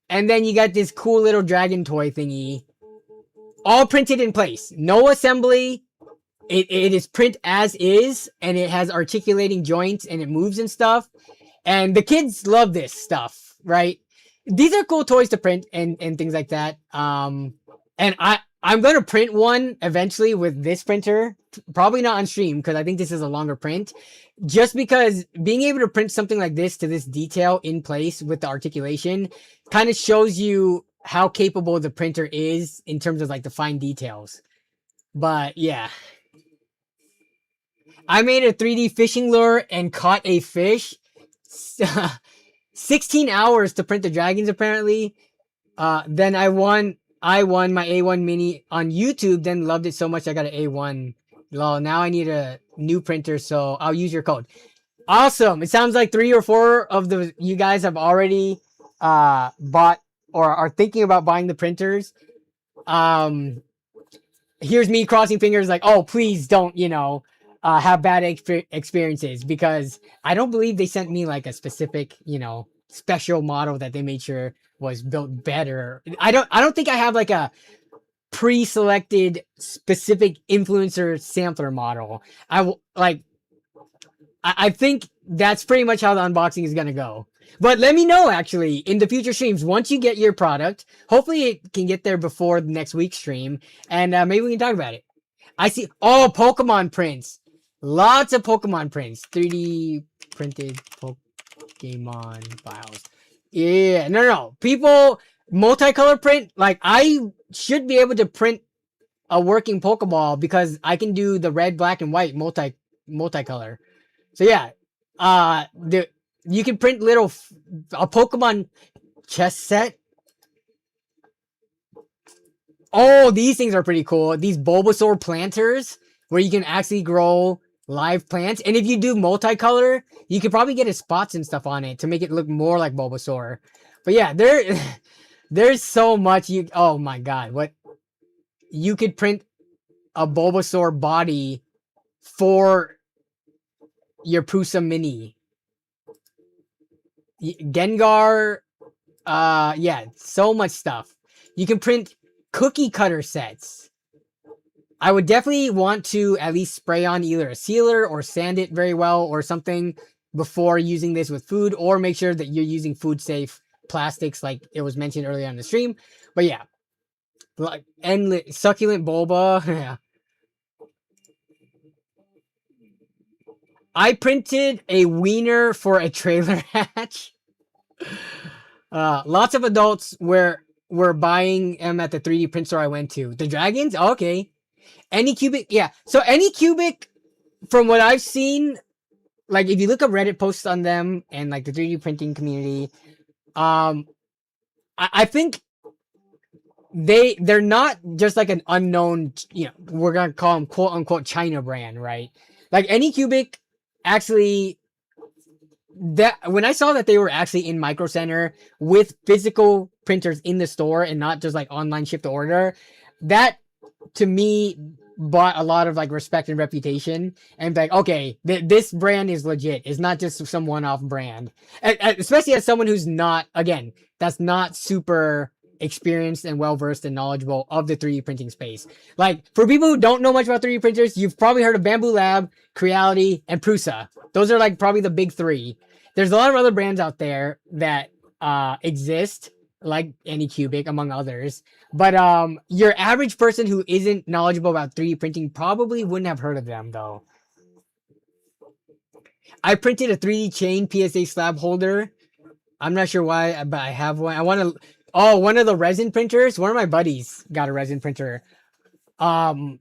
and then you got this cool little dragon toy thingy. All printed in place. No assembly. It is print as is, and it has articulating joints, and it moves and stuff. And the kids love this stuff, right? These are cool toys to print and things like that. And I'm going to print one eventually with this printer. Probably not on stream, because I think this is a longer print. Just because being able to print something like this to this detail in place with the articulation kind of shows you how capable the printer is in terms of like the fine details. But yeah. I made a 3D fishing lure and caught a fish. 16 hours to print the dragons apparently. Then I won my A1 mini on YouTube, then loved it so much I got an A1. Lol, now I need a new printer, so I'll use your code. Awesome. It sounds like 3 or 4 of you guys have already bought or are thinking about buying the printers. Here's me crossing fingers like, oh, please don't, have bad experiences, because I don't believe they sent me like a specific, special model that they made sure was built better. I don't think I have like a pre-selected specific influencer sampler model. I think that's pretty much how the unboxing is gonna go. But let me know actually in the future streams once you get your product. Hopefully it can get there before the next week's stream, and maybe we can talk about it. I see. Oh, Pokemon prints. Lots of Pokemon prints. 3D printed Pokemon files. Yeah, no. People, multicolor print. Like, I should be able to print a working Pokeball because I can do the red, black, and white multicolor. So yeah, you can print a Pokemon chess set. Oh, these things are pretty cool. These Bulbasaur planters where you can actually grow live plants. And if you do multicolor, you could probably get his spots and stuff on it to make it look more like Bulbasaur. But yeah, there's so much oh my god, what you could print a Bulbasaur body for your Prusa Mini. Gengar, yeah, so much stuff. You can print cookie cutter sets. I would definitely want to at least spray on either a sealer or sand it very well or something before using this with food, or make sure that you're using food safe plastics like it was mentioned earlier on the stream. But yeah, like endless succulent bulba. Yeah. I printed a wiener for a trailer hatch. Lots of adults were buying them at the 3D print store I went to. The dragons? Okay. Anycubic, yeah. So Anycubic, from what I've seen, like if you look up Reddit posts on them and like the 3D printing community, I think they're not just like an unknown, we're gonna call them quote unquote China brand, right? Like Anycubic actually, that when I saw that they were actually in Micro Center with physical printers in the store and not just like online ship to order, that to me bought a lot of like respect and reputation, and like, okay, this brand is legit. It's not just some one-off brand, especially as someone who's not, again, that's not super experienced and well-versed and knowledgeable of the 3D printing space. Like, for people who don't know much about 3D printers, you've probably heard of Bamboo Lab, Creality, and Prusa. Those are like probably the big 3. There's a lot of other brands out there that exist, like Anycubic, among others. But your average person who isn't knowledgeable about 3D printing probably wouldn't have heard of them, though. I printed a 3D chain PSA slab holder. I'm not sure why, but I have one. I want to. Oh, one of the resin printers. One of my buddies got a resin printer. Um,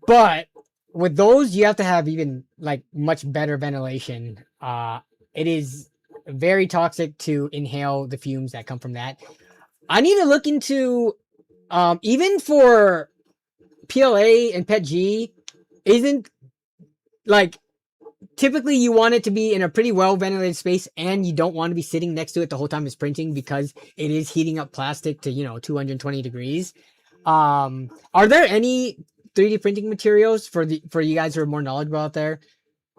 but with those, you have to have even like much better ventilation. It is very toxic to inhale the fumes that come from that. I need to look into even for PLA and PETG isn't like typically you want it to be in a pretty well ventilated space and you don't want to be sitting next to it the whole time it's printing because it is heating up plastic to 220 degrees. Are there any 3D printing materials for you guys who are more knowledgeable out there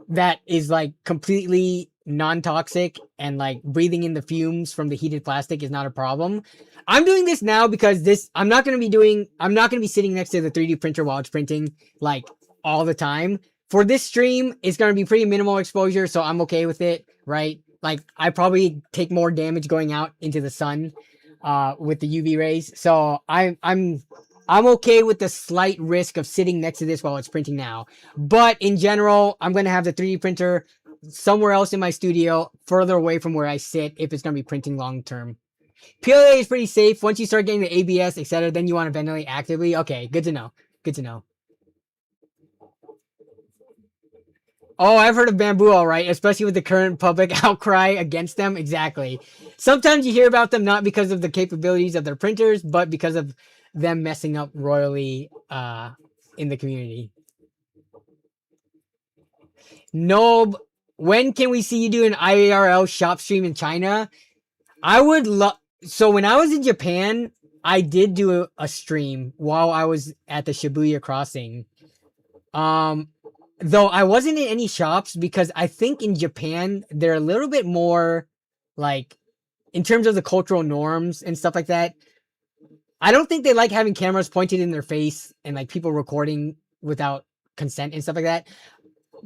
that is like completely non-toxic and like breathing in the fumes from the heated plastic is not a problem? I'm doing this now because I'm not going to be sitting next to the 3D printer while it's printing like all the time. For this stream, it's going to be pretty minimal exposure, so I'm okay with it, right? Like I probably take more damage going out into the sun with the UV rays. So I'm okay with the slight risk of sitting next to this while it's printing now. But in general, I'm going to have the 3D printer somewhere else in my studio, further away from where I sit if it's going to be printing long term. PLA is pretty safe. Once you start getting the ABS, etc., then you want to ventilate actively. Okay, good to know. Good to know. Oh, I've heard of bamboo, all right, especially with the current public outcry against them. Exactly. Sometimes you hear about them not because of the capabilities of their printers, but because of them messing up royally in the community. Nob, when can we see you do an IRL shop stream in China? I would love. So when I was in Japan, I did do a stream while I was at the Shibuya crossing. Though I wasn't in any shops because I think in Japan they're a little bit more like in terms of the cultural norms and stuff like that. I don't think they like having cameras pointed in their face and like people recording without consent and stuff like that.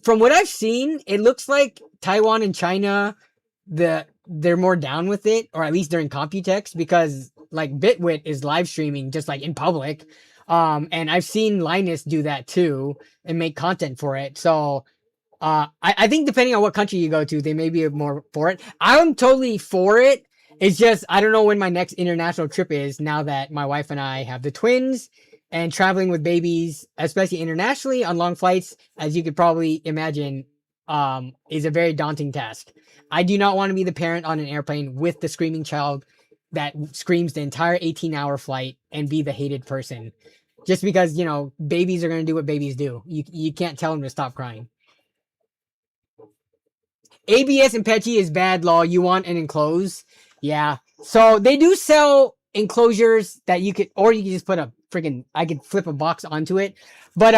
From what I've seen, it looks like Taiwan and China they're more down with it, or at least during Computex, because like Bitwit is live streaming just like in public. And I've seen Linus do that too and make content for it. So I think depending on what country you go to, they may be more for it. I'm totally for it. It's just I don't know when my next international trip is now that my wife and I have the twins, and traveling with babies, especially internationally on long flights, as you could probably imagine, is a very daunting task. I do not want to be the parent on an airplane with the screaming child that screams the entire 18-hour flight and be the hated person. Just because, babies are going to do what babies do. You can't tell them to stop crying. ABS and PETG is bad law. You want an enclosed. Yeah. So they do sell enclosures that you could, or you can just put I could flip a box onto it. But,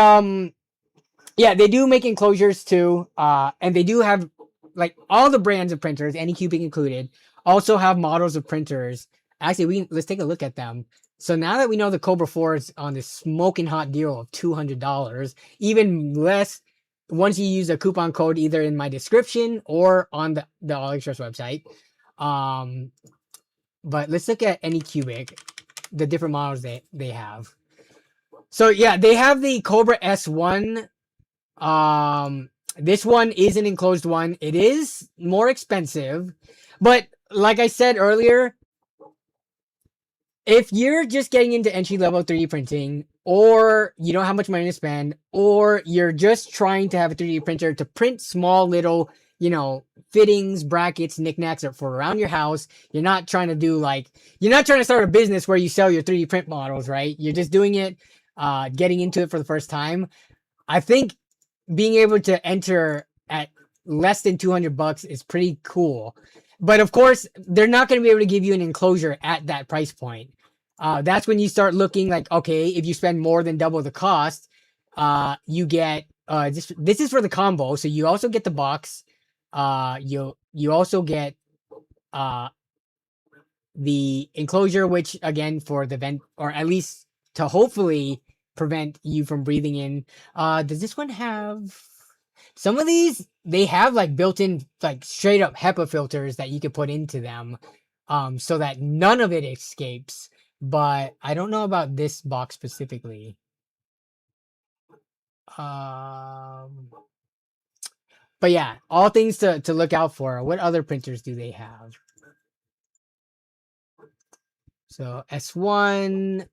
yeah, they do make enclosures too. And they do have like all the brands of printers, Anycubic included, also have models of printers. Actually, let's take a look at them. So now that we know the Kobra 4 is on this smoking hot deal of $200, even less once you use a coupon code either in my description or on the AliExpress website. But let's look at Anycubic, the different models they have. So yeah, they have the Kobra S1. This one is an enclosed one. It is more expensive, but like I said earlier, if you're just getting into entry-level 3D printing, or you don't have much money to spend, or you're just trying to have a 3D printer to print small little, fittings, brackets, knickknacks for around your house, you're not trying to start a business where you sell your 3D print models, right? You're just doing it, getting into it for the first time. I think being able to enter at less than $200 is pretty cool. But of course, they're not going to be able to give you an enclosure at that price point. That's when you start looking like, okay, if you spend more than double the cost, you get this is for the combo. So you also get the box. You also get the enclosure, which again for the vent, or at least to hopefully prevent you from breathing in. Does this one have some of these? They have like built-in, like straight up HEPA filters that you could put into them, so that none of it escapes. But I don't know about this box specifically. But yeah, all things to look out for. What other printers do they have? So S1,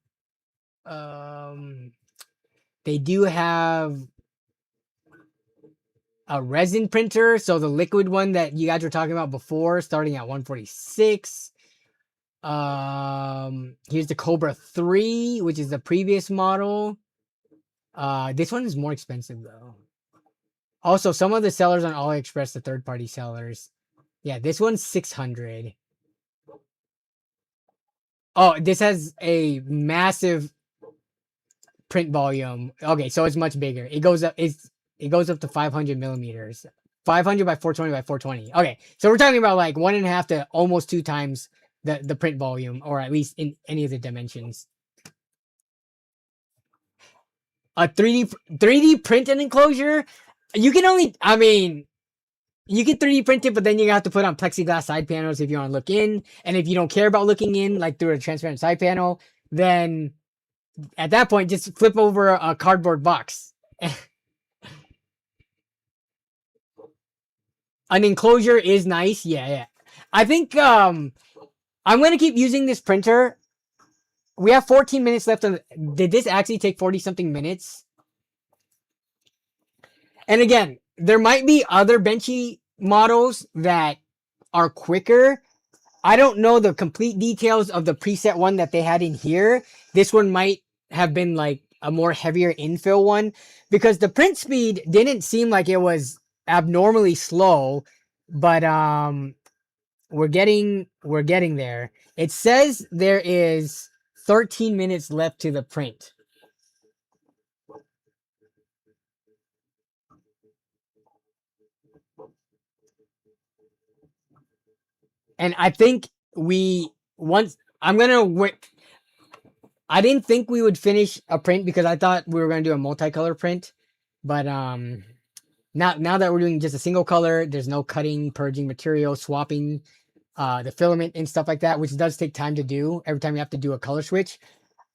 they do have a resin printer. So the liquid one that you guys were talking about before, starting at 146. Here's the Kobra 3, which is the previous model. This one is more expensive though. Also, some of the sellers on AliExpress, the third-party sellers. Yeah, this one's 600. Oh, this has a massive print volume. Okay, so it's much bigger. It goes up. It goes up to 500 millimeters. 500 by 420 by 420. Okay, so we're talking about like 1.5 to almost 2 times the print volume, or at least in any of the dimensions. A 3D printed enclosure. You can only. I mean, you can 3D print it, but then you have to put on plexiglass side panels if you want to look in. And if you don't care about looking in, like through a transparent side panel, then at that point, just flip over a cardboard box. An enclosure is nice. Yeah, yeah. I think I'm gonna keep using this printer. We have 14 minutes left. Did this actually take 40 something minutes? And again, there might be other benchy models that are quicker. I don't know the complete details of the preset one that they had in here. This one might have been like a more heavier infill one, because the print speed didn't seem like it was abnormally slow, but we're getting there. It says there is 13 minutes left to the print. And I think I didn't think we would finish a print because I thought we were going to do a multicolor print, but now that we're doing just a single color, there's no cutting, purging material, swapping the filament and stuff like that, which does take time to do every time you have to do a color switch.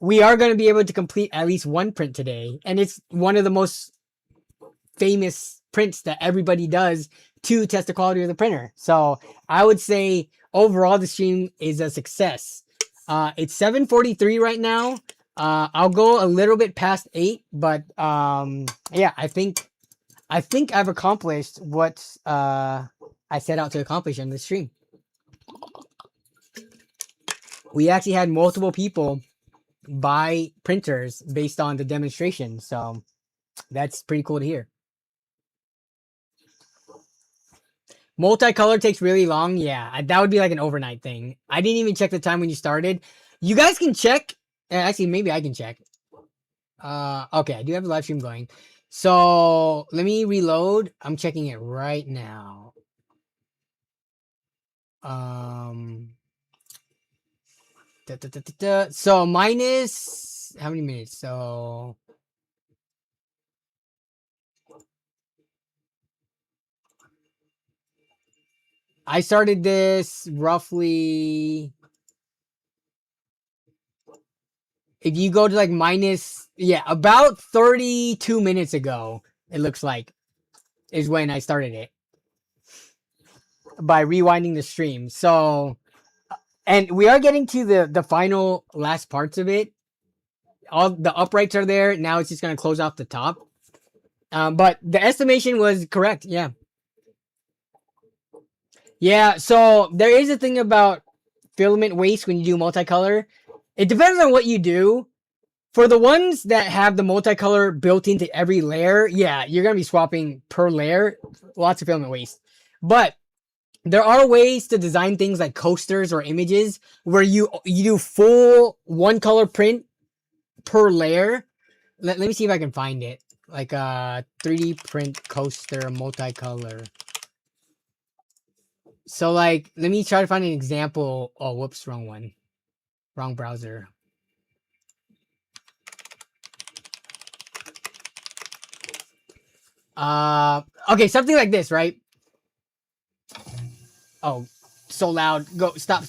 We are going to be able to complete at least one print today, and it's one of the most famous prints that everybody does to test the quality of the printer. So I would say overall the stream is a success. It's 7:43 right now. I'll go a little bit past 8, but yeah, I think I've accomplished what I set out to accomplish on this stream. We actually had multiple people buy printers based on the demonstration, so that's pretty cool to hear. Multicolor takes really long. Yeah, that would be like an overnight thing. I didn't even check the time when you started. You guys can check. Actually, maybe I can check. Okay, I do have a live stream going. So let me reload. I'm checking it right now. So minus how many minutes? So I started this roughly. If you go to like minus, yeah, about 32 minutes ago, it looks like, is when I started it by rewinding the stream. So, and we are getting to the final last parts of it. All the uprights are there. Now it's just going to close off the top. But the estimation was correct. Yeah. Yeah. So there is a thing about filament waste when you do multicolor. It depends on what you do. For the ones that have the multicolor built into every layer, yeah, you're going to be swapping per layer. Lots of filament waste. But there are ways to design things like coasters or images where you do full one color print per layer. Let me see if I can find it. Like a 3D print coaster multicolor. So like, let me try to find an example. Oh, whoops, wrong one. Wrong browser. Okay, something like this, right? Oh, so loud. Go, stop.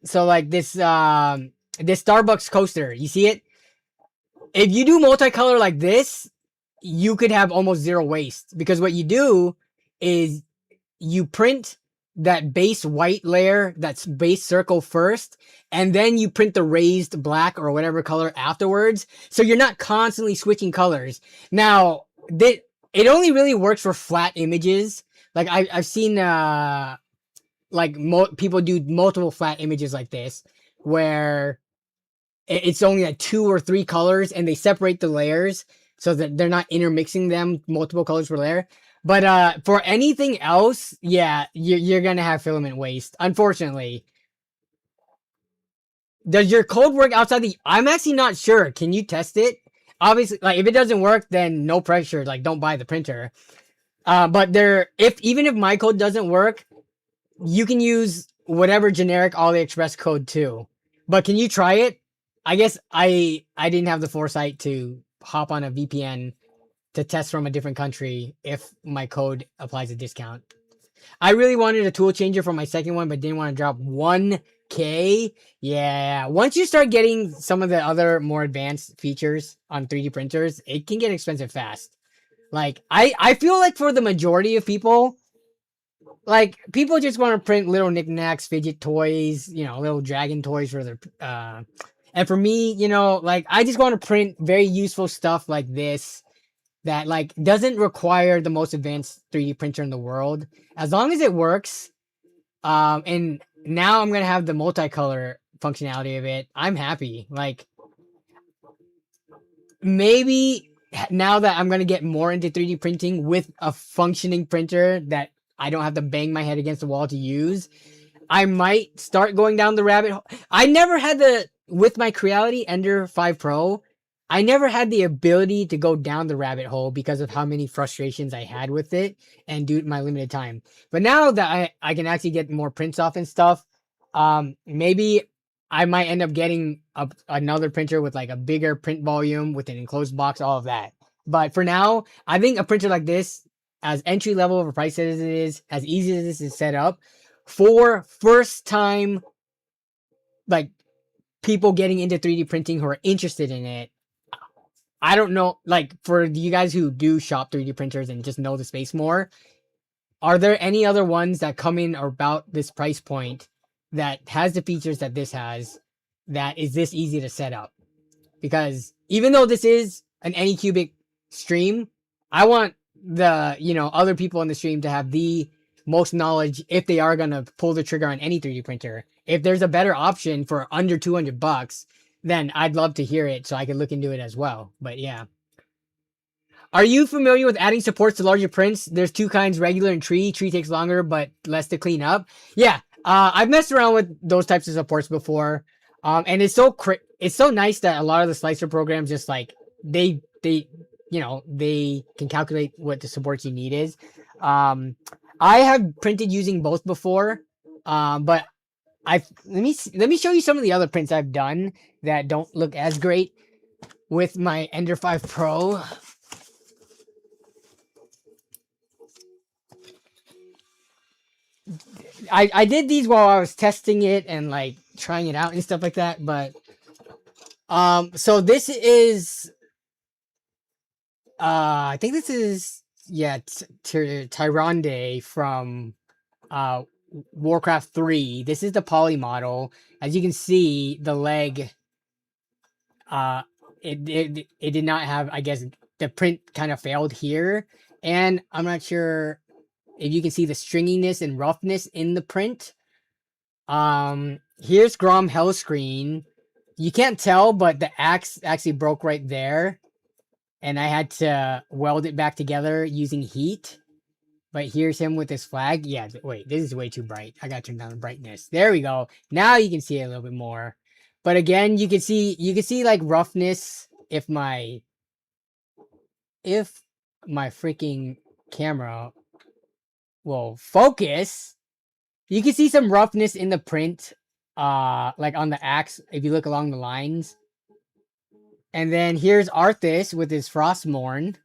So like this Starbucks coaster, you see it? if you do multicolor like this, you could have almost zero waste, because what you do is you print that base white layer, that's base circle first, and then you print the raised black or whatever color afterwards. So you're not constantly switching colors. Now, it only really works for flat images. Like I've seen like people do multiple flat images like this, where it's only like 2 or 3 colors, and they separate the layers so that they're not intermixing them multiple colors per layer. But for anything else, yeah, you're gonna have filament waste, unfortunately. Does your code work outside the? I'm actually not sure. Can you test it? Obviously, like if it doesn't work, then no pressure. Like don't buy the printer. But even if my code doesn't work, you can use whatever generic AliExpress code too. But can you try it? I guess I didn't have the foresight to hop on a VPN to test from a different country if my code applies a discount. I really wanted a tool changer for my second one, but didn't want to drop 1K. Yeah, once you start getting some of the other more advanced features on 3D printers, it can get expensive fast. Like I feel like for the majority of people, like people just want to print little knickknacks, fidget toys, little dragon toys for their and for me, like I just want to print very useful stuff like this that like doesn't require the most advanced 3D printer in the world. As long as it works, and now I'm going to have the multicolor functionality of it, I'm happy. Like maybe now that I'm going to get more into 3D printing with a functioning printer that I don't have to bang my head against the wall to use, I might start going down the rabbit hole. I never had with my Creality Ender 5 Pro, I never had the ability to go down the rabbit hole because of how many frustrations I had with it and due to my limited time. But now that I can actually get more prints off and stuff, maybe I might end up getting another printer with like a bigger print volume with an enclosed box, all of that. But for now, I think a printer like this, as entry level of a price as it is, as easy as this is set up, for first time, like people getting into 3D printing who are interested in it. I don't know, like for you guys who do shop 3D printers and just know the space more, are there any other ones that come in about this price point that has the features that this has, that is this easy to set up? Because even though this is an Anycubic stream, I want the, other people in the stream to have the most knowledge if they are going to pull the trigger on any 3D printer. If there's a better option for under $200, then I'd love to hear it so I can look into it as well. But yeah. Are you familiar with adding supports to larger prints? There's 2 kinds, regular and tree. Tree takes longer, but less to clean up. Yeah, I've messed around with those types of supports before. And it's so nice that a lot of the slicer programs just like, they can calculate what the supports you need is. I have printed using both before. But let me show you some of the other prints I've done that don't look as great with my Ender 5 Pro. I did these while I was testing it and like trying it out and stuff like that, but so this is I think this is Tyrande from Warcraft 3. This is the poly model. As you can see, the leg it did not have, I guess the print kind of failed here, and I'm not sure if you can see the stringiness and roughness in the print. Here's Grom Hellscreen. You can't tell, but the axe actually broke right there, and I had to weld it back together using heat. But here's him with his flag. Yeah, wait, this is way too bright. I gotta turn down the brightness. There we go. Now you can see it a little bit more. But again, you can see like roughness if my freaking camera will focus. You can see some roughness in the print, like on the axe if you look along the lines. And then here's Arthas with his Frostmourne.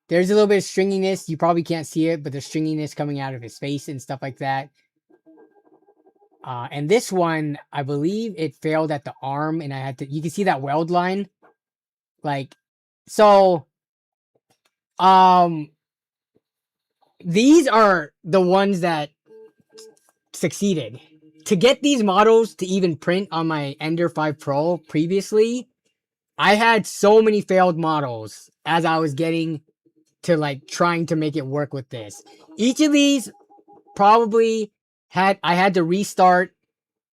There's a little bit of stringiness. You probably can't see it, but there's stringiness coming out of his face and stuff like that. And this one, I believe it failed at the arm, and I had to. You can see that weld line, like, so. These are the ones that succeeded. To get these models to even print on my Ender 5 Pro previously, I had so many failed models as I was getting to like trying to make it work with this. Each of these probably I had to restart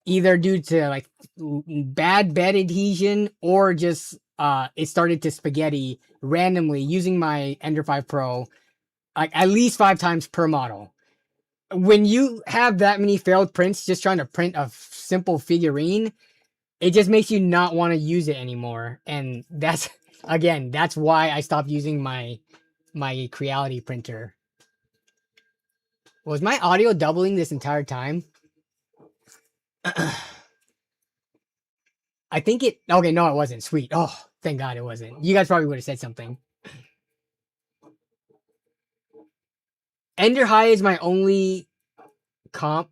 either due to like bad bed adhesion or just it started to spaghetti randomly using my Ender 5 Pro like at least 5 times per model. When you have that many failed prints just trying to print a simple figurine, it just makes you not want to use it anymore. And that's again, that's why I stopped using my Creality printer. Was my audio doubling this entire time? I think it okay, no, it wasn't. Sweet. Oh, thank God it wasn't. You guys probably would have said something. Ender High is my only comp.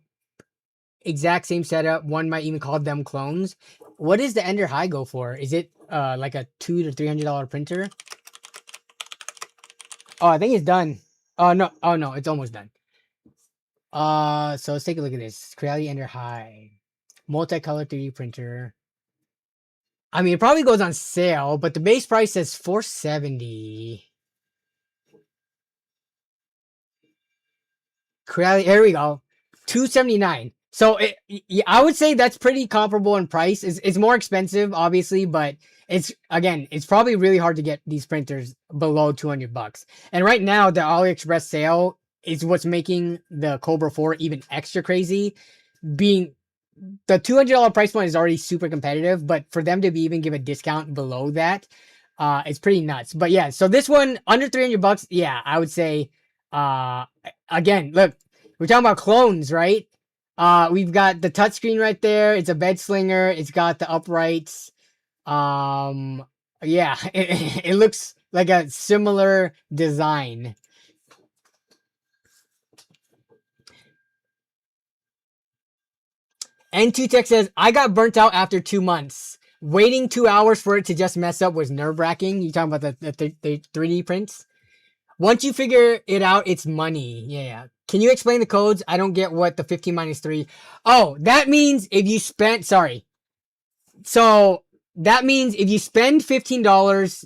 Exact same setup. One might even call them clones. What does the Ender High go for? Is it like a $200 to $300 printer? Oh, I think it's done. Oh no, it's almost done. So let's take a look at this. Creality Ender High. Multicolor 3D printer. I mean, it probably goes on sale, but the base price says $470. Creality, here we go. $279. So I would say that's pretty comparable in price. It's more expensive, obviously, but it's probably really hard to get these printers below $200. And right now, the AliExpress sale is what's making the Kobra 4 even extra crazy. Being the $200 price point is already super competitive, but for them to even give a discount below that, it's pretty nuts. But yeah, so this one under $300, yeah, I would say. Again, look, we're talking about clones, right? We've got the touchscreen right there. It's a bed slinger. It's got the uprights. Yeah, it looks like a similar design. N2Tech says, I got burnt out after 2 months. Waiting 2 hours for it to just mess up was nerve-wracking. You talking about the 3D prints? Once you figure it out, it's money. Yeah. Can you explain the codes? I don't get what the 15 minus 3. Oh, that means if you spent, sorry. So that means if you spend $15,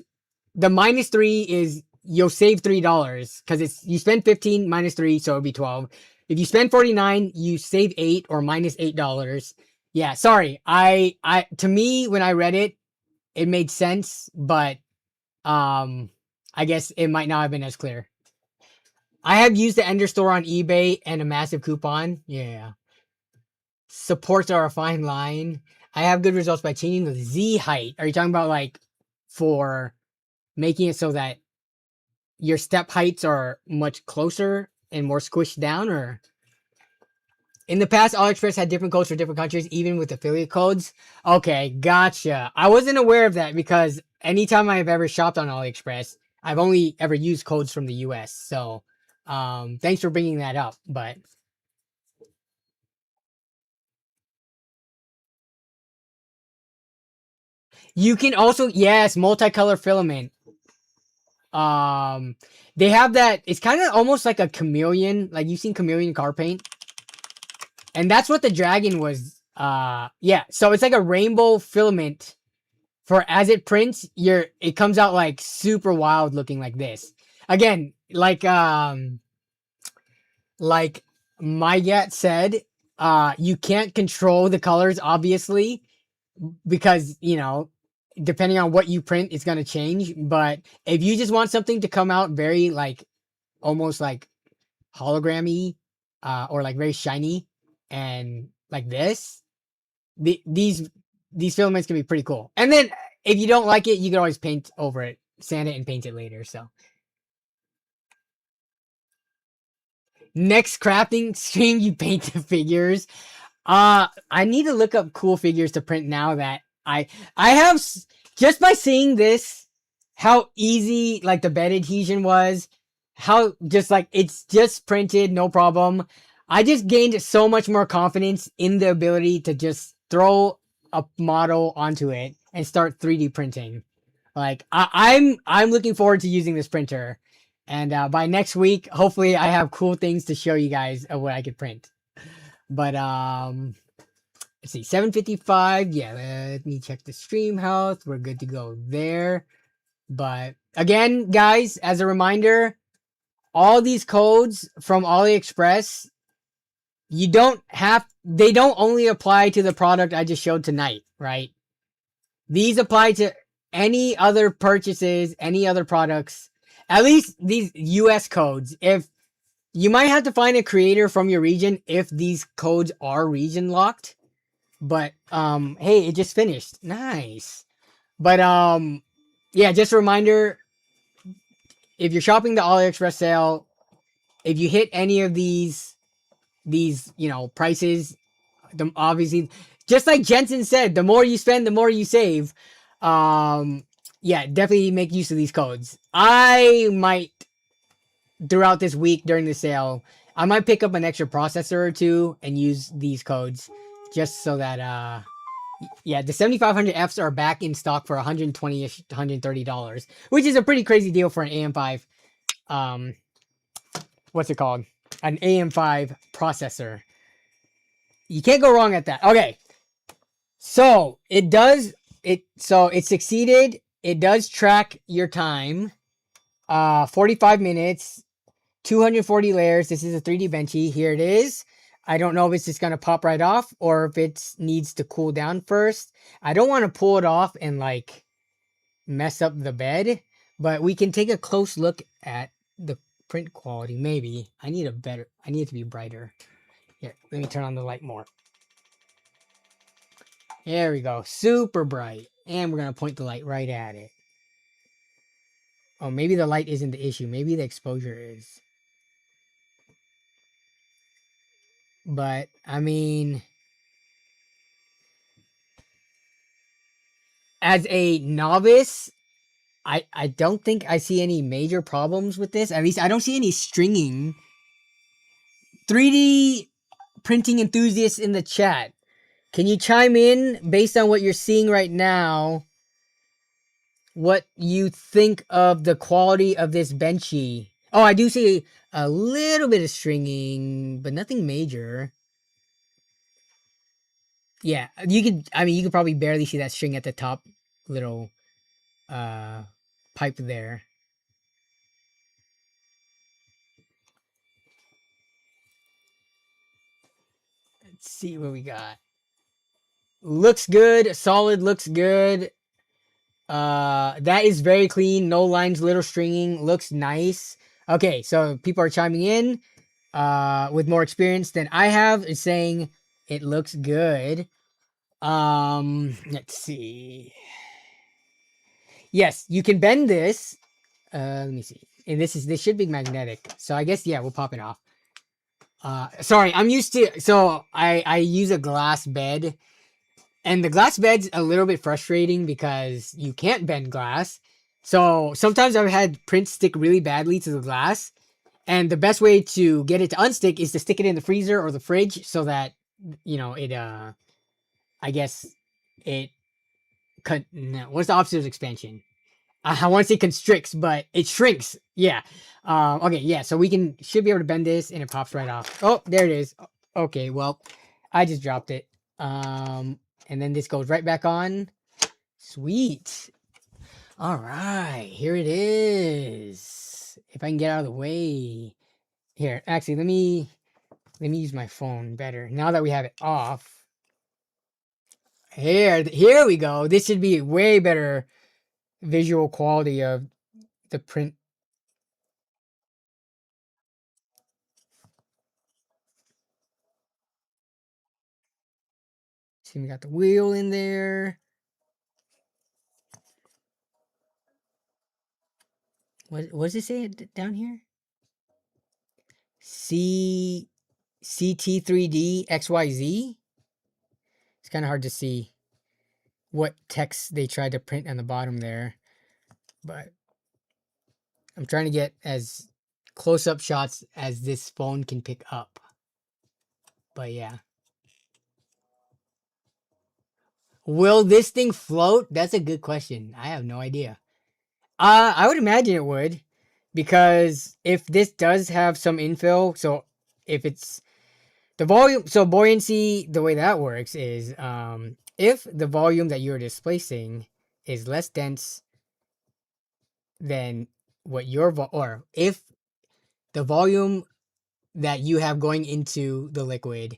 the minus 3 is you'll save $3 because it's you spend 15 minus 3, so it'll be 12. If you spend 49, you save 8 or minus $8. Yeah, sorry. I to me when I read it, it made sense, but I guess it might not have been as clear. I have used the Ender Store on eBay and a massive coupon. Yeah. Supports are a fine line. I have good results by changing the Z height. Are you talking about like for making it so that your step heights are much closer and more squished down? Or in the past, AliExpress had different codes for different countries, even with affiliate codes. Okay, gotcha. I wasn't aware of that because anytime I've ever shopped on AliExpress, I've only ever used codes from the US. So, thanks for bringing that up. But you can also, yes, multicolor filament. They have that. It's kind of almost like a chameleon. Like you've seen chameleon car paint, and that's what the dragon was. Yeah. So it's like a rainbow filament. For as it prints, it comes out like super wild looking like this. Again, like Mygat said, you can't control the colors obviously because depending on what you print, it's gonna change. But if you just want something to come out very like almost like hologrammy, or like very shiny and like this, these filaments can be pretty cool. And then if you don't like it, you can always paint over it, sand it, and paint it later. So next crafting stream, you paint the figures. I need to look up cool figures to print now that I have just by seeing this, how easy like the bed adhesion was, how just like it's just printed, no problem. I just gained so much more confidence in the ability to just throw a model onto it and start 3D printing. Like I'm looking forward to using this printer, and by next week, hopefully, I have cool things to show you guys of what I could print. But let's see, 755. Yeah, let me check the stream health. We're good to go there. But again, guys, as a reminder, all these codes from AliExpress, they don't only apply to the product I just showed tonight, right? These apply to any other purchases, any other products, at least these US codes. If you might have to find a creator from your region if these codes are region locked. But hey, it just finished. Nice. But yeah, just a reminder, if you're shopping the AliExpress sale, if you hit any of these prices, obviously, just like Jensen said, the more you spend, the more you save. Yeah, definitely make use of these codes. I might, throughout this week during the sale, I might pick up an extra processor or two and use these codes just so that yeah, the 7500Fs are back in stock for $120-ish, $130, which is a pretty crazy deal for an AM5. What's it called? An AM5 processor. You can't go wrong at that. Okay. So it succeeded. It does track your time. 45 minutes, 240 layers. This is a 3D benchy. Here it is. I don't know if it's just going to pop right off or if it needs to cool down first. I don't want to pull it off and like mess up the bed, but we can take a close look at the print quality. Maybe I need it to be brighter. Here, let me turn on the light more. There we go. Super bright. And we're going to point the light right at it. Oh, maybe the light isn't the issue. Maybe the exposure is. But, I mean, as a novice, I don't think I see any major problems with this. At least I don't see any stringing. 3D printing enthusiasts in the chat, can you chime in based on what you're seeing right now? What you think of the quality of this benchy? Oh, I do see a little bit of stringing, but nothing major. Yeah, you could probably barely see that string at the top little pipe there. Let's see what we got. Looks good. Solid looks good. That is very clean. No lines, little stringing. Looks nice. Okay, so people are chiming in with more experience than I have, is saying it looks good. Let's see. Yes, you can bend this. Let me see. And this should be magnetic. So I guess yeah, we'll pop it off. Sorry, I'm used to, so I use a glass bed, and the glass bed's a little bit frustrating because you can't bend glass. So sometimes I've had prints stick really badly to the glass, and the best way to get it to unstick is to stick it in the freezer or the fridge so that it I guess it what's the opposite of expansion? I want to say constricts, but it shrinks. Yeah. Okay. Yeah. So we should be able to bend this, and it pops right off. Oh, there it is. Okay. Well, I just dropped it. And then this goes right back on. Sweet. All right. Here it is. If I can get out of the way. Here, actually, let me use my phone better now that we have it off. Here we go. This should be way better visual quality of the print. See, we got the wheel in there. What does it say down here? CT3D XYZ. It's kind of hard to see what text they tried to print on the bottom there, but I'm trying to get as close-up shots as this phone can pick up. But yeah. Will this thing float? That's a good question. I have no idea. I would imagine it would, because if this does have some infill, so if it's the volume, so buoyancy, the way that works is if the volume that you're displacing is less dense than what your or if the volume that you have going into the liquid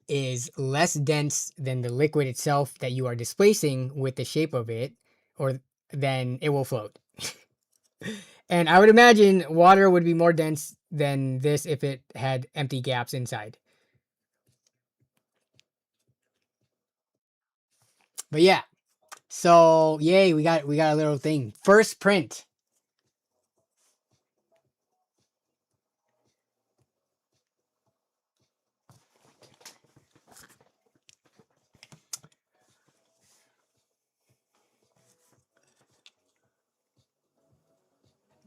is less dense than the liquid itself that you are displacing with the shape of it, or then it will float. And I would imagine water would be more dense than this if it had empty gaps inside. But yeah, so yay, we got a little thing. First print.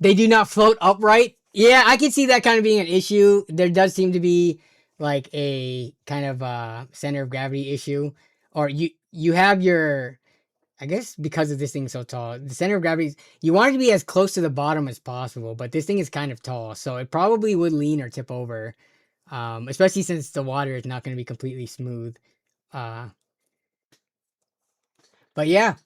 They do not float upright. Yeah, I can see that kind of being an issue. There does seem to be like a kind of center of gravity issue, or you have your, I guess because of this thing so tall, the center of gravity, you want it to be as close to the bottom as possible, but this thing is kind of tall, so it probably would lean or tip over, especially since the water is not going to be completely smooth. Uh, but yeah,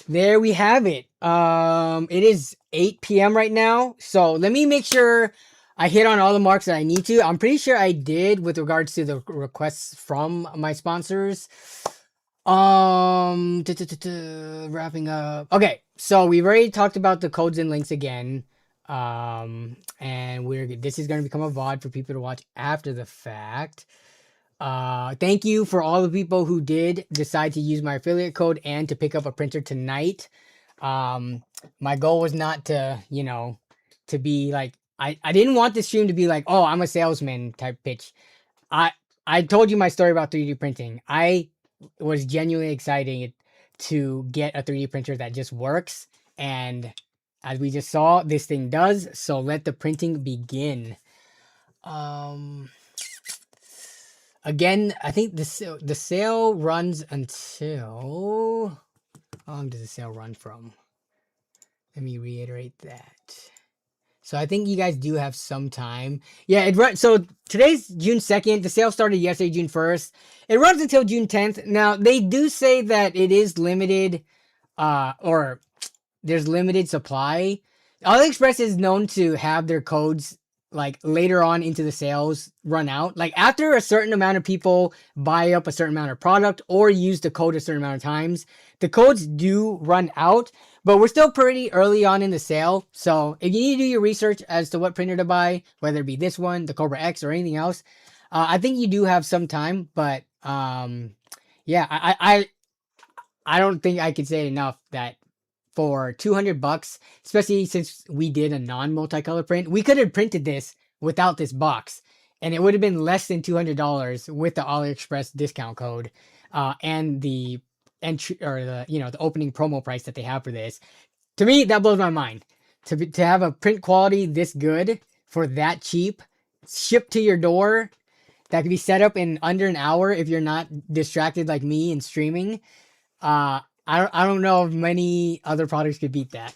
there we have it. It is 8 p.m. right now, so let me make sure I hit on all the marks that I need to. I'm pretty sure I did with regards to the requests from my sponsors. Wrapping up. Okay, so we've already talked about the codes and links again. And this is going to become a VOD for people to watch after the fact. Thank you for all the people who did decide to use my affiliate code and to pick up a printer tonight. My goal was not to, to be like, I didn't want this stream to be like, oh, I'm a salesman type pitch. I told you my story about 3D printing. I was genuinely excited to get a 3D printer that just works. And as we just saw, this thing does. So let the printing begin. Again, I think the sale runs until, how long does the sale run from? Let me reiterate that. So I think you guys do have some time. Yeah, it runs. So today's June 2nd. The sale started yesterday, June 1st. It runs until June 10th. Now, they do say that it is limited, or there's limited supply. AliExpress is known to have their codes like later on into the sales run out. Like after a certain amount of people buy up a certain amount of product or use the code a certain amount of times, the codes do run out, but we're still pretty early on in the sale. So if you need to do your research as to what printer to buy, whether it be this one, the Kobra X, or anything else, I think you do have some time. But yeah, I don't think I could say enough that for $200, especially since we did a non-multicolor print, we could have printed this without this box, and it would have been less than $200 with the AliExpress discount code, and the entry, or the opening promo price that they have for this. To me, that blows my mind. To have a print quality this good for that cheap, shipped to your door, that could be set up in under an hour if you're not distracted like me and streaming. I don't know if many other products could beat that.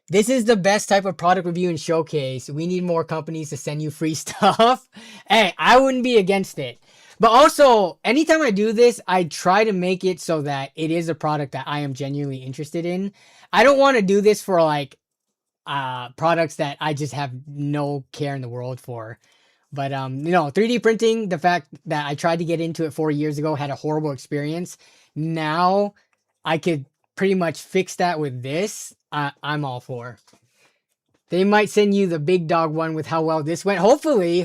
This is the best type of product review and showcase. We need more companies to send you free stuff. Hey, I wouldn't be against it. But also, anytime I do this, I try to make it so that it is a product that I am genuinely interested in. I don't want to do this for like products that I just have no care in the world for. But 3D printing, the fact that I tried to get into it 4 years ago, had a horrible experience. Now I could pretty much fix that with this. I'm all for. They might send you the big dog one with how well this went. Hopefully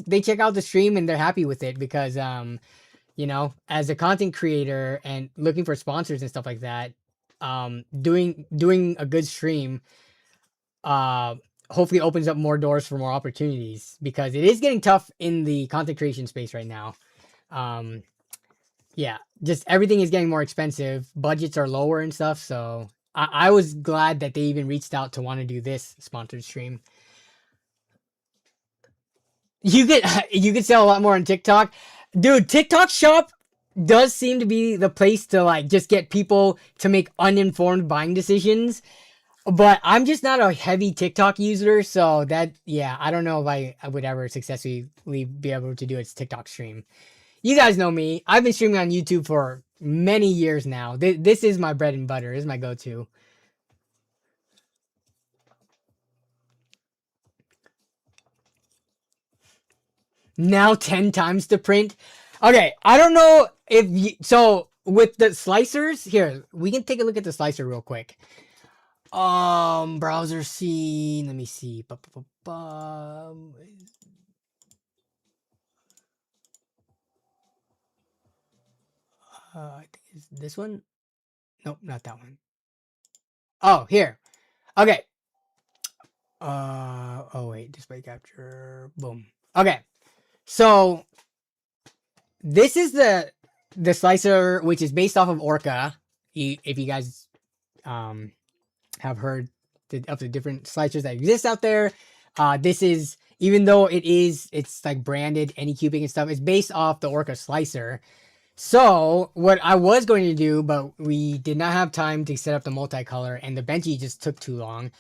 they check out the stream and they're happy with it, because as a content creator and looking for sponsors and stuff like that, doing a good stream hopefully opens up more doors for more opportunities, because it is getting tough in the content creation space right now. Yeah, just everything is getting more expensive. Budgets are lower and stuff. So I was glad that they even reached out to want to do this sponsored stream. You could you could sell a lot more on TikTok. Dude, TikTok shop does seem to be the place to like just get people to make uninformed buying decisions. But I'm just not a heavy TikTok user, so that yeah, I don't know if I would ever successfully be able to do its TikTok stream. You guys know me. I've been streaming on YouTube for many years now. This is my bread and butter. This is my go-to. Now 10 times the print. Okay, I don't know if you, so with the slicers here, we can take a look at the slicer real quick. Browser scene. Let me see. I think it's this one. Nope, not that one. Oh, here. Okay. Oh wait, display capture. Boom. Okay. So this is the slicer, which is based off of Orca. If you guys have heard of the different slicers that exist out there, this is, even though it's like branded Anycubic and stuff, it's based off the Orca slicer. So what I was going to do, but we did not have time to set up the multicolor, and the benchy just took too long.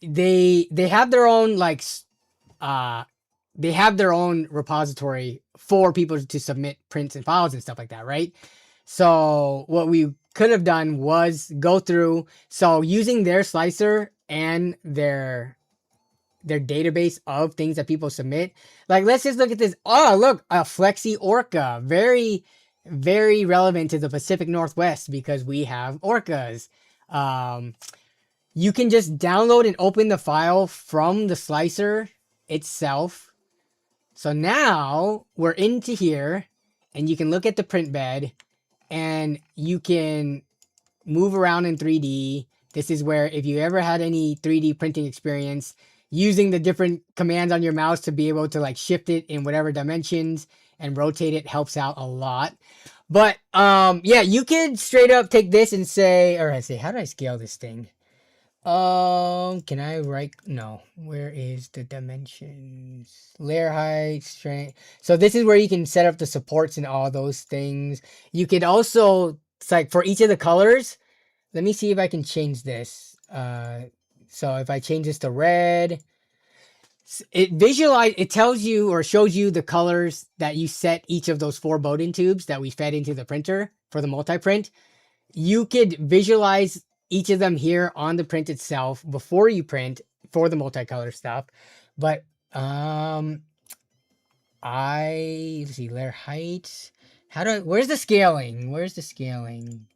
They have their own like they have their own repository for people to submit prints and files and stuff like that, right? So what we could have done was go through, so using their slicer and their database of things that people submit. Like, let's just look at this. Oh, look, a Flexi Orca. Very, very relevant to the Pacific Northwest because we have Orcas. You can just download and open the file from the slicer itself. So now we're into here, and you can look at the print bed, and you can move around in 3D. This is where, if you ever had any 3D printing experience, using the different commands on your mouse to be able to like shift it in whatever dimensions and rotate it helps out a lot. But yeah, you could straight up take this and say, or I say, how do I scale this thing? Can I write? No. Where is the dimensions? Layer height, strength. So this is where you can set up the supports and all those things. You could also, it's like for each of the colors, let me see if I can change this. So if I change this to red, it tells you or shows you the colors that you set each of those 4 Bowden tubes that we fed into the printer for the multi-print. You could visualize each of them here on the print itself before you print for the multicolor stuff. But let's see, layer height. Where's the scaling? Where's the scaling?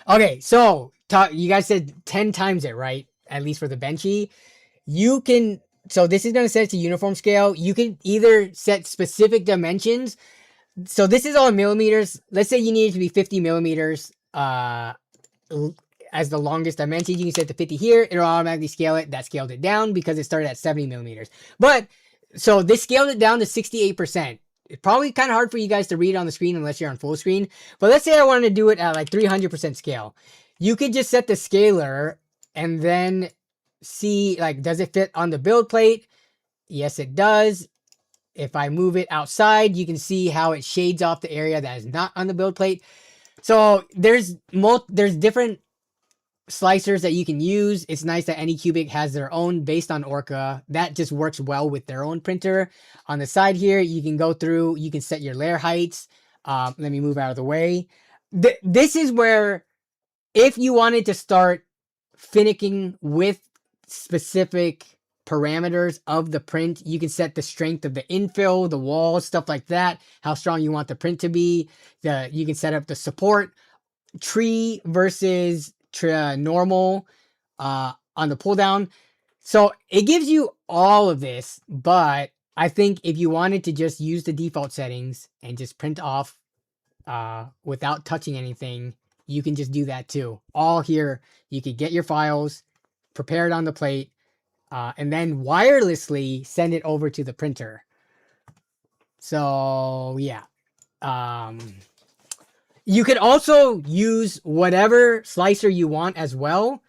Okay, so you guys said 10 times it, right? At least for the benchy. You can, so this is going to set it to uniform scale. You can either set specific dimensions. So this is all in millimeters. Let's say you need it to be 50 millimeters as the longest dimension. You can set to 50 here. It'll automatically scale it. That scaled it down because it started at 70 millimeters. But, so this scaled it down to 68%. It's probably kind of hard for you guys to read on the screen unless you're on full screen. But let's say I wanted to do it at like 300% scale. You could just set the scaler and then see, like, does it fit on the build plate? Yes, it does. If I move it outside, you can see how it shades off the area that is not on the build plate. So there's different slicers that you can use. It's nice that Anycubic has their own based on Orca. That just works well with their own printer. On the side here, you can go through, you can set your layer heights. Let me move out of the way. This is where, if you wanted to start finicking with specific parameters of the print, you can set the strength of the infill, the walls, stuff like that, how strong you want the print to be. You can set up the support, tree versus normal on the pull down. So it gives you all of this, but I think if you wanted to just use the default settings and just print off without touching anything, you can just do that too. All here, you could get your files, prepare it on the plate, and then wirelessly send it over to the printer. So yeah. You could also use whatever slicer you want as well,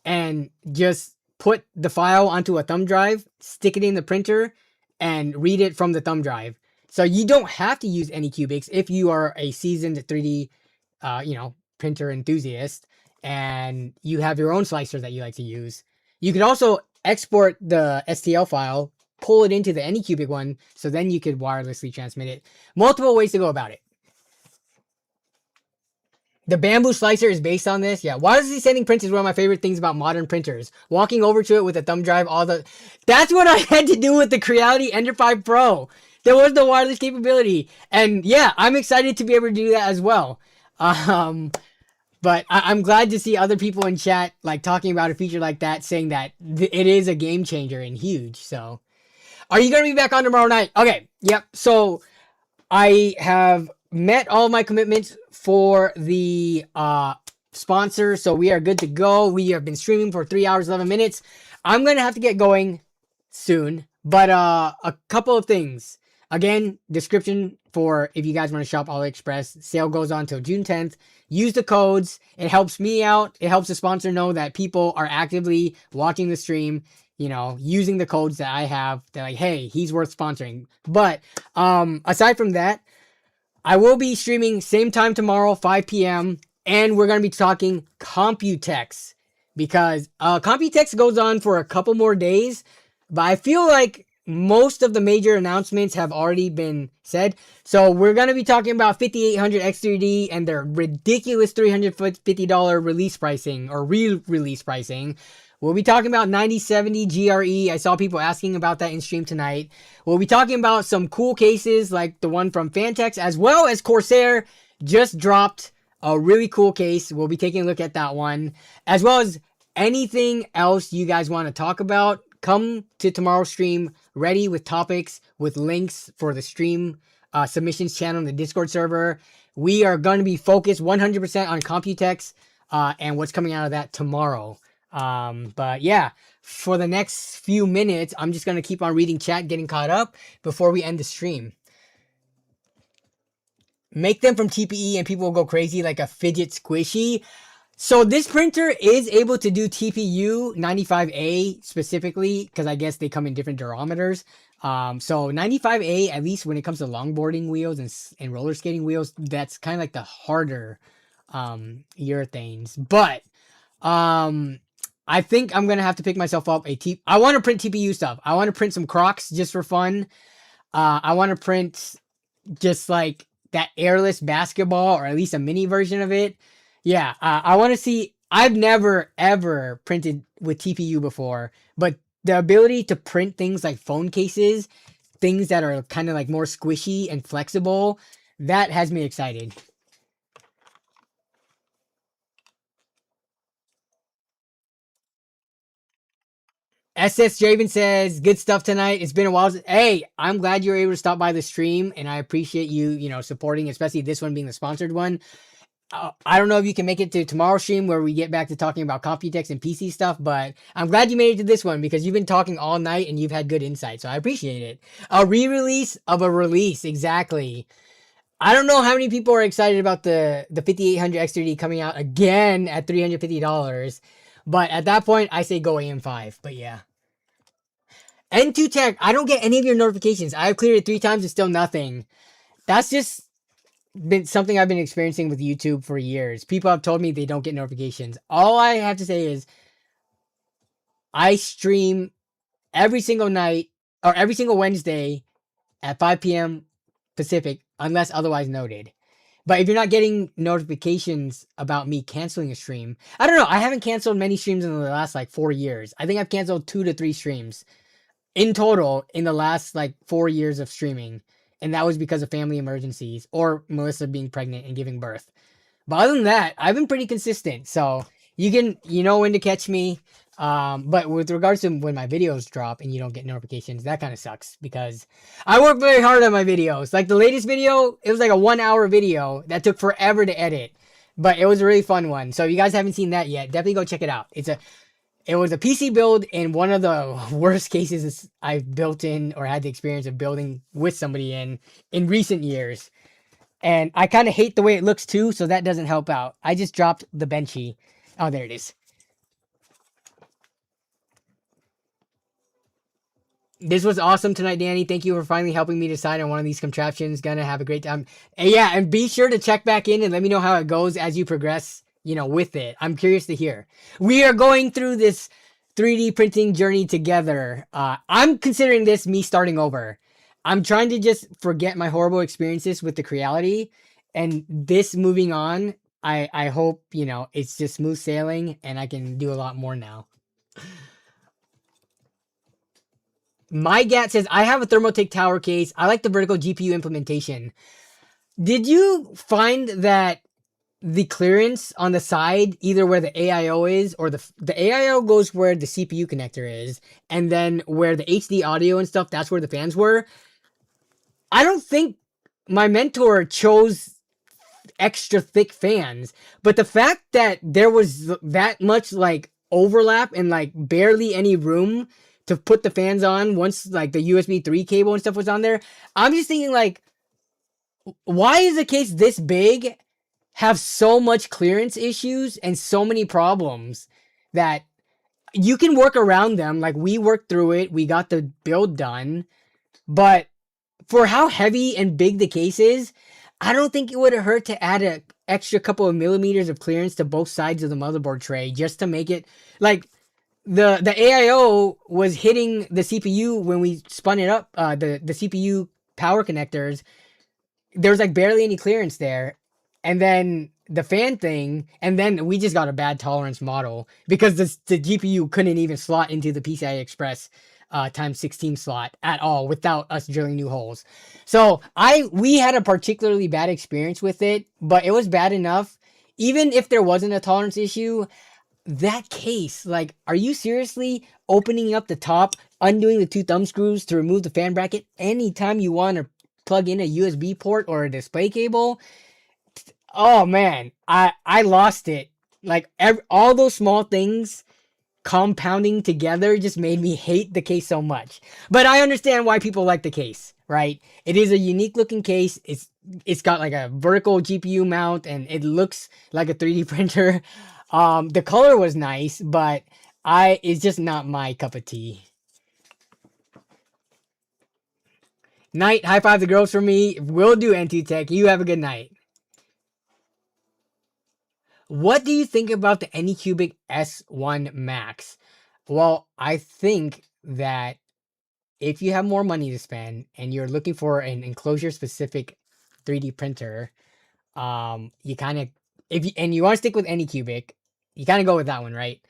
and just put the file onto a thumb drive, stick it in the printer, and read it from the thumb drive. So you don't have to use Anycubics if you are a seasoned 3D, printer enthusiast and you have your own slicer that you like to use. You could also export the STL file, pull it into the Anycubic one, so then you could wirelessly transmit it. Multiple ways to go about it. The bamboo slicer is based on this. Yeah, wirelessly sending prints is one of my favorite things about modern printers. Walking over to it with a thumb drive, that's what I had to do with the Creality Ender 5 Pro. There was no wireless capability. And yeah, I'm excited to be able to do that as well. But I'm glad to see other people in chat like talking about a feature like that, saying that it is a game changer and huge. So, are you going to be back on tomorrow night? Okay, yep. So, I have met all my commitments for the sponsor, so we are good to go. We have been streaming for 3 hours, 11 minutes. I'm going to have to get going soon, but a couple of things. Again, description for if you guys want to shop AliExpress. Sale goes on till June 10th. Use the codes. It helps me out. It helps the sponsor know that people are actively watching the stream, using the codes that I have. They're like, hey, he's worth sponsoring. But aside from that, I will be streaming same time tomorrow, 5 p.m. And we're going to be talking Computex. Because Computex goes on for a couple more days. But I feel like most of the major announcements have already been said. So we're going to be talking about 5800 X3D and their ridiculous $350 release pricing or re-release pricing. We'll be talking about 9070 GRE. I saw people asking about that in stream tonight. We'll be talking about some cool cases like the one from Fantex, as well as Corsair just dropped a really cool case. We'll be taking a look at that one, as well as anything else you guys want to talk about. Come to tomorrow's stream ready with topics, with links for the stream submissions channel in the Discord server. We are going to be focused 100% on Computex and what's coming out of that tomorrow. But yeah, for the next few minutes, I'm just going to keep on reading chat, getting caught up before we end the stream. Make them from TPE and people will go crazy like a fidget squishy. So this printer is able to do TPU 95A specifically, because I guess they come in different durometers. So 95A, at least when it comes to longboarding wheels and roller skating wheels, that's kind of like the harder urethanes. But I think I'm going to have to pick myself up I want to print TPU stuff. I want to print some Crocs just for fun. I want to print just like that airless basketball, or at least a mini version of it. Yeah, I want to see. I've never ever printed with TPU before, but the ability to print things like phone cases, things that are kind of like more squishy and flexible, that has me excited. SS Draven says, good stuff tonight. It's been a while. Hey, I'm glad you were able to stop by the stream, and I appreciate you, supporting, especially this one being the sponsored one. I don't know if you can make it to tomorrow's stream where we get back to talking about Computex and PC stuff, but I'm glad you made it to this one because you've been talking all night and you've had good insight, so I appreciate it. A re-release of a release, exactly. I don't know how many people are excited about the 5800 X3D coming out again at $350, but at that point, I say go AM5, but yeah. N2 Tech, I don't get any of your notifications. I've cleared it 3 times and still nothing. That's just been something I've been experiencing with YouTube for years. People have told me they don't get notifications. All I have to say is I stream every single night or every single Wednesday at 5 p.m. Pacific, unless otherwise noted. But if you're not getting notifications about me canceling a stream, I don't know. I haven't canceled many streams in the last 4 years. I think I've canceled 2 to 3 streams in total in the last 4 years of streaming. And that was because of family emergencies or Melissa being pregnant and giving birth. But other than that, I've been pretty consistent. So you know when to catch me. But with regards to when my videos drop and you don't get notifications, that kind of sucks because I work very hard on my videos. Like the latest video, it was like a 1-hour video that took forever to edit, but it was a really fun one. So if you guys haven't seen that yet, definitely go check it out. It was a PC build in one of the worst cases I've built in or had the experience of building with somebody in recent years. And I kind of hate the way it looks too, so that doesn't help out. I just dropped the benchy. Oh, there it is. This was awesome tonight, Danny. Thank you for finally helping me decide on one of these contraptions. Gonna have a great time. And yeah, and be sure to check back in and let me know how it goes as you progress, with it. I'm curious to hear. We are going through this 3D printing journey together. I'm considering this me starting over. I'm trying to just forget my horrible experiences with the Creality and this moving on. I hope, it's just smooth sailing and I can do a lot more now. My Gat says, I have a Thermaltake tower case. I like the vertical GPU implementation. Did you find that the clearance on the side, either where the AIO is or the AIO goes where the CPU connector is, and then where the HD audio and stuff, that's where the fans were? I don't think my mentor chose extra thick fans, but the fact that there was that much like overlap and like barely any room to put the fans on once like the USB 3 cable and stuff was on there, I'm just thinking like, why is a case this big have so much clearance issues and so many problems that you can work around them? Like, we worked through it, we got the build done, but for how heavy and big the case is, I don't think it would have hurt to add an extra couple of millimeters of clearance to both sides of the motherboard tray just to make it like the AIO was hitting the CPU when we spun it up. The CPU power connectors, there was like barely any clearance there, and then the fan thing, and then we just got a bad tolerance model because the GPU couldn't even slot into the PCI Express times 16 slot at all without us drilling new holes. So we had a particularly bad experience with it, but it was bad enough. Even if there wasn't a tolerance issue, that case, like, are you seriously opening up the top, undoing the two thumb screws to remove the fan bracket anytime you want to plug in a USB port or a display cable? Oh man, I lost it. Like, all those small things compounding together just made me hate the case so much. But I understand why people like the case, right? It is a unique looking case. It's got like a vertical GPU mount and it looks like a 3D printer. The color was nice, but it's just not my cup of tea. Night, high five the girls for me. Will do, NT Tech. You have a good night. What do you think about the Anycubic S1 Max? Well, I think that if you have more money to spend and you're looking for an enclosure specific 3D printer, you kind of, and you want to stick with Anycubic, you kind of go with that one, right?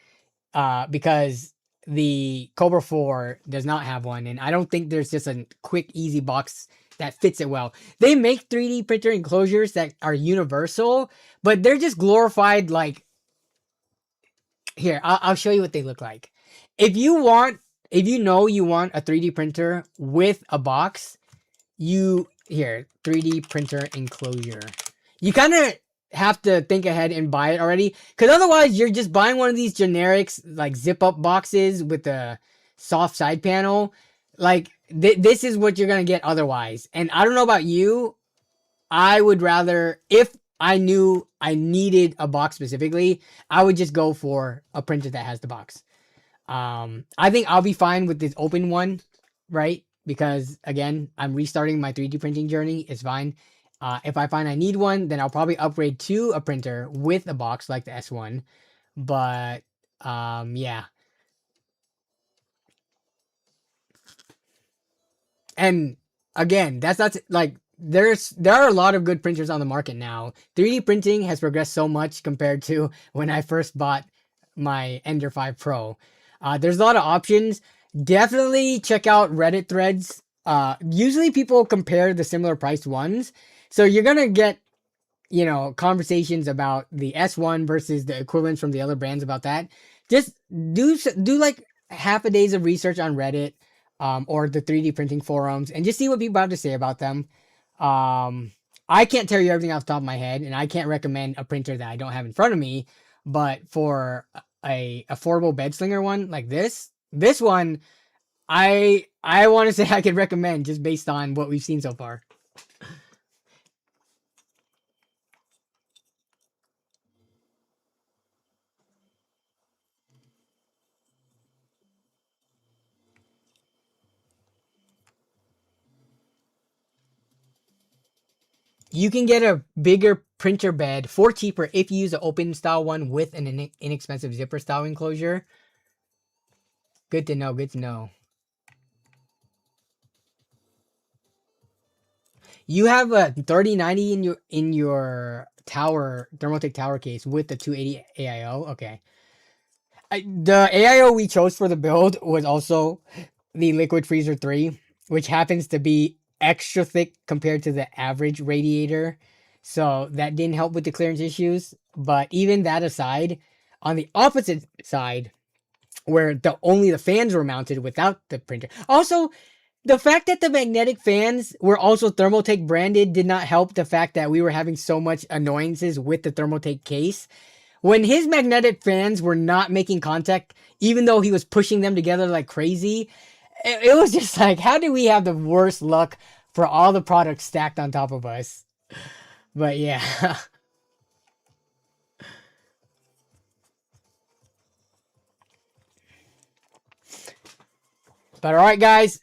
Because the Cobra 4 does not have one, and I don't think there's just a quick, easy box that fits it well. They make 3D printer enclosures that are universal, but they're just glorified. Like, here, I'll show you what they look like. If you want a 3D printer with a box, here, 3D printer enclosure. You kind of have to think ahead and buy it already, because otherwise you're just buying one of these generics like zip up boxes with a soft side panel. Like, this is what you're gonna get otherwise. And I don't know about you, I would rather, if I knew I needed a box specifically, I would just go for a printer that has the box. I think I'll be fine with this open one, right? Because again, I'm restarting my 3D printing journey. It's fine. If I find I need one, then I'll probably upgrade to a printer with a box like the S1. But yeah. And again, that's not like, there are a lot of good printers on the market now. 3D printing has progressed so much compared to when I first bought my Ender 5 Pro. There's a lot of options. Definitely check out Reddit threads. Usually people compare the similar priced ones. So you're going to get, conversations about the S1 versus the equivalents from the other brands about that. Just do like half a day's of research on Reddit, or the 3D printing forums, and just see what people have to say about them. I can't tell you everything off the top of my head, and I can't recommend a printer that I don't have in front of me. But for a affordable bed slinger one like this one, I want to say I could recommend just based on what we've seen so far. You can get a bigger printer bed for cheaper if you use an open style one with an inexpensive zipper style enclosure. Good to know. Good to know. You have a 3090 in your tower Thermaltake tower case with the 280 AIO. Okay. The AIO we chose for the build was also the Liquid Freezer 3, which happens to be extra thick compared to the average radiator. So that didn't help with the clearance issues. But even that aside, on the opposite side, where only the fans were mounted without the printer. Also, the fact that the magnetic fans were also Thermaltake branded did not help the fact that we were having so much annoyances with the Thermaltake case. When his magnetic fans were not making contact, even though he was pushing them together like crazy, it was just like, how do we have the worst luck for all the products stacked on top of us? But yeah. But all right, guys.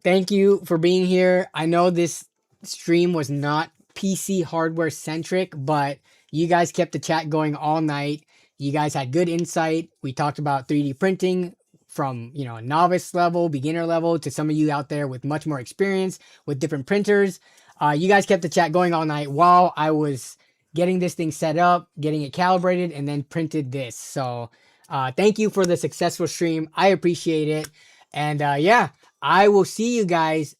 Thank you for being here. I know this stream was not PC hardware centric, but you guys kept the chat going all night. You guys had good insight. We talked about 3D printing from, a novice level, beginner level, to some of you out there with much more experience with different printers. You guys kept the chat going all night while I was getting this thing set up, getting it calibrated, and then printed this. So thank you for the successful stream. I appreciate it. And yeah, I will see you guys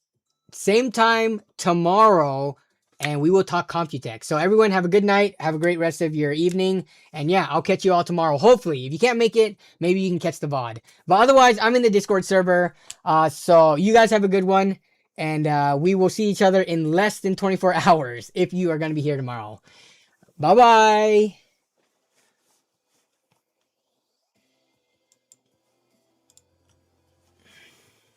same time tomorrow, and we will talk Computech. So everyone have a good night. Have a great rest of your evening. And yeah, I'll catch you all tomorrow. Hopefully, if you can't make it, maybe you can catch the VOD. But otherwise, I'm in the Discord server. So you guys have a good one. And we will see each other in less than 24 hours if you are going to be here tomorrow. Bye-bye.